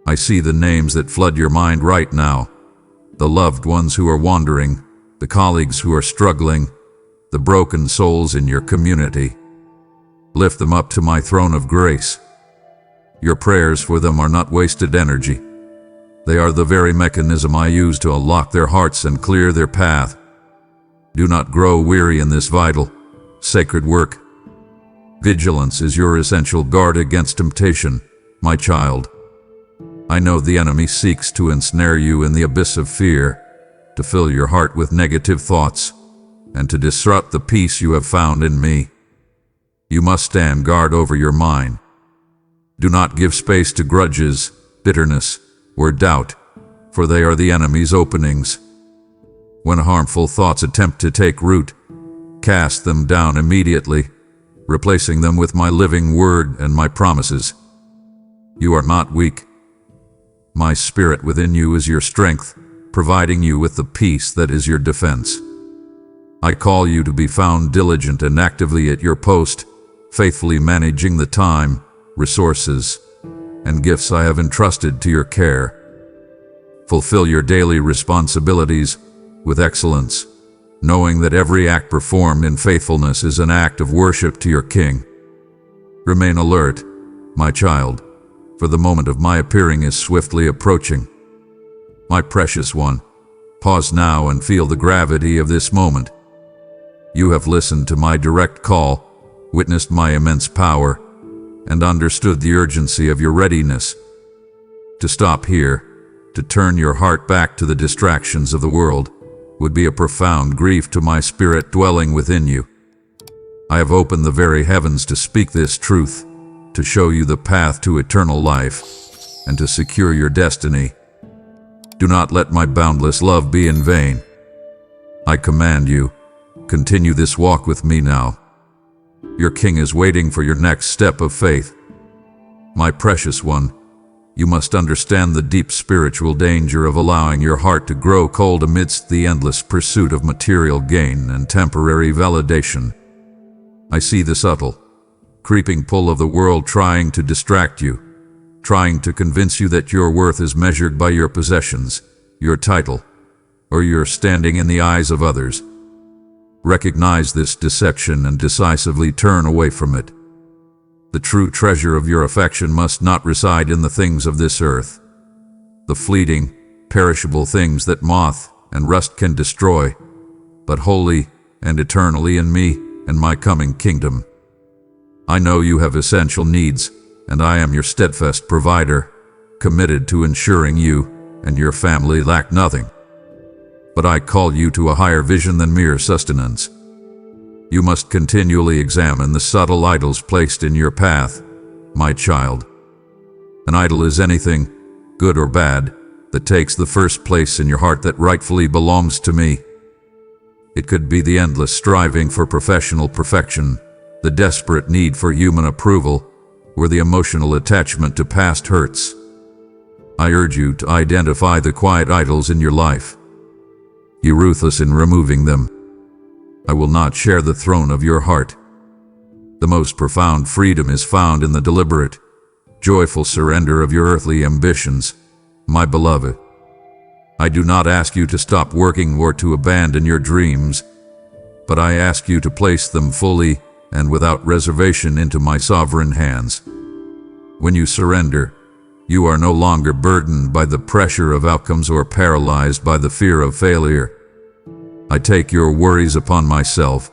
I see the names that flood your mind right now, the loved ones who are wandering, the colleagues who are struggling, the broken souls in your community. Lift them up to my throne of grace. Your prayers for them are not wasted energy. They are the very mechanism I use to unlock their hearts and clear their path. Do not grow weary in this vital, sacred work. Vigilance is your essential guard against temptation, my child. I know the enemy seeks to ensnare you in the abyss of fear, to fill your heart with negative thoughts, and to disrupt the peace you have found in me. You must stand guard over your mind. Do not give space to grudges, bitterness, or doubt, for they are the enemy's openings. When harmful thoughts attempt to take root, cast them down immediately, replacing them with my living word and my promises. You are not weak. My spirit within you is your strength, providing you with the peace that is your defense. I call you to be found diligent and actively at your post, faithfully managing the time, resources, and gifts I have entrusted to your care. Fulfill your daily responsibilities with excellence, knowing that every act performed in faithfulness is an act of worship to your King. Remain alert, my child, for the moment of my appearing is swiftly approaching. My precious one, pause now and feel the gravity of this moment. You have listened to my direct call, witnessed my immense power, and understood the urgency of your readiness. To stop here, to turn your heart back to the distractions of the world, would be a profound grief to my spirit dwelling within you. I have opened the very heavens to speak this truth, to show you the path to eternal life, and to secure your destiny. Do not let my boundless love be in vain. I command you, continue this walk with me now. Your King is waiting for your next step of faith. My precious one, you must understand the deep spiritual danger of allowing your heart to grow cold amidst the endless pursuit of material gain and temporary validation. I see the subtle, creeping pull of the world trying to distract you, trying to convince you that your worth is measured by your possessions, your title, or your standing in the eyes of others. Recognize this deception and decisively turn away from it. The true treasure of your affection must not reside in the things of this earth, the fleeting, perishable things that moth and rust can destroy, but wholly and eternally in me and my coming kingdom. I know you have essential needs, and I am your steadfast provider, committed to ensuring you and your family lack nothing. But I call you to a higher vision than mere sustenance. You must continually examine the subtle idols placed in your path, my child. An idol is anything, good or bad, that takes the first place in your heart that rightfully belongs to me. It could be the endless striving for professional perfection, the desperate need for human approval, or the emotional attachment to past hurts. I urge you to identify the quiet idols in your life. Be ruthless in removing them. I will not share the throne of your heart. The most profound freedom is found in the deliberate, joyful surrender of your earthly ambitions, my beloved. I do not ask you to stop working or to abandon your dreams, but I ask you to place them fully and without reservation into my sovereign hands. When you surrender, you are no longer burdened by the pressure of outcomes or paralyzed by the fear of failure. I take your worries upon myself.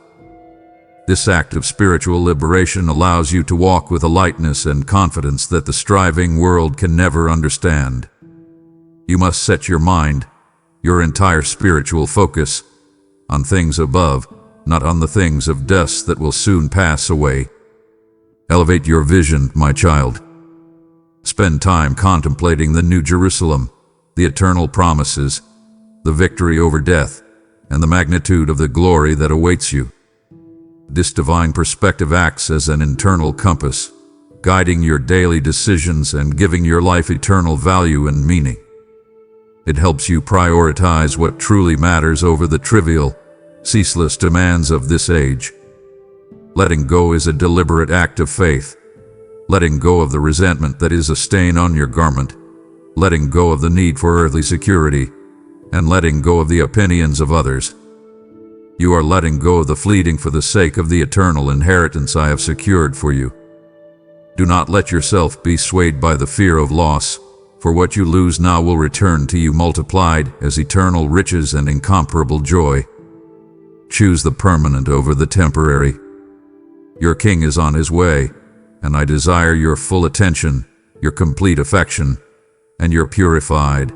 This act of spiritual liberation allows you to walk with a lightness and confidence that the striving world can never understand. You must set your mind, your entire spiritual focus, on things above, not on the things of dust that will soon pass away. Elevate your vision, my child. Spend time contemplating the New Jerusalem, the eternal promises, the victory over death, and the magnitude of the glory that awaits you. This divine perspective acts as an internal compass, guiding your daily decisions and giving your life eternal value and meaning. It helps you prioritize what truly matters over the trivial, ceaseless demands of this age. Letting go is a deliberate act of faith. Letting go of the resentment that is a stain on your garment, letting go of the need for earthly security, and letting go of the opinions of others. You are letting go of the fleeting for the sake of the eternal inheritance I have secured for you. Do not let yourself be swayed by the fear of loss, for what you lose now will return to you multiplied as eternal riches and incomparable joy. Choose the permanent over the temporary. Your King is on his way, and I desire your full attention, your complete affection, and your purified,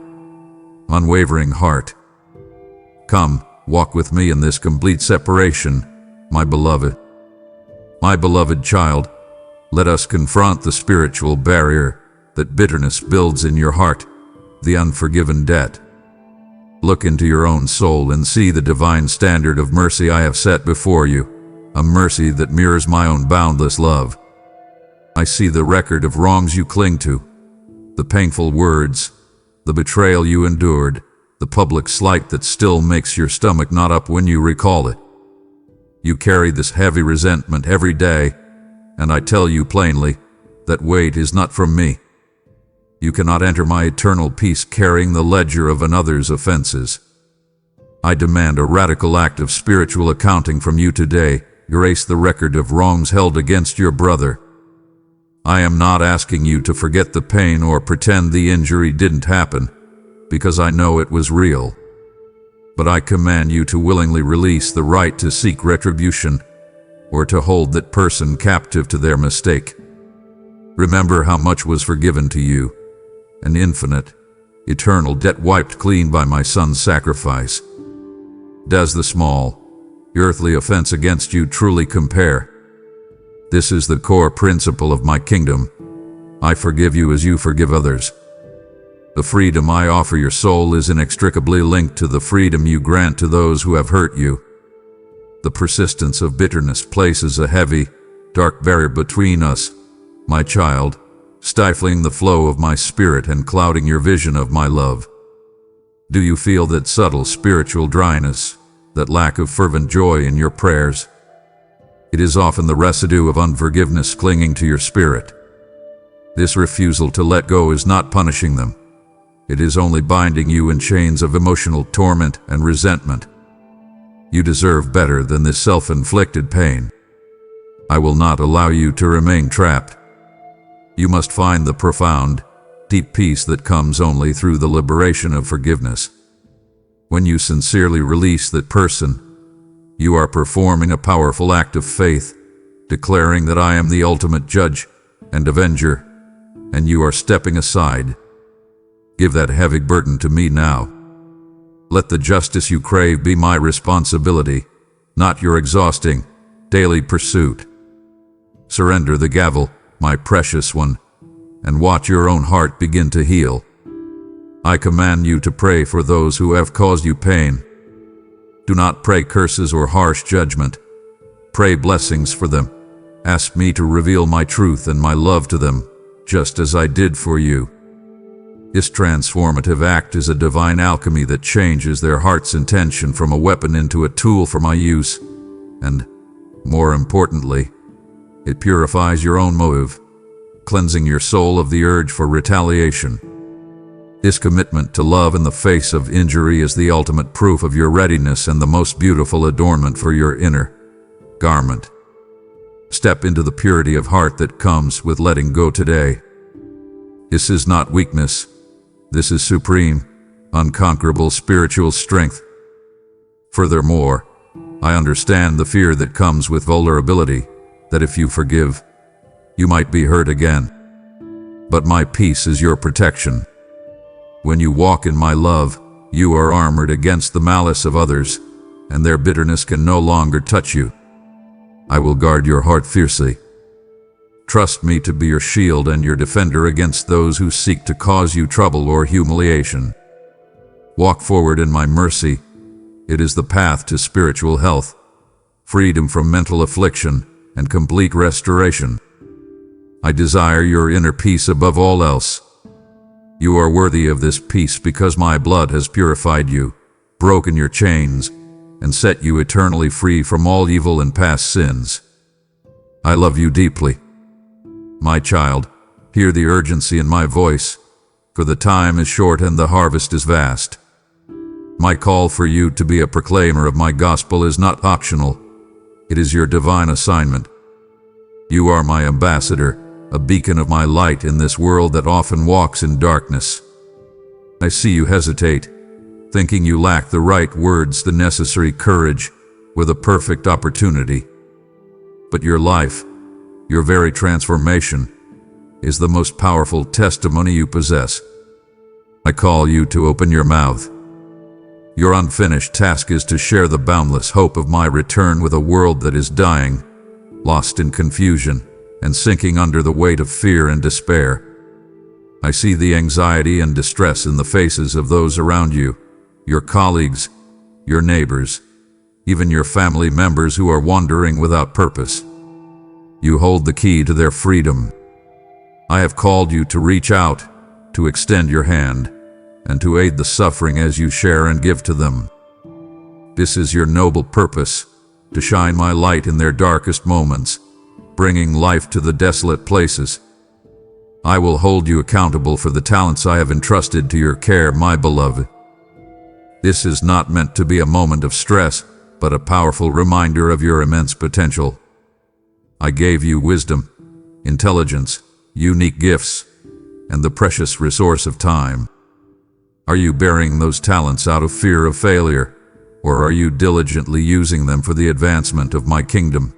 unwavering heart. Come, walk with me in this complete separation, my beloved. My beloved child, let us confront the spiritual barrier that bitterness builds in your heart, the unforgiven debt. Look into your own soul and see the divine standard of mercy I have set before you, a mercy that mirrors my own boundless love. I see the record of wrongs you cling to, the painful words, the betrayal you endured, the public slight that still makes your stomach knot up when you recall it. You carry this heavy resentment every day, and I tell you plainly, that weight is not from me. You cannot enter my eternal peace carrying the ledger of another's offenses. I demand a radical act of spiritual accounting from you today. Erase the record of wrongs held against your brother. I am not asking you to forget the pain or pretend the injury didn't happen, because I know it was real. But I command you to willingly release the right to seek retribution, or to hold that person captive to their mistake. Remember how much was forgiven to you, an infinite, eternal debt wiped clean by my son's sacrifice. Does the small, earthly offense against you truly compare? This is the core principle of my kingdom. I forgive you as you forgive others. The freedom I offer your soul is inextricably linked to the freedom you grant to those who have hurt you. The persistence of bitterness places a heavy, dark barrier between us, my child, stifling the flow of my spirit and clouding your vision of my love. Do you feel that subtle spiritual dryness, that lack of fervent joy in your prayers? It is often the residue of unforgiveness clinging to your spirit. This refusal to let go is not punishing them. It is only binding you in chains of emotional torment and resentment. You deserve better than this self-inflicted pain. I will not allow you to remain trapped. You must find the profound, deep peace that comes only through the liberation of forgiveness. When you sincerely release that person, you are performing a powerful act of faith, declaring that I am the ultimate judge and avenger, and you are stepping aside. Give that heavy burden to me now. Let the justice you crave be my responsibility, not your exhausting, daily pursuit. Surrender the gavel, my precious one, and watch your own heart begin to heal. I command you to pray for those who have caused you pain. Do not pray curses or harsh judgment. Pray blessings for them. Ask me to reveal my truth and my love to them, just as I did for you. This transformative act is a divine alchemy that changes their heart's intention from a weapon into a tool for my use, and, more importantly, it purifies your own motive, cleansing your soul of the urge for retaliation. This commitment to love in the face of injury is the ultimate proof of your readiness and the most beautiful adornment for your inner garment. Step into the purity of heart that comes with letting go today. This is not weakness. This is supreme, unconquerable spiritual strength. Furthermore, I understand the fear that comes with vulnerability, that if you forgive, you might be hurt again. But my peace is your protection. When you walk in my love, you are armored against the malice of others, and their bitterness can no longer touch you. I will guard your heart fiercely. Trust me to be your shield and your defender against those who seek to cause you trouble or humiliation. Walk forward in my mercy. It is the path to spiritual health, freedom from mental affliction, and complete restoration. I desire your inner peace above all else. You are worthy of this peace because my blood has purified you, broken your chains, and set you eternally free from all evil and past sins. I love you deeply. My child, hear the urgency in my voice, for the time is short and the harvest is vast. My call for you to be a proclaimer of my gospel is not optional. It is your divine assignment. You are my ambassador, a beacon of my light in this world that often walks in darkness. I see you hesitate, thinking you lack the right words, the necessary courage, or the perfect opportunity. But your life, your very transformation, is the most powerful testimony you possess. I call you to open your mouth. Your unfinished task is to share the boundless hope of my return with a world that is dying, lost in confusion, and sinking under the weight of fear and despair. I see the anxiety and distress in the faces of those around you, your colleagues, your neighbors, even your family members who are wandering without purpose. You hold the key to their freedom. I have called you to reach out, to extend your hand, and to aid the suffering as you share and give to them. This is your noble purpose, to shine my light in their darkest moments, bringing life to the desolate places. I will hold you accountable for the talents I have entrusted to your care, my beloved. This is not meant to be a moment of stress, but a powerful reminder of your immense potential. I gave you wisdom, intelligence, unique gifts, and the precious resource of time. Are you bearing those talents out of fear of failure, or are you diligently using them for the advancement of my kingdom?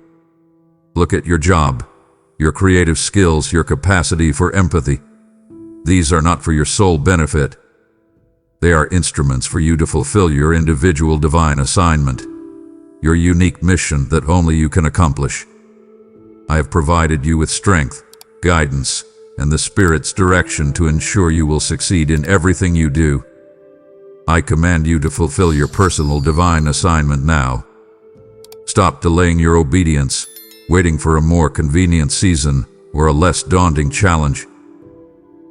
Look at your job, your creative skills, your capacity for empathy. These are not for your sole benefit. They are instruments for you to fulfill your individual divine assignment, your unique mission that only you can accomplish. I have provided you with strength, guidance, and the Spirit's direction to ensure you will succeed in everything you do. I command you to fulfill your personal divine assignment now. Stop delaying your obedience, waiting for a more convenient season or a less daunting challenge.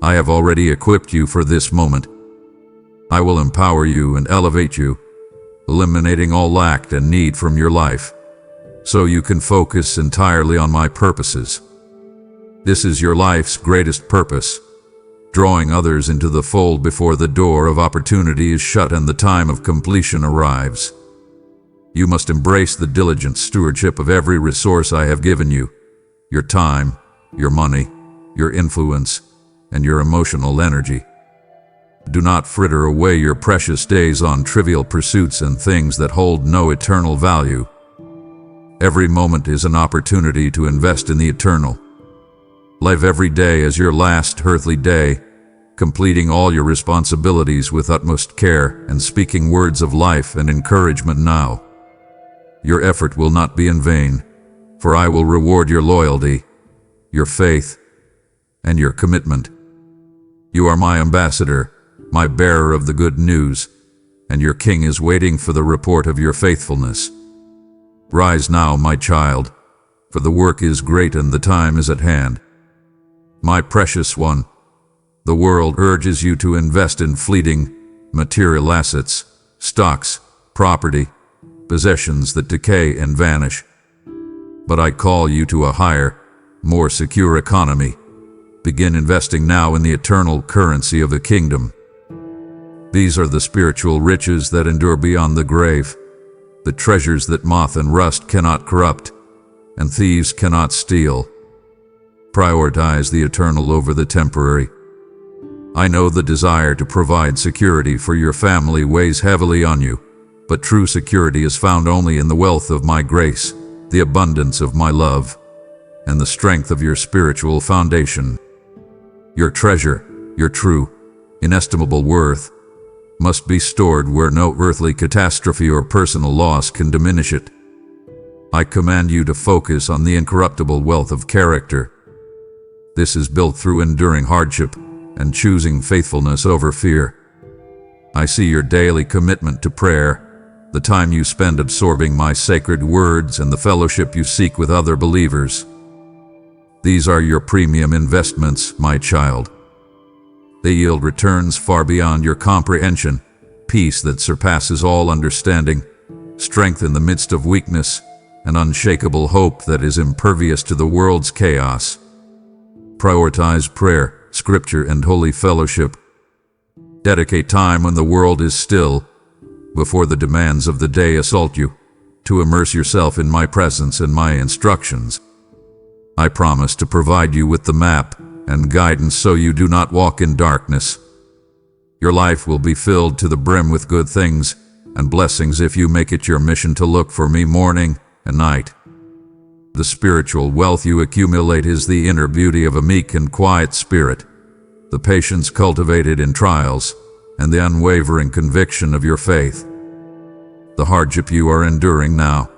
I have already equipped you for this moment. I will empower you and elevate you, eliminating all lack and need from your life, so you can focus entirely on my purposes. This is your life's greatest purpose, drawing others into the fold before the door of opportunity is shut and the time of completion arrives. You must embrace the diligent stewardship of every resource I have given you: your time, your money, your influence, and your emotional energy. Do not fritter away your precious days on trivial pursuits and things that hold no eternal value. Every moment is an opportunity to invest in the eternal. Live every day as your last earthly day, completing all your responsibilities with utmost care and speaking words of life and encouragement now. Your effort will not be in vain, for I will reward your loyalty, your faith, and your commitment. You are my ambassador, my bearer of the good news, and your king is waiting for the report of your faithfulness. Rise now, my child, for the work is great and the time is at hand. My precious one, the world urges you to invest in fleeting, material assets, stocks, property, possessions that decay and vanish. But I call you to a higher, more secure economy. Begin investing now in the eternal currency of the kingdom. These are the spiritual riches that endure beyond the grave, the treasures that moth and rust cannot corrupt, and thieves cannot steal. Prioritize the eternal over the temporary. I know the desire to provide security for your family weighs heavily on you, but true security is found only in the wealth of my grace, the abundance of my love, and the strength of your spiritual foundation. Your treasure, your true, inestimable worth, must be stored where no earthly catastrophe or personal loss can diminish it. I command you to focus on the incorruptible wealth of character. This is built through enduring hardship and choosing faithfulness over fear. I see your daily commitment to prayer, the time you spend absorbing my sacred words, and the fellowship you seek with other believers. These are your premium investments, my child. They yield returns far beyond your comprehension, peace that surpasses all understanding, strength in the midst of weakness, and unshakable hope that is impervious to the world's chaos. Prioritize prayer, scripture, and holy fellowship. Dedicate time when the world is still, before the demands of the day assault you, to immerse yourself in my presence and my instructions. I promise to provide you with the map and guidance so you do not walk in darkness. Your life will be filled to the brim with good things and blessings if you make it your mission to look for me morning and night. The spiritual wealth you accumulate is the inner beauty of a meek and quiet spirit, the patience cultivated in trials, and the unwavering conviction of your faith. The hardship you are enduring now,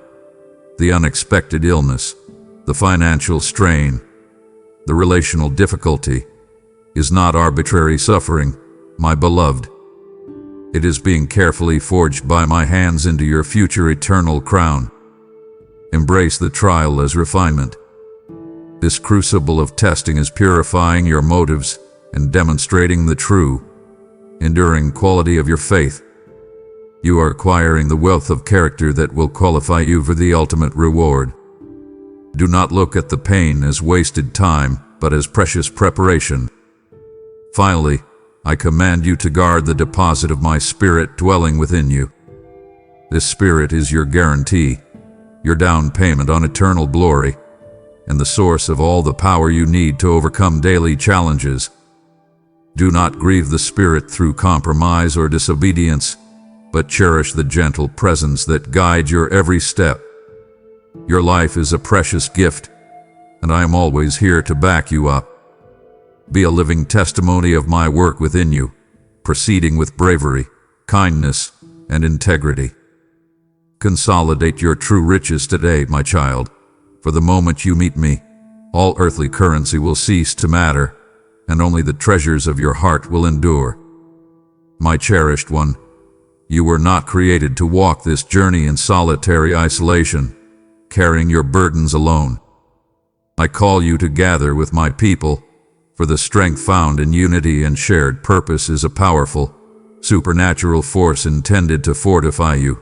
the unexpected illness, the financial strain, the relational difficulty, is not arbitrary suffering, my beloved. It is being carefully forged by my hands into your future eternal crown. Embrace the trial as refinement. This crucible of testing is purifying your motives and demonstrating the true, enduring quality of your faith. You are acquiring the wealth of character that will qualify you for the ultimate reward. Do not look at the pain as wasted time, but as precious preparation. Finally, I command you to guard the deposit of my Spirit dwelling within you. This Spirit is your guarantee, your down payment on eternal glory, and the source of all the power you need to overcome daily challenges. Do not grieve the Spirit through compromise or disobedience, but cherish the gentle presence that guides your every step. Your life is a precious gift, and I am always here to back you up. Be a living testimony of my work within you, proceeding with bravery, kindness, and integrity. Consolidate your true riches today, my child, for the moment you meet me, all earthly currency will cease to matter, and only the treasures of your heart will endure. My cherished one, you were not created to walk this journey in solitary isolation, carrying your burdens alone. I call you to gather with my people, for the strength found in unity and shared purpose is a powerful, supernatural force intended to fortify you.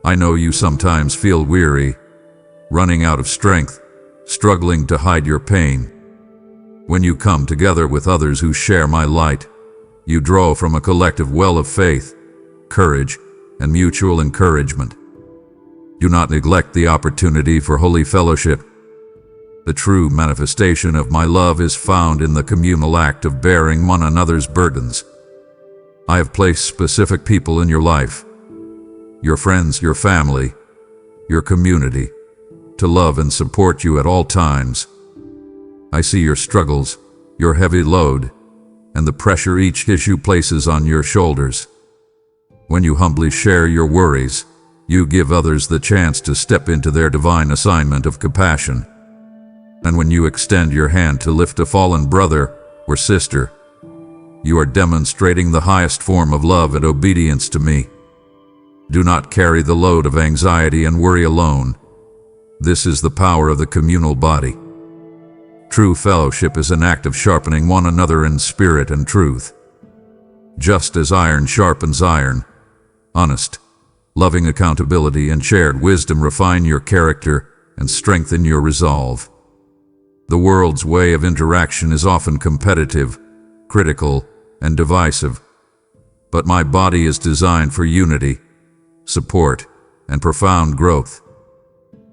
I know you sometimes feel weary, running out of strength, struggling to hide your pain. When you come together with others who share my light, you draw from a collective well of faith, courage, and mutual encouragement. Do not neglect the opportunity for holy fellowship. The true manifestation of my love is found in the communal act of bearing one another's burdens. I have placed specific people in your life, your friends, your family, your community, to love and support you at all times. I see your struggles, your heavy load, and the pressure each issue places on your shoulders. When you humbly share your worries, you give others the chance to step into their divine assignment of compassion. And when you extend your hand to lift a fallen brother or sister, you are demonstrating the highest form of love and obedience to me. Do not carry the load of anxiety and worry alone. This is the power of the communal body. True fellowship is an act of sharpening one another in spirit and truth. Just as iron sharpens iron, honest, loving accountability and shared wisdom refine your character and strengthen your resolve. The world's way of interaction is often competitive, critical, and divisive. But my body is designed for unity, support, and profound growth.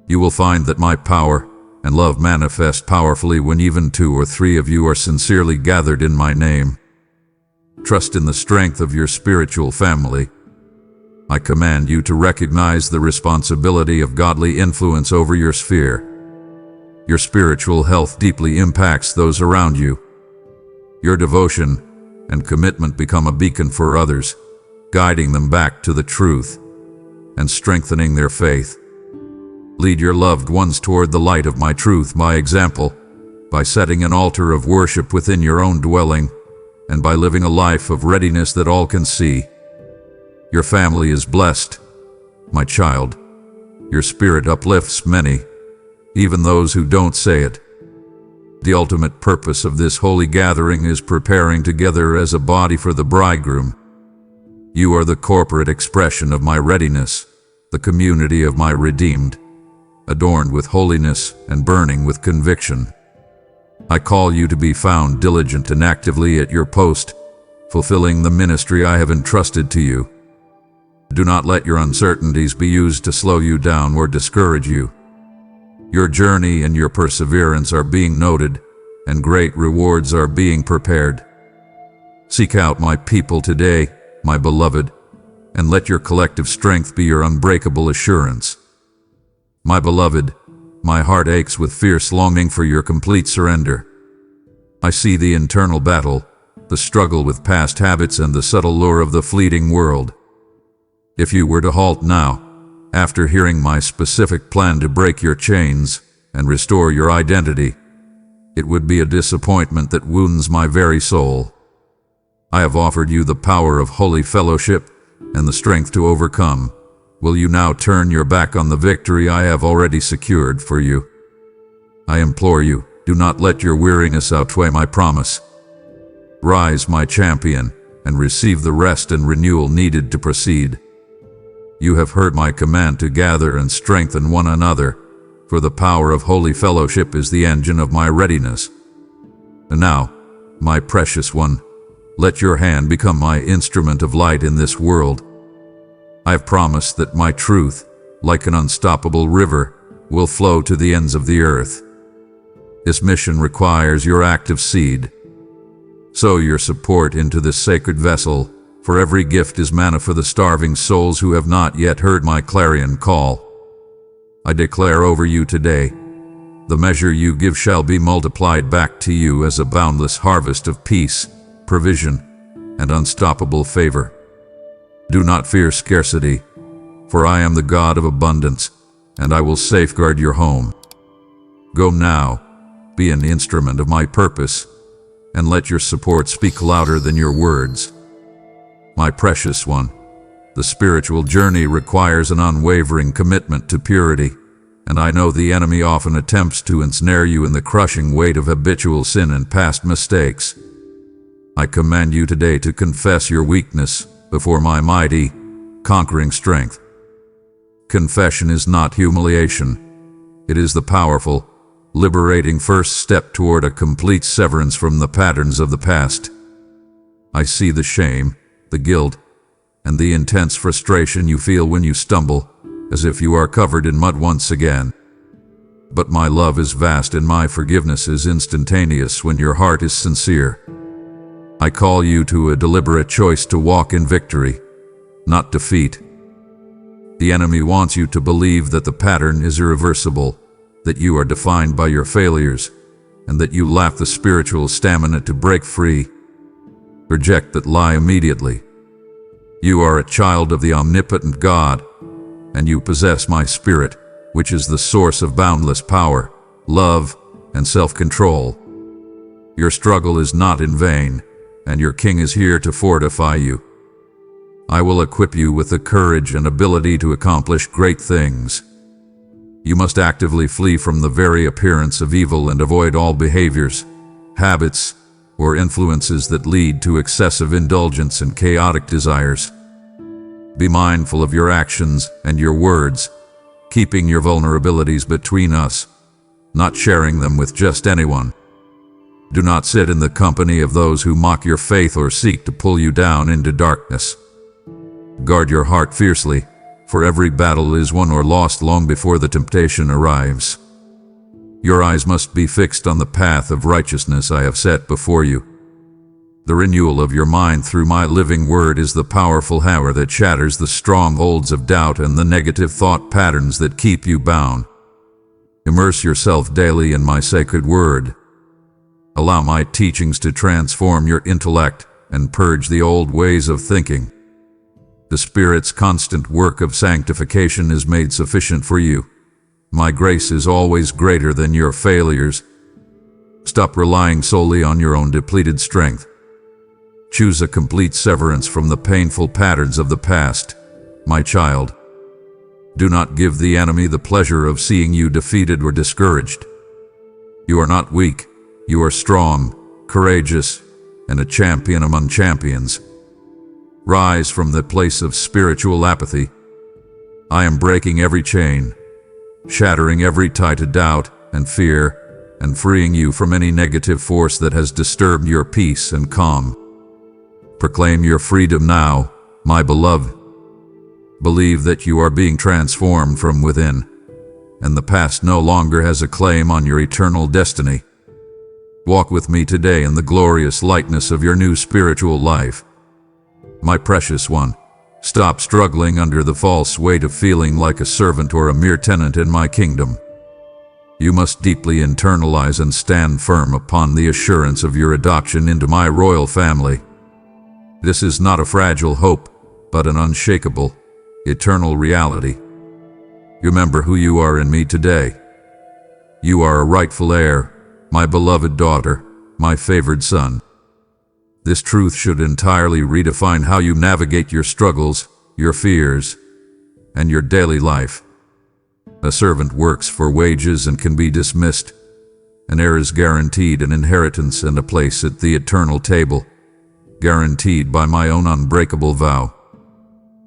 You will find that my power and love manifest powerfully when even 2 or 3 of you are sincerely gathered in my name. Trust in the strength of your spiritual family. I command you to recognize the responsibility of godly influence over your sphere. Your spiritual health deeply impacts those around you. Your devotion and commitment become a beacon for others, guiding them back to the truth and strengthening their faith. Lead your loved ones toward the light of my truth by example, by setting an altar of worship within your own dwelling, and by living a life of readiness that all can see. Your family is blessed, my child. Your spirit uplifts many, even those who don't say it. The ultimate purpose of this holy gathering is preparing together as a body for the bridegroom. You are the corporate expression of my readiness, the community of my redeemed, adorned with holiness and burning with conviction. I call you to be found diligent and actively at your post, fulfilling the ministry I have entrusted to you. Do not let your uncertainties be used to slow you down or discourage you. Your journey and your perseverance are being noted, and great rewards are being prepared. Seek out my people today, my beloved, and let your collective strength be your unbreakable assurance. My beloved, my heart aches with fierce longing for your complete surrender. I see the internal battle, the struggle with past habits and the subtle lure of the fleeting world. If you were to halt now, after hearing my specific plan to break your chains and restore your identity, it would be a disappointment that wounds my very soul. I have offered you the power of holy fellowship and the strength to overcome. Will you now turn your back on the victory I have already secured for you? I implore you, do not let your weariness outweigh my promise. Rise, my champion, and receive the rest and renewal needed to proceed. You have heard my command to gather and strengthen one another, for the power of holy fellowship is the engine of my readiness. And now, my precious one, let your hand become my instrument of light in this world. I have promised that my truth, like an unstoppable river, will flow to the ends of the earth. This mission requires your active seed. Sow your support into this sacred vessel, for every gift is manna for the starving souls who have not yet heard my clarion call. I declare over you today, the measure you give shall be multiplied back to you as a boundless harvest of peace, provision, and unstoppable favor. Do not fear scarcity, for I am the God of abundance, and I will safeguard your home. Go now, be an instrument of my purpose, and let your support speak louder than your words. My precious one, the spiritual journey requires an unwavering commitment to purity, and I know the enemy often attempts to ensnare you in the crushing weight of habitual sin and past mistakes. I command you today to confess your weakness before my mighty, conquering strength. Confession is not humiliation. It is the powerful, liberating first step toward a complete severance from the patterns of the past. I see the shame, the guilt, and the intense frustration you feel when you stumble, as if you are covered in mud once again. But my love is vast and my forgiveness is instantaneous when your heart is sincere. I call you to a deliberate choice to walk in victory, not defeat. The enemy wants you to believe that the pattern is irreversible, that you are defined by your failures, and that you lack the spiritual stamina to break free. Reject that lie immediately. You are a child of the omnipotent God, and you possess my spirit, which is the source of boundless power, love, and self-control. Your struggle is not in vain, and your King is here to fortify you. I will equip you with the courage and ability to accomplish great things. You must actively flee from the very appearance of evil and avoid all behaviors, habits, or influences that lead to excessive indulgence and chaotic desires. Be mindful of your actions and your words, keeping your vulnerabilities between us, not sharing them with just anyone. Do not sit in the company of those who mock your faith or seek to pull you down into darkness. Guard your heart fiercely, for every battle is won or lost long before the temptation arrives. Your eyes must be fixed on the path of righteousness I have set before you. The renewal of your mind through my living word is the powerful hammer that shatters the strongholds of doubt and the negative thought patterns that keep you bound. Immerse yourself daily in my sacred word. Allow my teachings to transform your intellect and purge the old ways of thinking. The Spirit's constant work of sanctification is made sufficient for you. My grace is always greater than your failures. Stop relying solely on your own depleted strength. Choose a complete severance from the painful patterns of the past, my child. Do not give the enemy the pleasure of seeing you defeated or discouraged. You are not weak. You are strong, courageous, and a champion among champions. Rise from the place of spiritual apathy. I am breaking every chain, shattering every tie to doubt and fear, and freeing you from any negative force that has disturbed your peace and calm. Proclaim your freedom now, my beloved. Believe that you are being transformed from within, and the past no longer has a claim on your eternal destiny. Walk with me today in the glorious lightness of your new spiritual life. My precious one, stop struggling under the false weight of feeling like a servant or a mere tenant in my kingdom. You must deeply internalize and stand firm upon the assurance of your adoption into my royal family. This is not a fragile hope, but an unshakable, eternal reality. Remember who you are in me today. You are a rightful heir, my beloved daughter, my favored son. This truth should entirely redefine how you navigate your struggles, your fears, and your daily life. A servant works for wages and can be dismissed. An heir is guaranteed an inheritance and a place at the eternal table, guaranteed by my own unbreakable vow.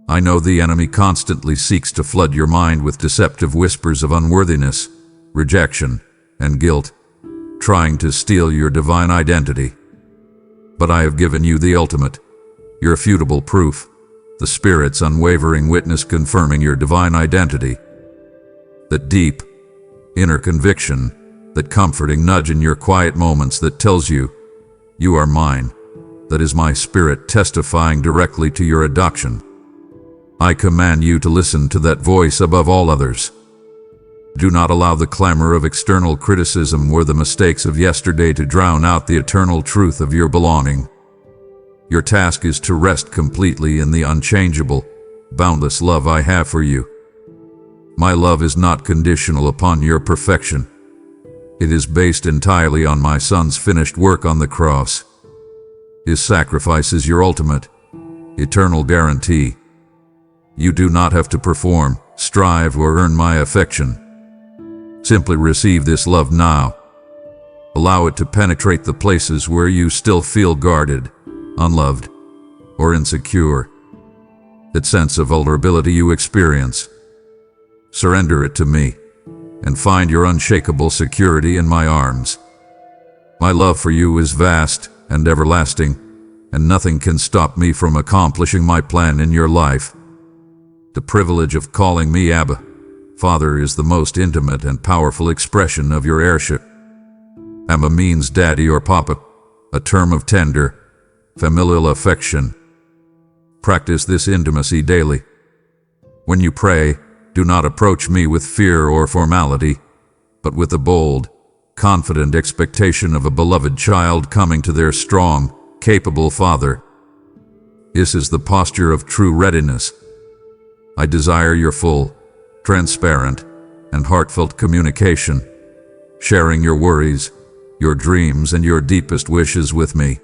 I know the enemy constantly seeks to flood your mind with deceptive whispers of unworthiness, rejection, and guilt, trying to steal your divine identity. But I have given you the ultimate, irrefutable proof, the Spirit's unwavering witness confirming your divine identity. That deep, inner conviction, that comforting nudge in your quiet moments that tells you, you are mine, that is my Spirit testifying directly to your adoption. I command you to listen to that voice above all others. Do not allow the clamor of external criticism or the mistakes of yesterday to drown out the eternal truth of your belonging. Your task is to rest completely in the unchangeable, boundless love I have for you. My love is not conditional upon your perfection. It is based entirely on my Son's finished work on the cross. His sacrifice is your ultimate, eternal guarantee. You do not have to perform, strive, or earn my affection. Simply receive this love now. Allow it to penetrate the places where you still feel guarded, unloved, or insecure. That sense of vulnerability you experience. Surrender it to me, and find your unshakable security in my arms. My love for you is vast and everlasting, and nothing can stop me from accomplishing my plan in your life. The privilege of calling me Abba, Father, is the most intimate and powerful expression of your heirship. Abba means daddy or papa, a term of tender, familial affection. Practice this intimacy daily. When you pray, do not approach me with fear or formality, but with a bold, confident expectation of a beloved child coming to their strong, capable father. This is the posture of true readiness. I desire your full, transparent, and heartfelt communication, sharing your worries, your dreams, and your deepest wishes with me.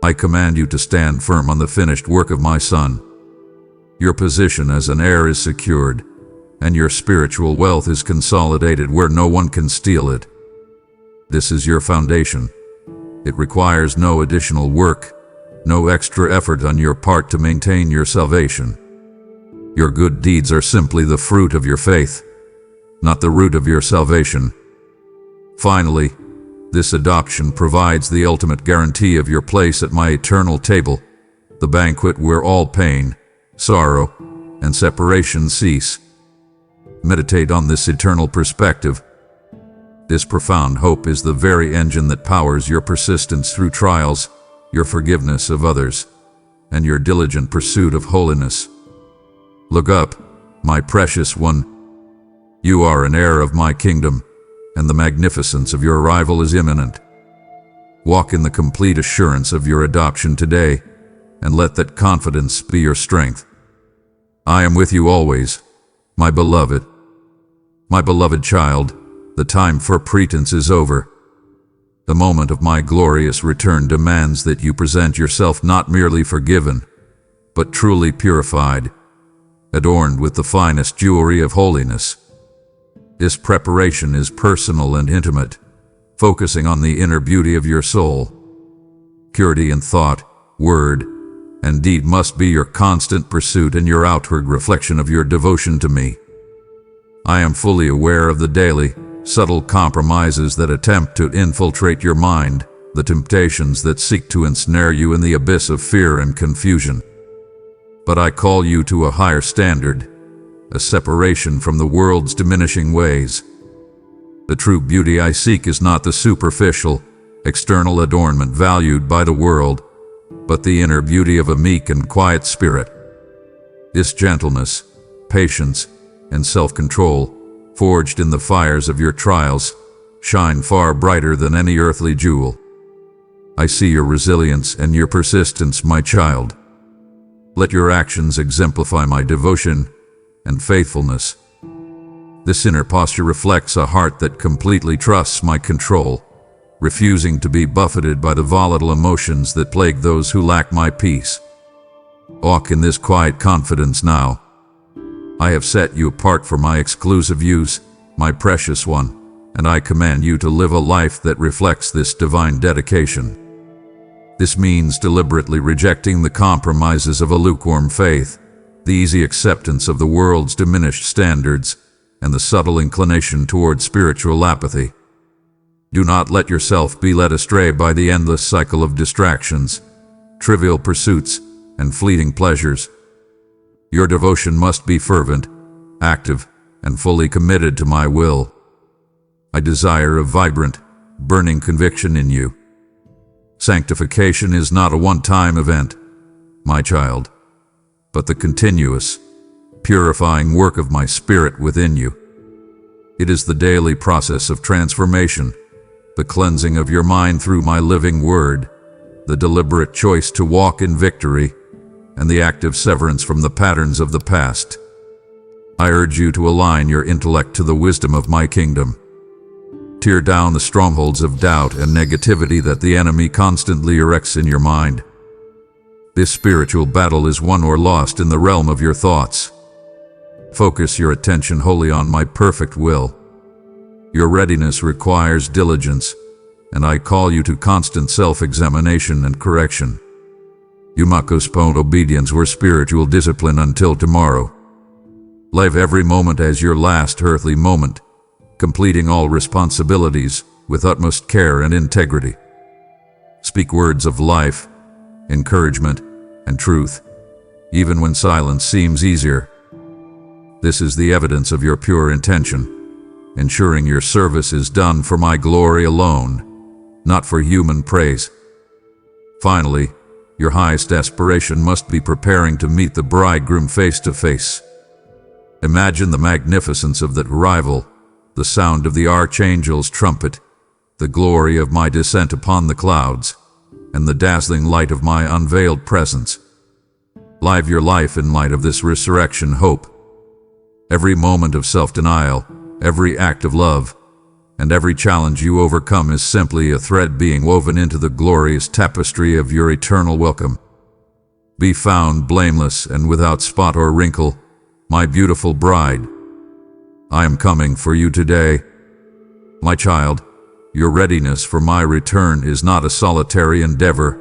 I command you to stand firm on the finished work of my Son. Your position as an heir is secured, and your spiritual wealth is consolidated where no one can steal it. This is your foundation. It requires no additional work, no extra effort on your part to maintain your salvation. Your good deeds are simply the fruit of your faith, not the root of your salvation. Finally, this adoption provides the ultimate guarantee of your place at my eternal table, the banquet where all pain, sorrow, and separation cease. Meditate on this eternal perspective. This profound hope is the very engine that powers your persistence through trials, your forgiveness of others, and your diligent pursuit of holiness. Look up, my precious one. You are an heir of my kingdom, and the magnificence of your arrival is imminent. Walk in the complete assurance of your adoption today, and let that confidence be your strength. I am with you always, my beloved. My beloved child, the time for pretense is over. The moment of my glorious return demands that you present yourself not merely forgiven, but truly purified, adorned with the finest jewelry of holiness. This preparation is personal and intimate, focusing on the inner beauty of your soul. Purity in thought, word, and deed must be your constant pursuit and your outward reflection of your devotion to me. I am fully aware of the daily, subtle compromises that attempt to infiltrate your mind, the temptations that seek to ensnare you in the abyss of fear and confusion. But I call you to a higher standard, a separation from the world's diminishing ways. The true beauty I seek is not the superficial, external adornment valued by the world, but the inner beauty of a meek and quiet spirit. This gentleness, patience, and self-control, forged in the fires of your trials, shine far brighter than any earthly jewel. I see your resilience and your persistence, my child. Let your actions exemplify my devotion and faithfulness. This inner posture reflects a heart that completely trusts my control, refusing to be buffeted by the volatile emotions that plague those who lack my peace. Walk in this quiet confidence now. I have set you apart for my exclusive use, my precious one, and I command you to live a life that reflects this divine dedication. This means deliberately rejecting the compromises of a lukewarm faith, the easy acceptance of the world's diminished standards, and the subtle inclination toward spiritual apathy. Do not let yourself be led astray by the endless cycle of distractions, trivial pursuits, and fleeting pleasures. Your devotion must be fervent, active, and fully committed to my will. I desire a vibrant, burning conviction in you. Sanctification is not a one-time event, my child, but the continuous, purifying work of my Spirit within you. It is the daily process of transformation, the cleansing of your mind through my living word, the deliberate choice to walk in victory, and the active severance from the patterns of the past. I urge you to align your intellect to the wisdom of my kingdom. Tear down the strongholds of doubt and negativity that the enemy constantly erects in your mind. This spiritual battle is won or lost in the realm of your thoughts. Focus your attention wholly on my perfect will. Your readiness requires diligence, and I call you to constant self-examination and correction. You must postpone obedience or spiritual discipline until tomorrow. Live every moment as your last earthly moment, completing all responsibilities with utmost care and integrity. Speak words of life, encouragement, and truth, even when silence seems easier. This is the evidence of your pure intention, ensuring your service is done for my glory alone, not for human praise. Finally, your highest aspiration must be preparing to meet the bridegroom face to face. Imagine the magnificence of that arrival, the sound of the archangel's trumpet, the glory of my descent upon the clouds, and the dazzling light of my unveiled presence. Live your life in light of this resurrection hope. Every moment of self-denial, every act of love, and every challenge you overcome is simply a thread being woven into the glorious tapestry of your eternal welcome. Be found blameless and without spot or wrinkle, my beautiful bride. I am coming for you today. My child, your readiness for my return is not a solitary endeavor.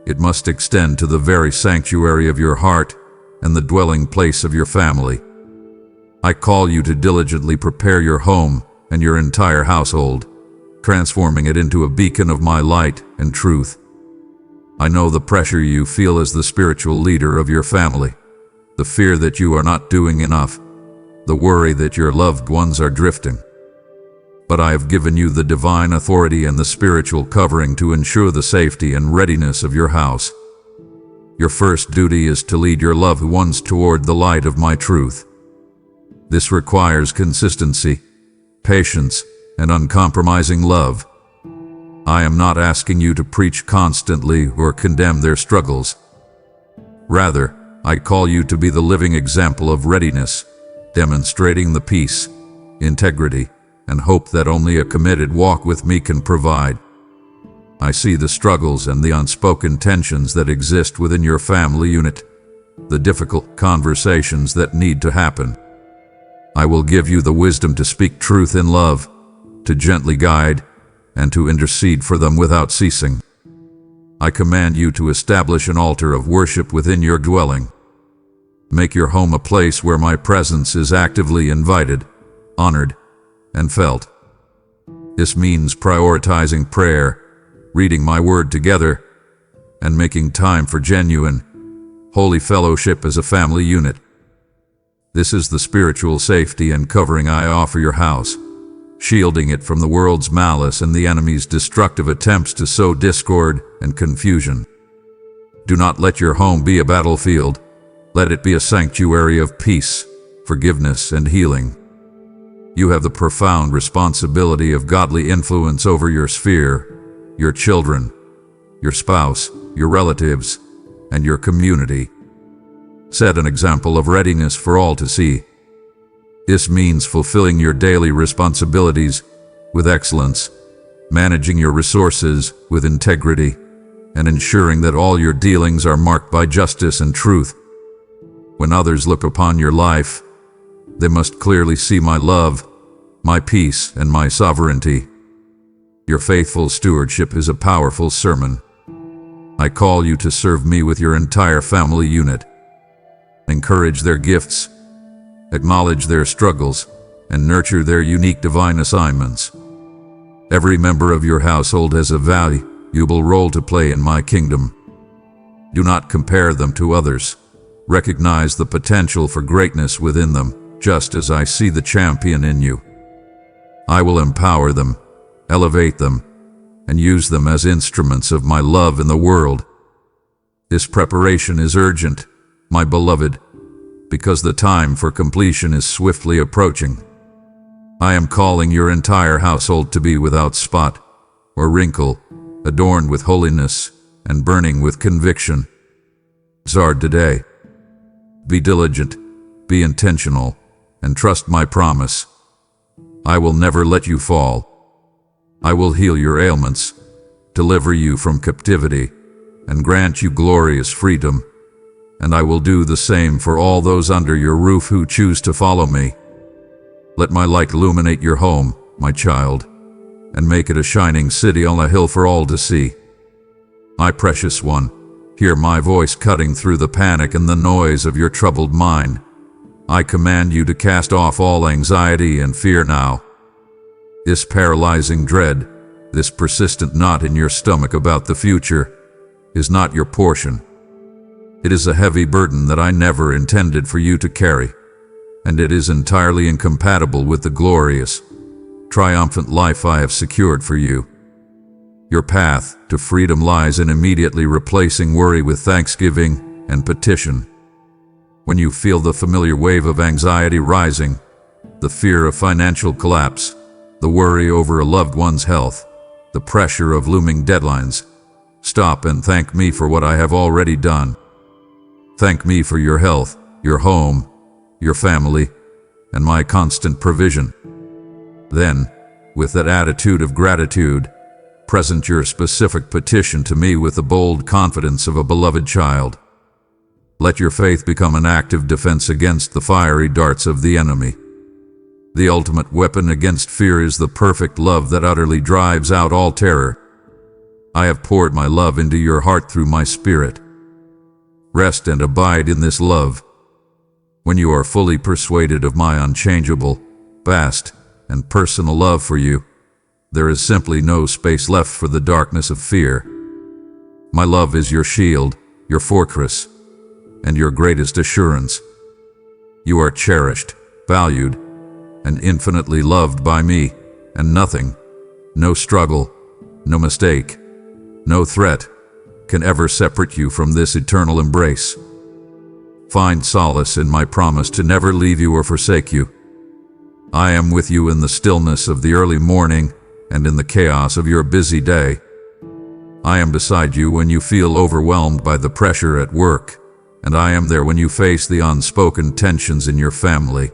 It must extend to the very sanctuary of your heart and the dwelling place of your family. I call you to diligently prepare your home and your entire household, transforming it into a beacon of my light and truth. I know the pressure you feel as the spiritual leader of your family, the fear that you are not doing enough, the worry that your loved ones are drifting. But I have given you the divine authority and the spiritual covering to ensure the safety and readiness of your house. Your first duty is to lead your loved ones toward the light of my truth. This requires consistency, patience, and uncompromising love. I am not asking you to preach constantly or condemn their struggles. Rather, I call you to be the living example of readiness, demonstrating the peace, integrity, and hope that only a committed walk with me can provide. I see the struggles and the unspoken tensions that exist within your family unit, the difficult conversations that need to happen. I will give you the wisdom to speak truth in love, to gently guide, and to intercede for them without ceasing. I command you to establish an altar of worship within your dwelling. Make your home a place where my presence is actively invited, honored, and felt. This means prioritizing prayer, reading my word together, and making time for genuine, holy fellowship as a family unit. This is the spiritual safety and covering I offer your house, shielding it from the world's malice and the enemy's destructive attempts to sow discord and confusion. Do not let your home be a battlefield. Let it be a sanctuary of peace, forgiveness, and healing. You have the profound responsibility of godly influence over your sphere, your children, your spouse, your relatives, and your community. Set an example of readiness for all to see. This means fulfilling your daily responsibilities with excellence, managing your resources with integrity, and ensuring that all your dealings are marked by justice and truth. When others look upon your life, they must clearly see my love, my peace, and my sovereignty. Your faithful stewardship is a powerful sermon. I call you to serve me with your entire family unit. Encourage their gifts, acknowledge their struggles, and nurture their unique divine assignments. Every member of your household has a valuable role to play in my kingdom. Do not compare them to others. Recognize the potential for greatness within them, just as I see the champion in you. I will empower them, elevate them, and use them as instruments of my love in the world. This preparation is urgent, my beloved, because the time for completion is swiftly approaching. I am calling your entire household to be without spot or wrinkle, adorned with holiness and burning with conviction. Zard today. Be diligent, be intentional, and trust my promise. I will never let you fall. I will heal your ailments, deliver you from captivity, and grant you glorious freedom. And I will do the same for all those under your roof who choose to follow me. Let my light illuminate your home, my child, and make it a shining city on a hill for all to see. My precious one, hear my voice cutting through the panic and the noise of your troubled mind. I command you to cast off all anxiety and fear now. This paralyzing dread, this persistent knot in your stomach about the future, is not your portion. It is a heavy burden that I never intended for you to carry, and it is entirely incompatible with the glorious, triumphant life I have secured for you. Your path to freedom lies in immediately replacing worry with thanksgiving and petition. When you feel the familiar wave of anxiety rising, the fear of financial collapse, the worry over a loved one's health, the pressure of looming deadlines, stop and thank me for what I have already done. Thank me for your health, your home, your family, and my constant provision. Then, with that attitude of gratitude, present your specific petition to me with the bold confidence of a beloved child. Let your faith become an active defense against the fiery darts of the enemy. The ultimate weapon against fear is the perfect love that utterly drives out all terror. I have poured my love into your heart through my Spirit. Rest and abide in this love. When you are fully persuaded of my unchangeable, vast, and personal love for you, there is simply no space left for the darkness of fear. My love is your shield, your fortress, and your greatest assurance. You are cherished, valued, and infinitely loved by me, and nothing, no struggle, no mistake, no threat, can ever separate you from this eternal embrace. Find solace in my promise to never leave you or forsake you. I am with you in the stillness of the early morning and in the chaos of your busy day. I am beside you when you feel overwhelmed by the pressure at work, and I am there when you face the unspoken tensions in your family.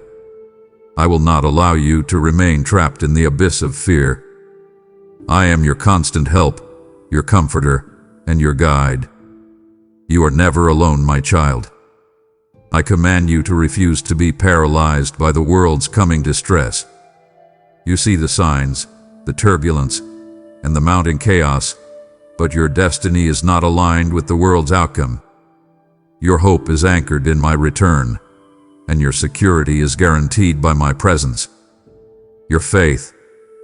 I will not allow you to remain trapped in the abyss of fear. I am your constant help, your comforter, and your guide. You are never alone, my child. I command you to refuse to be paralyzed by the world's coming distress. You see the signs, the turbulence, and the mounting chaos, but your destiny is not aligned with the world's outcome. Your hope is anchored in my return, and your security is guaranteed by my presence. Your faith,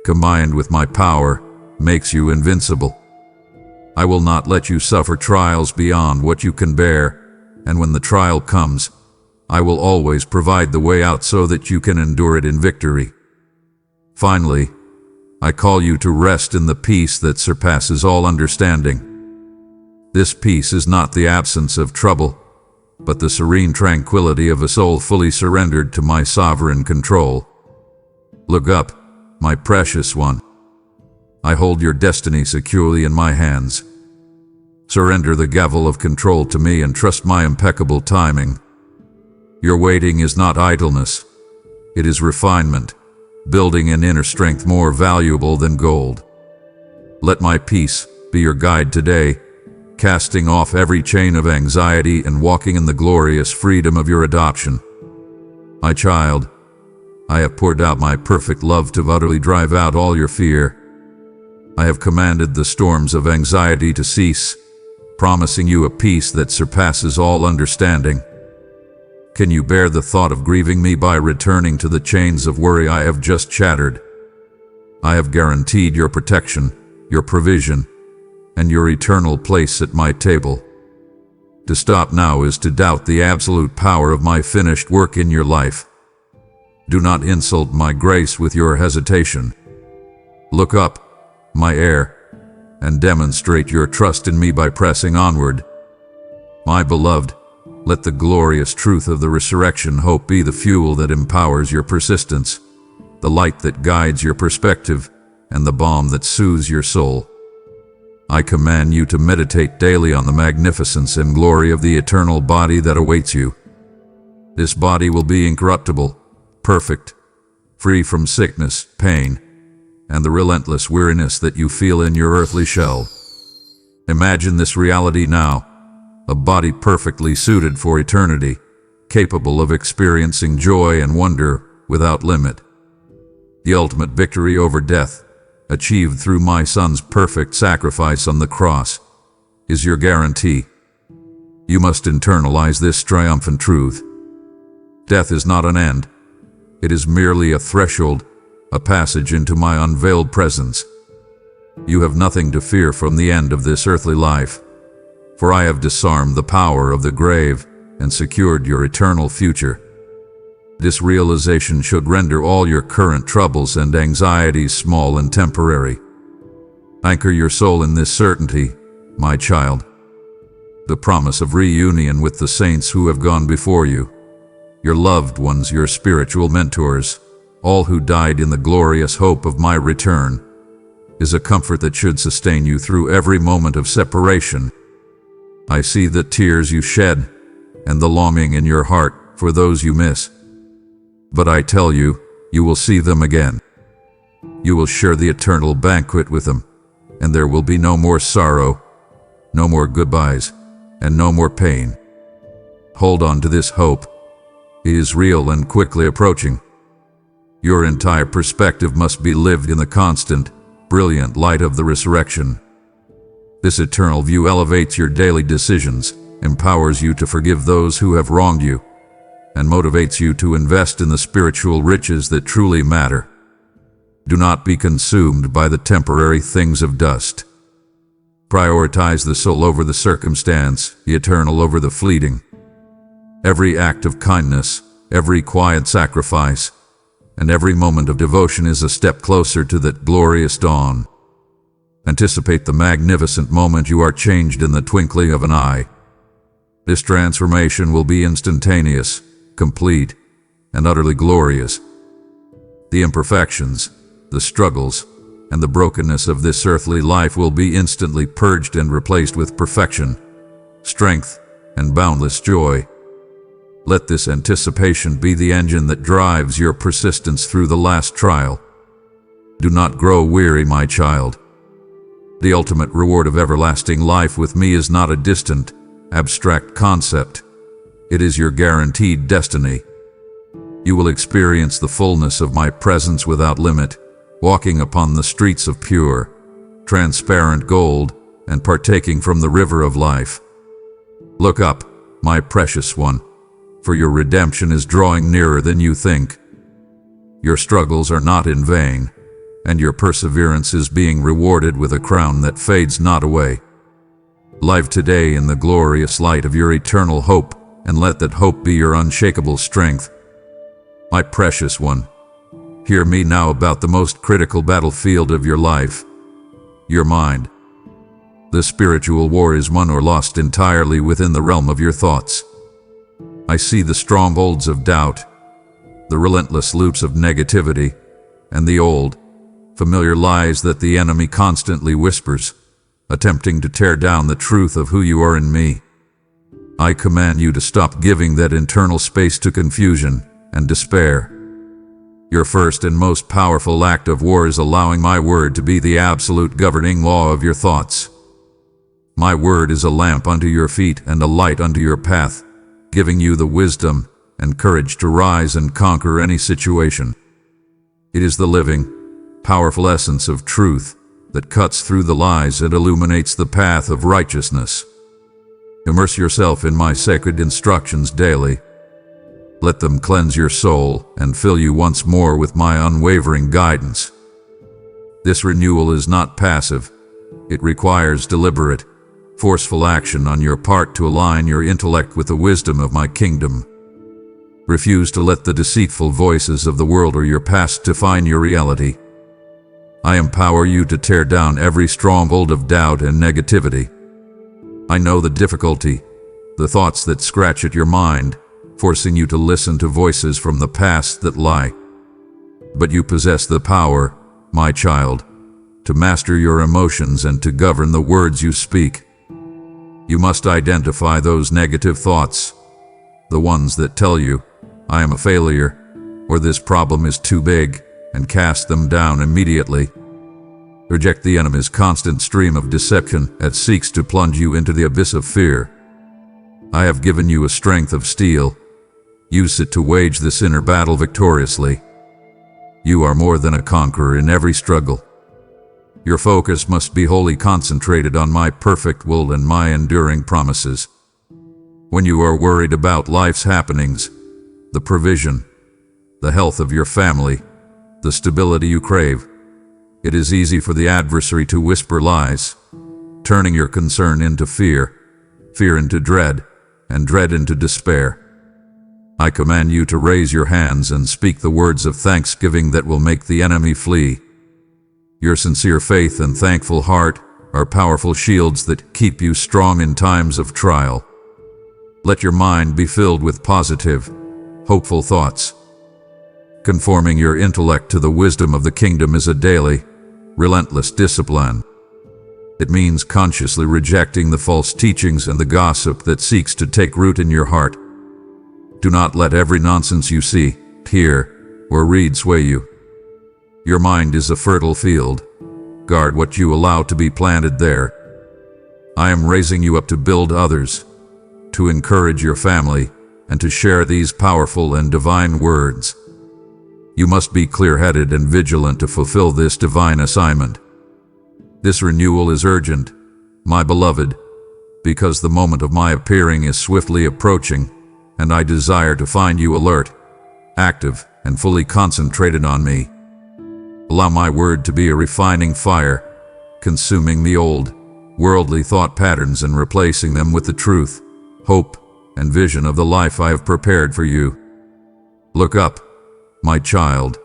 combined with my power, makes you invincible. I will not let you suffer trials beyond what you can bear, and when the trial comes, I will always provide the way out so that you can endure it in victory. Finally, I call you to rest in the peace that surpasses all understanding. This peace is not the absence of trouble, but the serene tranquility of a soul fully surrendered to my sovereign control. Look up, my precious one. I hold your destiny securely in my hands. Surrender the gavel of control to me and trust my impeccable timing. Your waiting is not idleness. It is refinement, building an inner strength more valuable than gold. Let my peace be your guide today, casting off every chain of anxiety and walking in the glorious freedom of your adoption. My child, I have poured out my perfect love to utterly drive out all your fear. I have commanded the storms of anxiety to cease, promising you a peace that surpasses all understanding. Can you bear the thought of grieving me by returning to the chains of worry I have just shattered? I have guaranteed your protection, your provision, and your eternal place at my table. To stop now is to doubt the absolute power of my finished work in your life. Do not insult my grace with your hesitation. Look up, my heir, and demonstrate your trust in me by pressing onward. My beloved, let the glorious truth of the resurrection hope be the fuel that empowers your persistence, the light that guides your perspective, and the balm that soothes your soul. I command you to meditate daily on the magnificence and glory of the eternal body that awaits you. This body will be incorruptible, perfect, free from sickness, pain, and the relentless weariness that you feel in your earthly shell. Imagine this reality now, a body perfectly suited for eternity, capable of experiencing joy and wonder without limit. The ultimate victory over death, achieved through my Son's perfect sacrifice on the cross, is your guarantee. You must internalize this triumphant truth. Death is not an end. It is merely a threshold, a passage into my unveiled presence. You have nothing to fear from the end of this earthly life, for I have disarmed the power of the grave and secured your eternal future. This realization should render all your current troubles and anxieties small and temporary. Anchor your soul in this certainty, my child. The promise of reunion with the saints who have gone before you, your loved ones, your spiritual mentors, all who died in the glorious hope of my return, is a comfort that should sustain you through every moment of separation. I see the tears you shed and the longing in your heart for those you miss. But I tell you, you will see them again. You will share the eternal banquet with them, and there will be no more sorrow, no more goodbyes, and no more pain. Hold on to this hope. It is real and quickly approaching. Your entire perspective must be lived in the constant, brilliant light of the resurrection. This eternal view elevates your daily decisions, empowers you to forgive those who have wronged you, and motivates you to invest in the spiritual riches that truly matter. Do not be consumed by the temporary things of dust. Prioritize the soul over the circumstance, the eternal over the fleeting. Every act of kindness, every quiet sacrifice, and every moment of devotion is a step closer to that glorious dawn. Anticipate the magnificent moment you are changed in the twinkling of an eye. This transformation will be instantaneous, complete, and utterly glorious. The imperfections, the struggles, and the brokenness of this earthly life will be instantly purged and replaced with perfection, strength, and boundless joy. Let this anticipation be the engine that drives your persistence through the last trial. Do not grow weary, my child. The ultimate reward of everlasting life with me is not a distant, abstract concept. It is your guaranteed destiny. You will experience the fullness of my presence without limit, walking upon the streets of pure, transparent gold, and partaking from the river of life. Look up, my precious one, for your redemption is drawing nearer than you think. Your struggles are not in vain, and your perseverance is being rewarded with a crown that fades not away. Live today in the glorious light of your eternal hope, and let that hope be your unshakable strength. My precious one, hear me now about the most critical battlefield of your life, your mind. The spiritual war is won or lost entirely within the realm of your thoughts. I see the strongholds of doubt, the relentless loops of negativity, and the old, familiar lies that the enemy constantly whispers, attempting to tear down the truth of who you are in me. I command you to stop giving that internal space to confusion and despair. Your first and most powerful act of war is allowing my word to be the absolute governing law of your thoughts. My word is a lamp unto your feet and a light unto your path, giving you the wisdom and courage to rise and conquer any situation. It is the living, powerful essence of truth that cuts through the lies and illuminates the path of righteousness. Immerse yourself in my sacred instructions daily. Let them cleanse your soul and fill you once more with my unwavering guidance. This renewal is not passive. It requires deliberate, forceful action on your part to align your intellect with the wisdom of my kingdom. Refuse to let the deceitful voices of the world or your past define your reality. I empower you to tear down every stronghold of doubt and negativity. I know the difficulty, the thoughts that scratch at your mind, forcing you to listen to voices from the past that lie. But you possess the power, my child, to master your emotions and to govern the words you speak. You must identify those negative thoughts, the ones that tell you, I am a failure, or this problem is too big, and cast them down immediately. Reject the enemy's constant stream of deception that seeks to plunge you into the abyss of fear. I have given you a strength of steel. Use it to wage this inner battle victoriously. You are more than a conqueror in every struggle. Your focus must be wholly concentrated on my perfect will and my enduring promises. When you are worried about life's happenings, the provision, the health of your family, the stability you crave, it is easy for the adversary to whisper lies, turning your concern into fear, fear into dread, and dread into despair. I command you to raise your hands and speak the words of thanksgiving that will make the enemy flee. Your sincere faith and thankful heart are powerful shields that keep you strong in times of trial. Let your mind be filled with positive, hopeful thoughts. Conforming your intellect to the wisdom of the kingdom is a daily, relentless discipline. It means consciously rejecting the false teachings and the gossip that seeks to take root in your heart. Do not let every nonsense you see, hear, or read sway you. Your mind is a fertile field. Guard what you allow to be planted there. I am raising you up to build others, to encourage your family, and to share these powerful and divine words. You must be clear-headed and vigilant to fulfill this divine assignment. This renewal is urgent, my beloved, because the moment of my appearing is swiftly approaching, and I desire to find you alert, active, and fully concentrated on me. Allow my word to be a refining fire, consuming the old, worldly thought patterns and replacing them with the truth, hope, and vision of the life I have prepared for you. Look up, my child,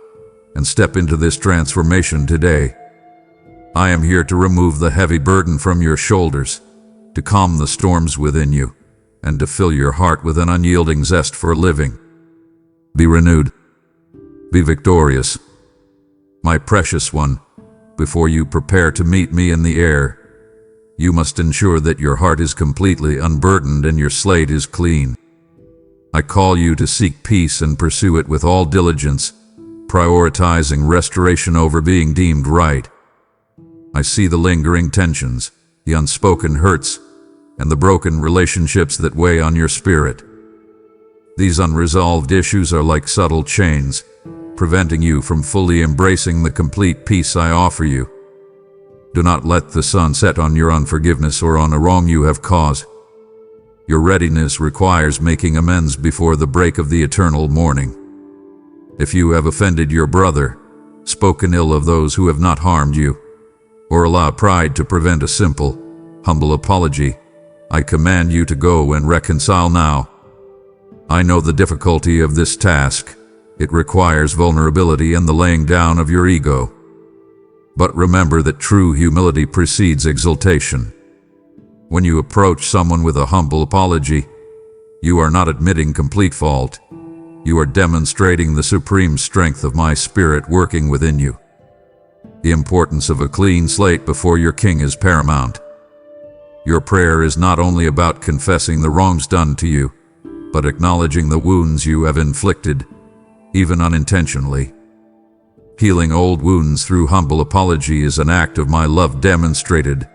and step into this transformation today. I am here to remove the heavy burden from your shoulders, to calm the storms within you, and to fill your heart with an unyielding zest for living. Be renewed. Be victorious. My precious one, before you prepare to meet me in the air, you must ensure that your heart is completely unburdened and your slate is clean. I call you to seek peace and pursue it with all diligence, prioritizing restoration over being deemed right. I see the lingering tensions, the unspoken hurts, and the broken relationships that weigh on your spirit. These unresolved issues are like subtle chains, preventing you from fully embracing the complete peace I offer you. Do not let the sun set on your unforgiveness or on a wrong you have caused. Your readiness requires making amends before the break of the eternal morning. If you have offended your brother, spoken ill of those who have not harmed you, or allowed pride to prevent a simple, humble apology, I command you to go and reconcile now. I know the difficulty of this task. It requires vulnerability and the laying down of your ego. But remember that true humility precedes exaltation. When you approach someone with a humble apology, you are not admitting complete fault. You are demonstrating the supreme strength of my spirit working within you. The importance of a clean slate before your king is paramount. Your prayer is not only about confessing the wrongs done to you, but acknowledging the wounds you have inflicted, even unintentionally. Healing old wounds through humble apology is an act of my love demonstrated.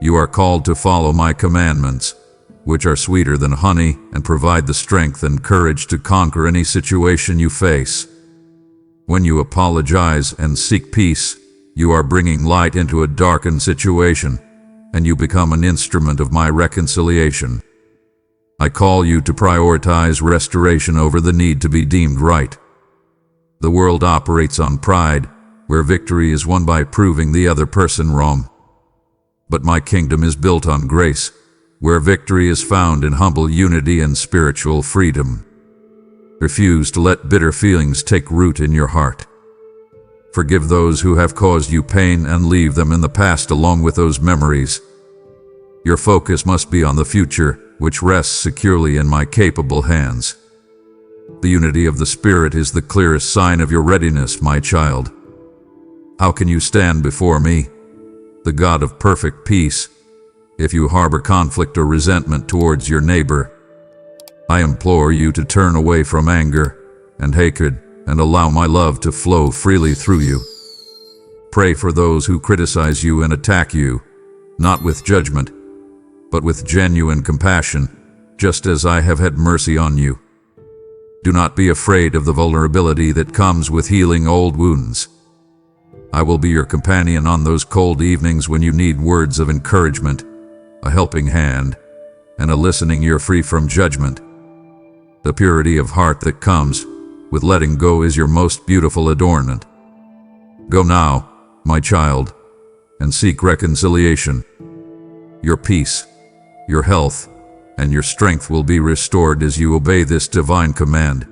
You are called to follow my commandments, which are sweeter than honey and provide the strength and courage to conquer any situation you face. When you apologize and seek peace, you are bringing light into a darkened situation, and you become an instrument of my reconciliation. I call you to prioritize restoration over the need to be deemed right. The world operates on pride, where victory is won by proving the other person wrong. But my kingdom is built on grace, where victory is found in humble unity and spiritual freedom. Refuse to let bitter feelings take root in your heart. Forgive those who have caused you pain and leave them in the past along with those memories. Your focus must be on the future, which rests securely in my capable hands. The unity of the Spirit is the clearest sign of your readiness, my child. How can you stand before me, the God of perfect peace, if you harbor conflict or resentment towards your neighbor? I implore you to turn away from anger and hatred and allow my love to flow freely through you. Pray for those who criticize you and attack you, not with judgment, but with genuine compassion, just as I have had mercy on you. Do not be afraid of the vulnerability that comes with healing old wounds. I will be your companion on those cold evenings when you need words of encouragement, a helping hand, and a listening ear free from judgment. The purity of heart that comes with letting go is your most beautiful adornment. Go now, my child, and seek reconciliation. Your peace, your health, and your strength will be restored as you obey this divine command.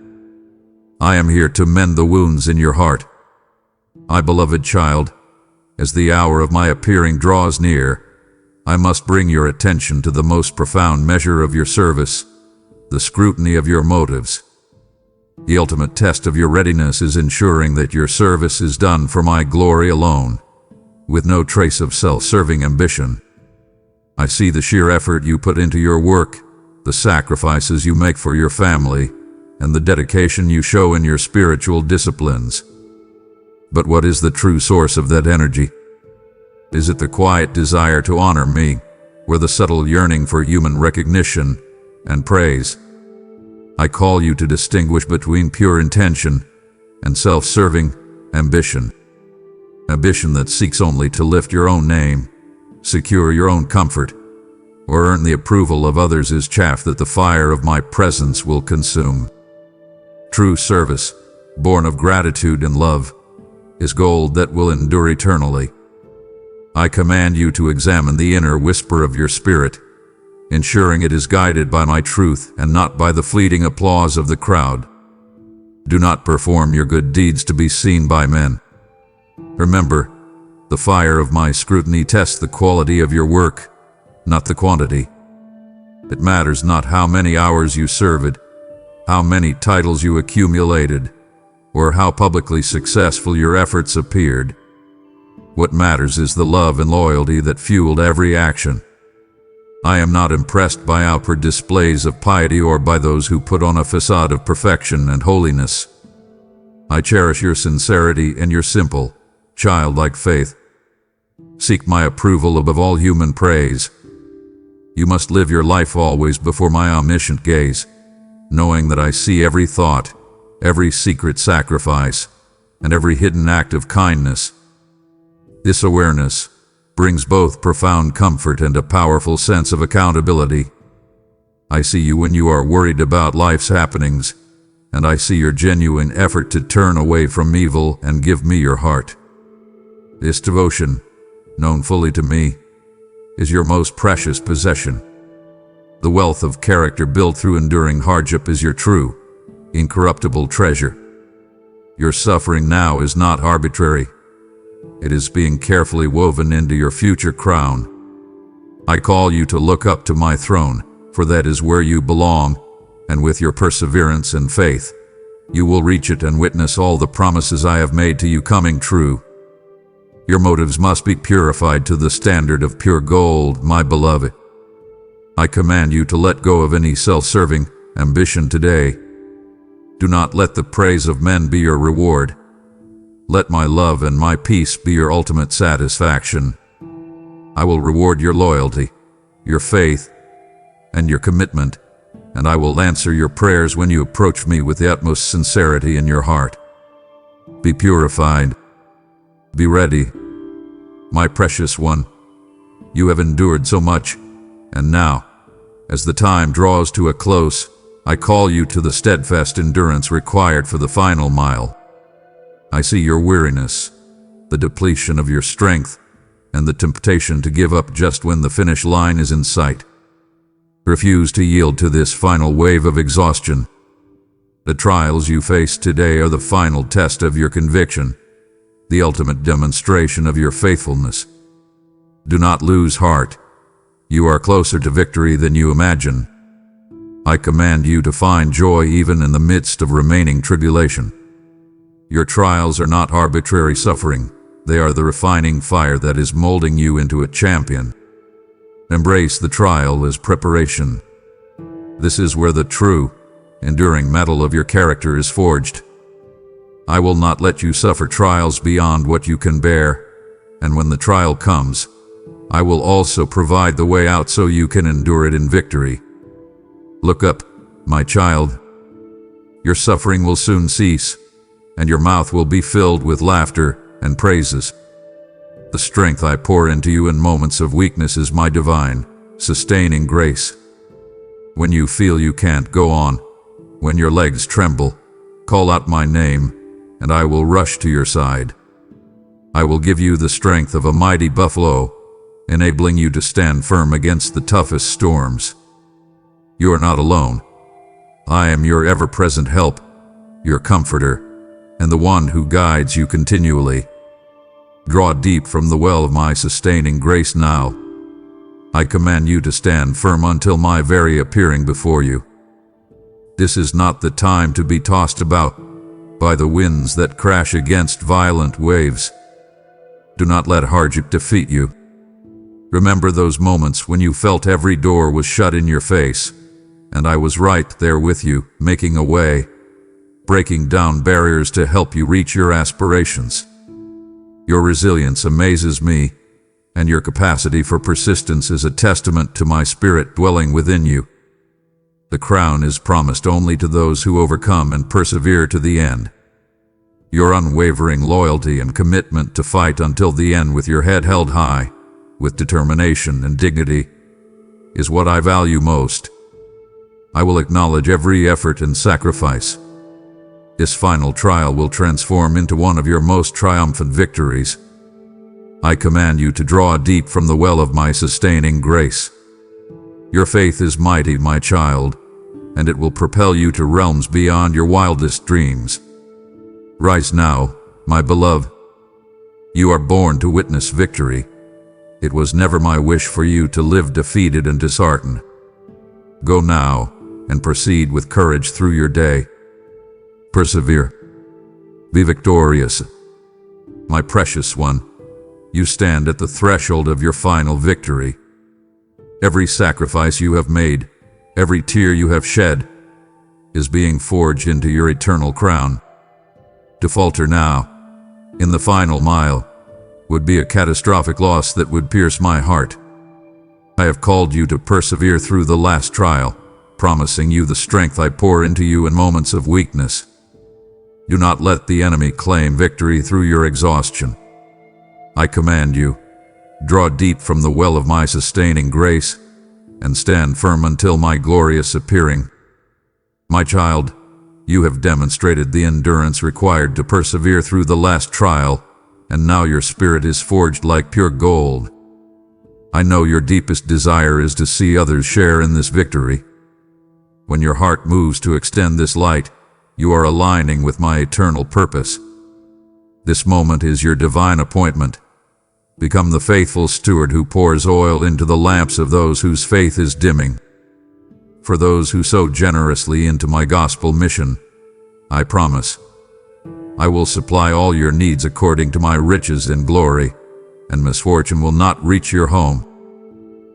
I am here to mend the wounds in your heart. My beloved child, as the hour of my appearing draws near, I must bring your attention to the most profound measure of your service, the scrutiny of your motives. The ultimate test of your readiness is ensuring that your service is done for my glory alone, with no trace of self-serving ambition. I see the sheer effort you put into your work, the sacrifices you make for your family, and the dedication you show in your spiritual disciplines. But what is the true source of that energy? Is it the quiet desire to honor me, or the subtle yearning for human recognition and praise? I call you to distinguish between pure intention and self-serving ambition. Ambition that seeks only to lift your own name, secure your own comfort, or earn the approval of others is chaff that the fire of my presence will consume. True service, born of gratitude and love, is gold that will endure eternally. I command you to examine the inner whisper of your spirit, ensuring it is guided by my truth and not by the fleeting applause of the crowd. Do not perform your good deeds to be seen by men. Remember, the fire of my scrutiny tests the quality of your work, not the quantity. It matters not how many hours you served, how many titles you accumulated, or how publicly successful your efforts appeared. What matters is the love and loyalty that fueled every action. I am not impressed by outward displays of piety or by those who put on a facade of perfection and holiness. I cherish your sincerity and your simple, childlike faith. Seek my approval above all human praise. You must live your life always before my omniscient gaze, knowing that I see every thought, every secret sacrifice, and every hidden act of kindness. This awareness brings both profound comfort and a powerful sense of accountability. I see you when you are worried about life's happenings, and I see your genuine effort to turn away from evil and give me your heart. This devotion, known fully to me, is your most precious possession. The wealth of character built through enduring hardship is your true, incorruptible treasure. Your suffering now is not arbitrary. It is being carefully woven into your future crown. I call you to look up to my throne, for that is where you belong, and with your perseverance and faith, you will reach it and witness all the promises I have made to you coming true. Your motives must be purified to the standard of pure gold, my beloved. I command you to let go of any self-serving ambition today. Do not let the praise of men be your reward. Let my love and my peace be your ultimate satisfaction. I will reward your loyalty, your faith, and your commitment, and I will answer your prayers when you approach me with the utmost sincerity in your heart. Be purified. Be ready. My precious one, you have endured so much, and now, as the time draws to a close, I call you to the steadfast endurance required for the final mile. I see your weariness, the depletion of your strength, and the temptation to give up just when the finish line is in sight. Refuse to yield to this final wave of exhaustion. The trials you face today are the final test of your conviction, the ultimate demonstration of your faithfulness. Do not lose heart. You are closer to victory than you imagine. I command you to find joy even in the midst of remaining tribulation. Your trials are not arbitrary suffering. They are the refining fire that is molding you into a champion. Embrace the trial as preparation. This is where the true, enduring metal of your character is forged. I will not let you suffer trials beyond what you can bear, and when the trial comes, I will also provide the way out so you can endure it in victory. Look up, my child. Your suffering will soon cease, and your mouth will be filled with laughter and praises. The strength I pour into you in moments of weakness is my divine, sustaining grace. When you feel you can't go on, when your legs tremble, call out my name, and I will rush to your side. I will give you the strength of a mighty buffalo, enabling you to stand firm against the toughest storms. You are not alone. I am your ever-present help, your comforter, and the one who guides you continually. Draw deep from the well of my sustaining grace now. I command you to stand firm until my very appearing before you. This is not the time to be tossed about by the winds that crash against violent waves. Do not let hardship defeat you. Remember those moments when you felt every door was shut in your face, and I was right there with you, making a way, breaking down barriers to help you reach your aspirations. Your resilience amazes me, and your capacity for persistence is a testament to my spirit dwelling within you. The crown is promised only to those who overcome and persevere to the end. Your unwavering loyalty and commitment to fight until the end with your head held high, with determination and dignity, is what I value most. I will acknowledge every effort and sacrifice. This final trial will transform into one of your most triumphant victories. I command you to draw deep from the well of my sustaining grace. Your faith is mighty, my child, and it will propel you to realms beyond your wildest dreams. Rise now, my beloved. You are born to witness victory. It was never my wish for you to live defeated and disheartened. Go now and proceed with courage through your day. Persevere. Be victorious. My precious one, you stand at the threshold of your final victory. Every sacrifice you have made, every tear you have shed, is being forged into your eternal crown. To falter now, in the final mile, would be a catastrophic loss that would pierce my heart. I have called you to persevere through the last trial, promising you the strength I pour into you in moments of weakness. Do not let the enemy claim victory through your exhaustion. I command you, draw deep from the well of my sustaining grace, and stand firm until my glorious appearing. My child, you have demonstrated the endurance required to persevere through the last trial, and now your spirit is forged like pure gold. I know your deepest desire is to see others share in this victory. When your heart moves to extend this light, you are aligning with my eternal purpose. This moment is your divine appointment. Become the faithful steward who pours oil into the lamps of those whose faith is dimming. For those who sow generously into my gospel mission, I promise, I will supply all your needs according to my riches in glory, and misfortune will not reach your home.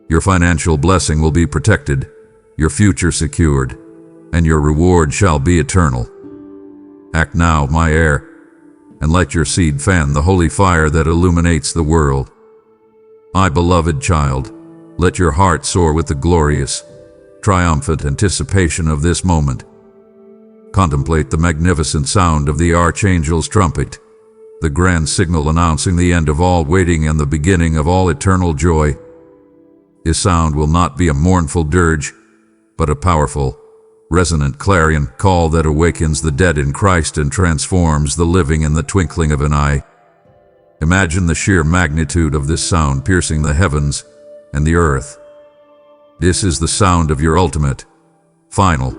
Your financial blessing will be protected, your future secured, and your reward shall be eternal. Act now, my heir, and let your seed fan the holy fire that illuminates the world. My beloved child, let your heart soar with the glorious, triumphant anticipation of this moment. Contemplate the magnificent sound of the archangel's trumpet, the grand signal announcing the end of all waiting and the beginning of all eternal joy. His sound will not be a mournful dirge, but a powerful, resonant clarion call that awakens the dead in Christ and transforms the living in the twinkling of an eye. Imagine the sheer magnitude of this sound piercing the heavens and the earth. This is the sound of your ultimate, final,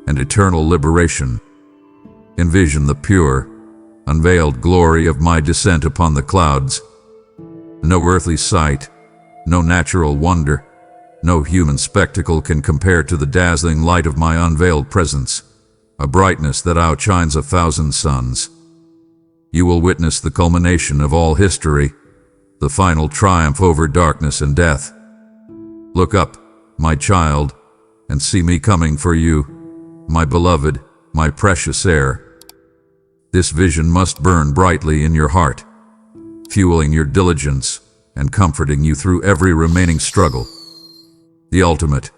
and eternal liberation. Envision the pure, unveiled glory of my descent upon the clouds. No earthly sight, no natural wonder, no human spectacle can compare to the dazzling light of my unveiled presence, a brightness that outshines 1,000 suns. You will witness the culmination of all history, the final triumph over darkness and death. Look up, my child, and see me coming for you, my beloved, my precious heir. This vision must burn brightly in your heart, fueling your diligence and comforting you through every remaining struggle. The ultimate,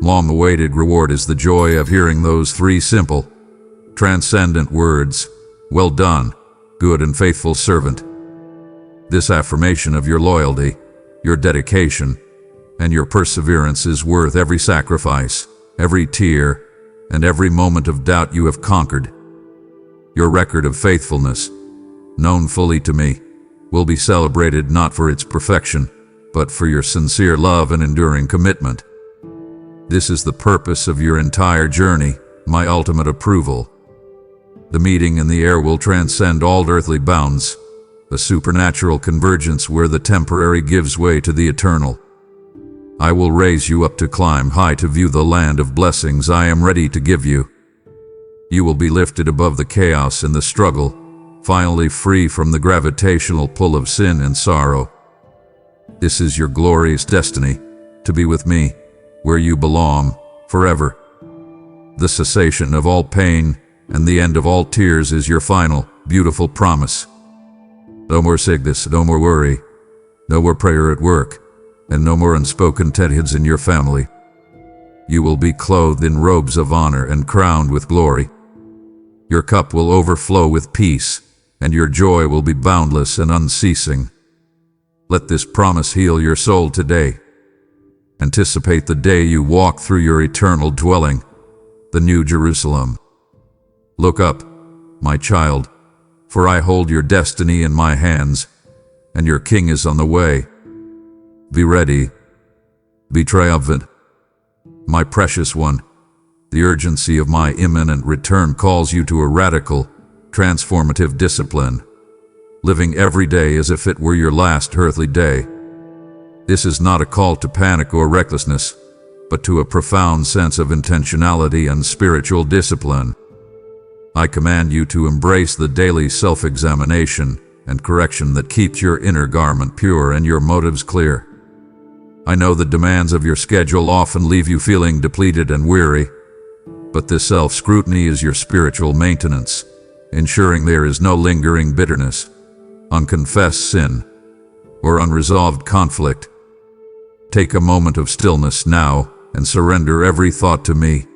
long-awaited reward is the joy of hearing those 3 simple, transcendent words, "Well done, good and faithful servant." This affirmation of your loyalty, your dedication, and your perseverance is worth every sacrifice, every tear, and every moment of doubt you have conquered. Your record of faithfulness, known fully to me, will be celebrated not for its perfection, but for your sincere love and enduring commitment. This is the purpose of your entire journey, my ultimate approval. The meeting in the air will transcend all earthly bounds, a supernatural convergence where the temporary gives way to the eternal. I will raise you up to climb high to view the land of blessings I am ready to give you. You will be lifted above the chaos and the struggle, finally free from the gravitational pull of sin and sorrow. This is your glorious destiny, to be with me, where you belong, forever. The cessation of all pain and the end of all tears is your final, beautiful promise. No more sickness, no more worry, no more prayer at work, and no more unspoken tensions in your family. You will be clothed in robes of honor and crowned with glory. Your cup will overflow with peace, and your joy will be boundless and unceasing. Let this promise heal your soul today. Anticipate the day you walk through your eternal dwelling, the New Jerusalem. Look up, my child, for I hold your destiny in my hands, and your King is on the way. Be ready. Be triumphant. My precious one, the urgency of my imminent return calls you to a radical, transformative discipline, living every day as if it were your last earthly day. This is not a call to panic or recklessness, but to a profound sense of intentionality and spiritual discipline. I command you to embrace the daily self-examination and correction that keeps your inner garment pure and your motives clear. I know the demands of your schedule often leave you feeling depleted and weary, but this self-scrutiny is your spiritual maintenance, ensuring there is no lingering bitterness, unconfessed sin, or unresolved conflict. Take a moment of stillness now and surrender every thought to me.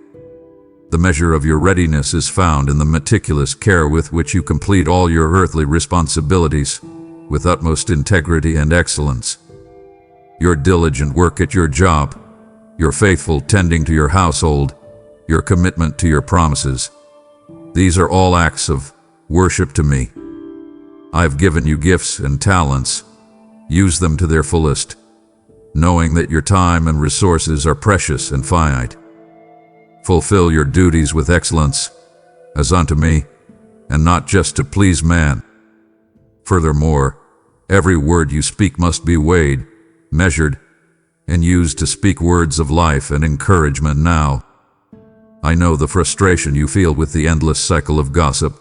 The measure of your readiness is found in the meticulous care with which you complete all your earthly responsibilities, with utmost integrity and excellence. Your diligent work at your job, your faithful tending to your household, your commitment to your promises. These are all acts of worship to me. I have given you gifts and talents. Use them to their fullest, knowing that your time and resources are precious and finite. Fulfill your duties with excellence, as unto me, and not just to please man. Furthermore, every word you speak must be weighed, measured, and used to speak words of life and encouragement now. I know the frustration you feel with the endless cycle of gossip,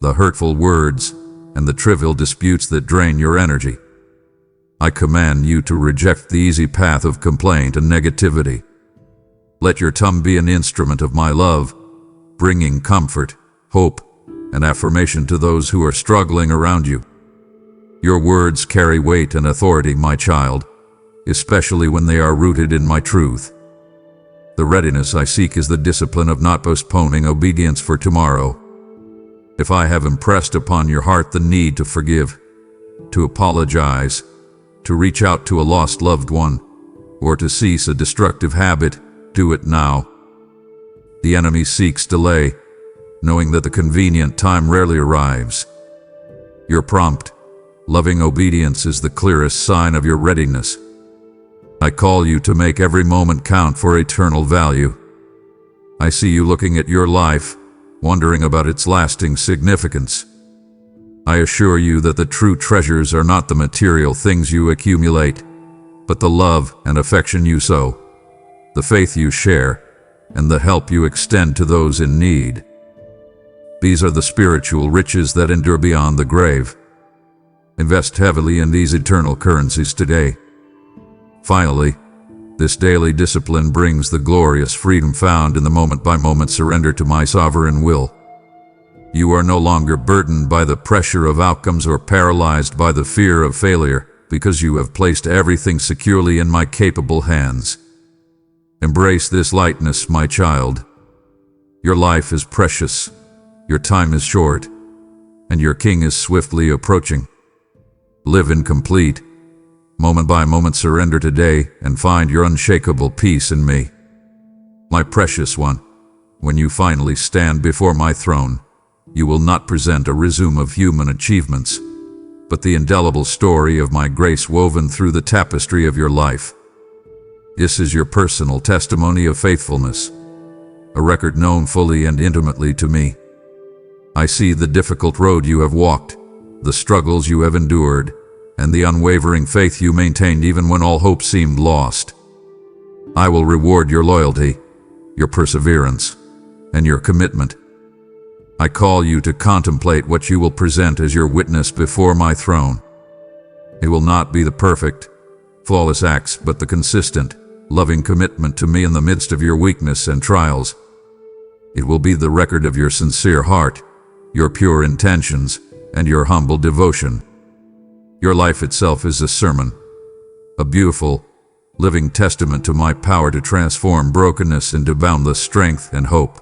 the hurtful words, and the trivial disputes that drain your energy. I command you to reject the easy path of complaint and negativity. Let your tongue be an instrument of my love, bringing comfort, hope, and affirmation to those who are struggling around you. Your words carry weight and authority, my child, especially when they are rooted in my truth. The readiness I seek is the discipline of not postponing obedience for tomorrow. If I have impressed upon your heart the need to forgive, to apologize, to reach out to a lost loved one, or to cease a destructive habit, do it now. The enemy seeks delay, knowing that the convenient time rarely arrives. Your prompt, Loving obedience is the clearest sign of your readiness. I call you to make every moment count for eternal value. I see you looking at your life, wondering about its lasting significance. I assure you that the true treasures are not the material things you accumulate, but the love and affection you sow, the faith you share, and the help you extend to those in need. These are the spiritual riches that endure beyond the grave. Invest heavily in these eternal currencies today. Finally, this daily discipline brings the glorious freedom found in the moment-by-moment surrender to my sovereign will. You are no longer burdened by the pressure of outcomes or paralyzed by the fear of failure, because you have placed everything securely in my capable hands. Embrace this lightness, my child. Your life is precious, your time is short, and your king is swiftly approaching. Live in complete, moment-by-moment surrender today and find your unshakable peace in me. My precious one, when you finally stand before my throne, you will not present a resume of human achievements, but the indelible story of my grace woven through the tapestry of your life. This is your personal testimony of faithfulness, a record known fully and intimately to me. I see the difficult road you have walked, the struggles you have endured, and the unwavering faith you maintained even when all hope seemed lost. I will reward your loyalty, your perseverance, and your commitment. I call you to contemplate what you will present as your witness before my throne. It will not be the perfect, flawless acts, but the consistent, loving commitment to me in the midst of your weakness and trials. It will be the record of your sincere heart, your pure intentions, and your humble devotion. Your life itself is a sermon, a beautiful, living testament to my power to transform brokenness into boundless strength and hope.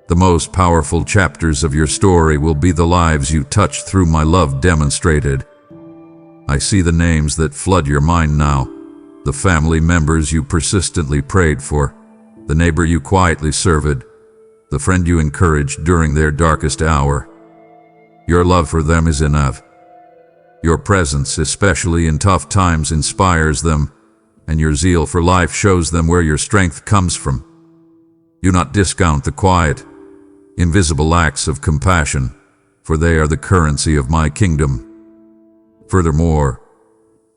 The most powerful chapters of your story will be the lives you touch through my love demonstrated. I see the names that flood your mind now, the family members you persistently prayed for, the neighbor you quietly served, the friend you encouraged during their darkest hour. Your love for them is enough. Your presence, especially in tough times, inspires them, and your zeal for life shows them where your strength comes from. Do not discount the quiet, invisible acts of compassion, for they are the currency of my kingdom. Furthermore,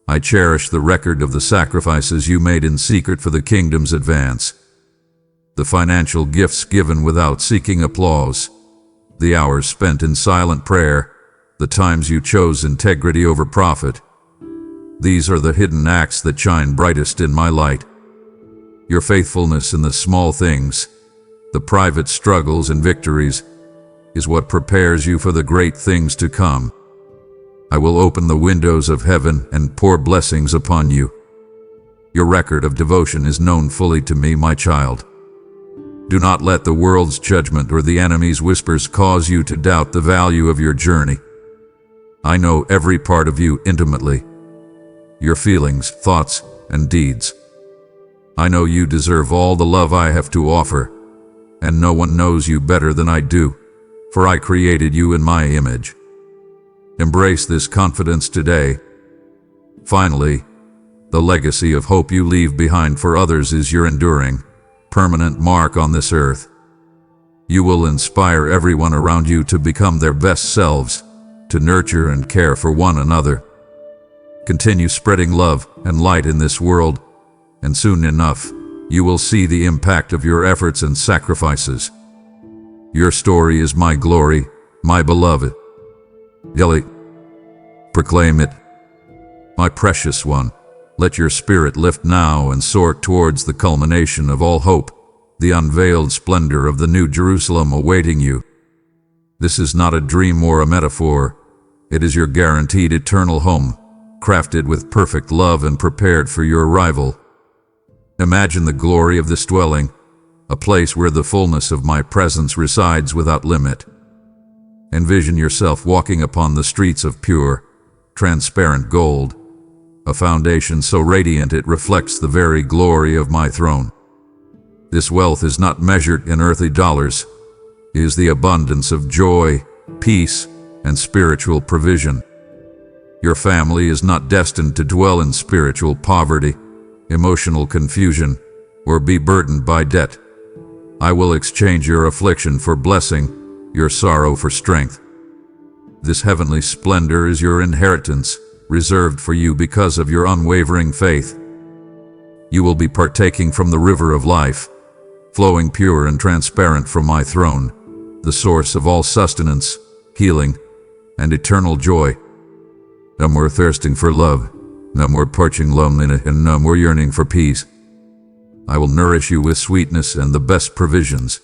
I cherish the record of the sacrifices you made in secret for the kingdom's advance, the financial gifts given without seeking applause, the hours spent in silent prayer, the times you chose integrity over profit. These are the hidden acts that shine brightest in my light. Your faithfulness in the small things, the private struggles and victories, is what prepares you for the great things to come. I will open the windows of heaven and pour blessings upon you. Your record of devotion is known fully to me, my child. Do not let the world's judgment or the enemy's whispers cause you to doubt the value of your journey. I know every part of you intimately, your feelings, thoughts, and deeds. I know you deserve all the love I have to offer, and no one knows you better than I do, for I created you in my image. Embrace this confidence today. Finally, the legacy of hope you leave behind for others is your enduring, permanent mark on this earth. You will inspire everyone around you to become their best selves, to nurture and care for one another. Continue spreading love and light in this world, and soon enough, you will see the impact of your efforts and sacrifices. Your story is my glory, my beloved. Yell it. Proclaim it. My precious one, let your spirit lift now and soar towards the culmination of all hope, the unveiled splendor of the New Jerusalem awaiting you. This is not a dream or a metaphor. It is your guaranteed eternal home, crafted with perfect love and prepared for your arrival. Imagine the glory of this dwelling, a place where the fullness of my presence resides without limit. Envision yourself walking upon the streets of pure, transparent gold, a foundation so radiant it reflects the very glory of my throne. This wealth is not measured in earthly dollars. It is the abundance of joy, peace, and spiritual provision. Your family is not destined to dwell in spiritual poverty, emotional confusion, or be burdened by debt. I will exchange your affliction for blessing, your sorrow for strength. This heavenly splendor is your inheritance, reserved for you because of your unwavering faith. You will be partaking from the river of life, flowing pure and transparent from my throne, the source of all sustenance, healing, and eternal joy. No more thirsting for love, no more parching loneliness, and no more yearning for peace. I will nourish you with sweetness and the best provisions.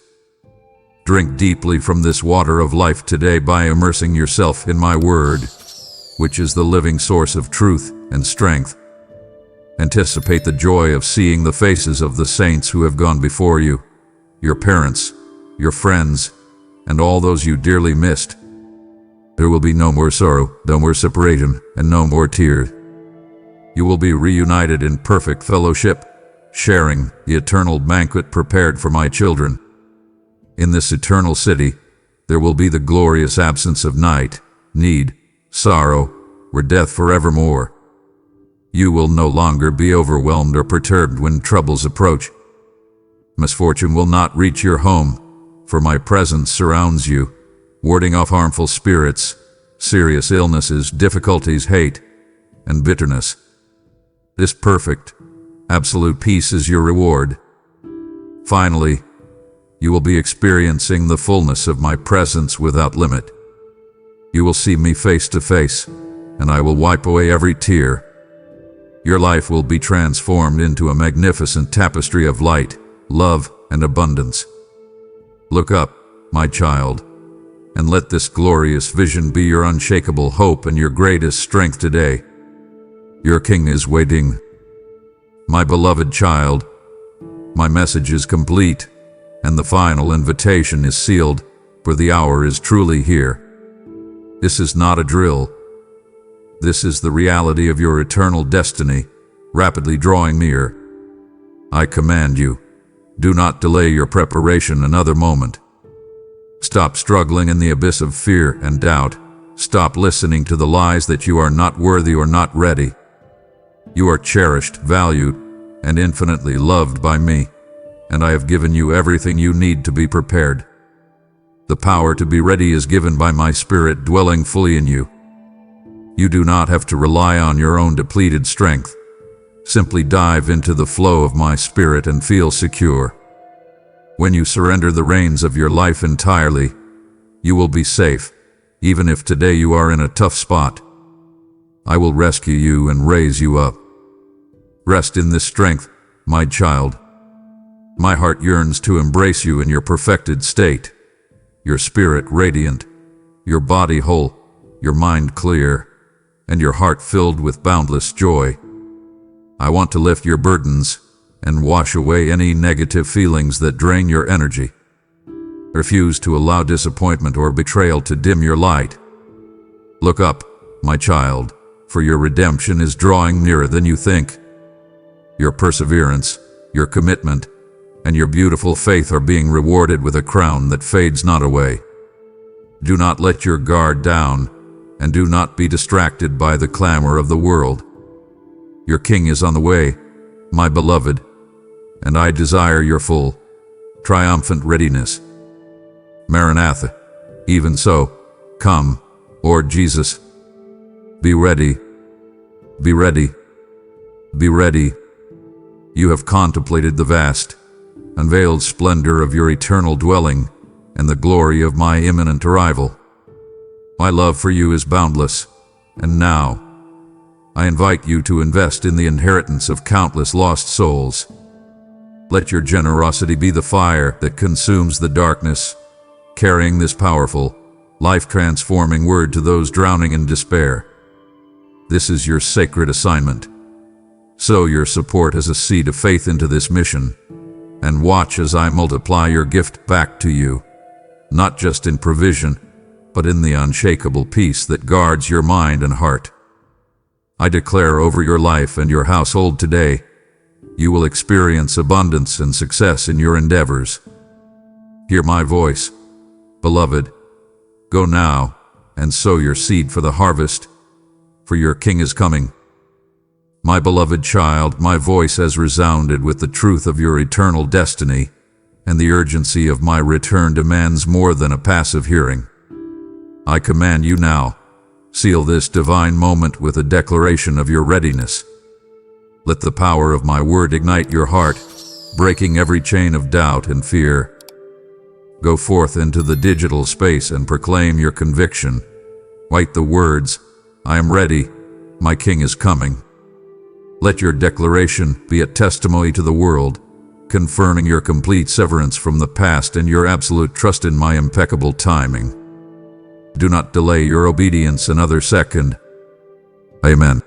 Drink deeply from this water of life today by immersing yourself in my word, which is the living source of truth and strength. Anticipate the joy of seeing the faces of the saints who have gone before you, your parents, your friends, and all those you dearly missed. There will be no more sorrow, no more separation, and no more tears. You will be reunited in perfect fellowship, sharing the eternal banquet prepared for my children. In this eternal city, there will be the glorious absence of night, need, sorrow, or death forevermore. You will no longer be overwhelmed or perturbed when troubles approach. Misfortune will not reach your home, for my presence surrounds you, warding off harmful spirits, serious illnesses, difficulties, hate, and bitterness. This perfect, absolute peace is your reward. Finally, you will be experiencing the fullness of my presence without limit. You will see me face to face, and I will wipe away every tear. Your life will be transformed into a magnificent tapestry of light, love, and abundance. Look up, my child, and let this glorious vision be your unshakable hope and your greatest strength today. Your King is waiting. My beloved child, my message is complete, and the final invitation is sealed, for the hour is truly here. This is not a drill. This is the reality of your eternal destiny, rapidly drawing near. I command you, do not delay your preparation another moment. Stop struggling in the abyss of fear and doubt. Stop listening to the lies that you are not worthy or not ready. You are cherished, valued, and infinitely loved by me, and I have given you everything you need to be prepared. The power to be ready is given by my Spirit dwelling fully in you. You do not have to rely on your own depleted strength. Simply dive into the flow of my Spirit and feel secure. When you surrender the reins of your life entirely, you will be safe, even if today you are in a tough spot. I will rescue you and raise you up. Rest in this strength, my child. My heart yearns to embrace you in your perfected state, your spirit radiant, your body whole, your mind clear, and your heart filled with boundless joy. I want to lift your burdens and wash away any negative feelings that drain your energy. Refuse to allow disappointment or betrayal to dim your light. Look up, my child, for your redemption is drawing nearer than you think. Your perseverance, your commitment, and your beautiful faith are being rewarded with a crown that fades not away. Do not let your guard down, and do not be distracted by the clamor of the world. Your King is on the way, my beloved, and I desire your full, triumphant readiness. Maranatha, even so, come, Lord Jesus. Be ready, be ready, be ready. You have contemplated the vast, unveiled splendor of your eternal dwelling and the glory of my imminent arrival. My love for you is boundless, and now I invite you to invest in the inheritance of countless lost souls. Let your generosity be the fire that consumes the darkness, carrying this powerful, life-transforming word to those drowning in despair. This is your sacred assignment. Sow your support as a seed of faith into this mission, and watch as I multiply your gift back to you, not just in provision, but in the unshakable peace that guards your mind and heart. I declare over your life and your household today, you will experience abundance and success in your endeavors. Hear my voice, beloved. Go now and sow your seed for the harvest, for your King is coming. My beloved child, my voice has resounded with the truth of your eternal destiny, and the urgency of my return demands more than a passive hearing. I command you now, seal this divine moment with a declaration of your readiness. Let the power of my word ignite your heart, breaking every chain of doubt and fear. Go forth into the digital space and proclaim your conviction. Write the words, "I am ready, my King is coming." Let your declaration be a testimony to the world, confirming your complete severance from the past and your absolute trust in my impeccable timing. Do not delay your obedience another second. Amen.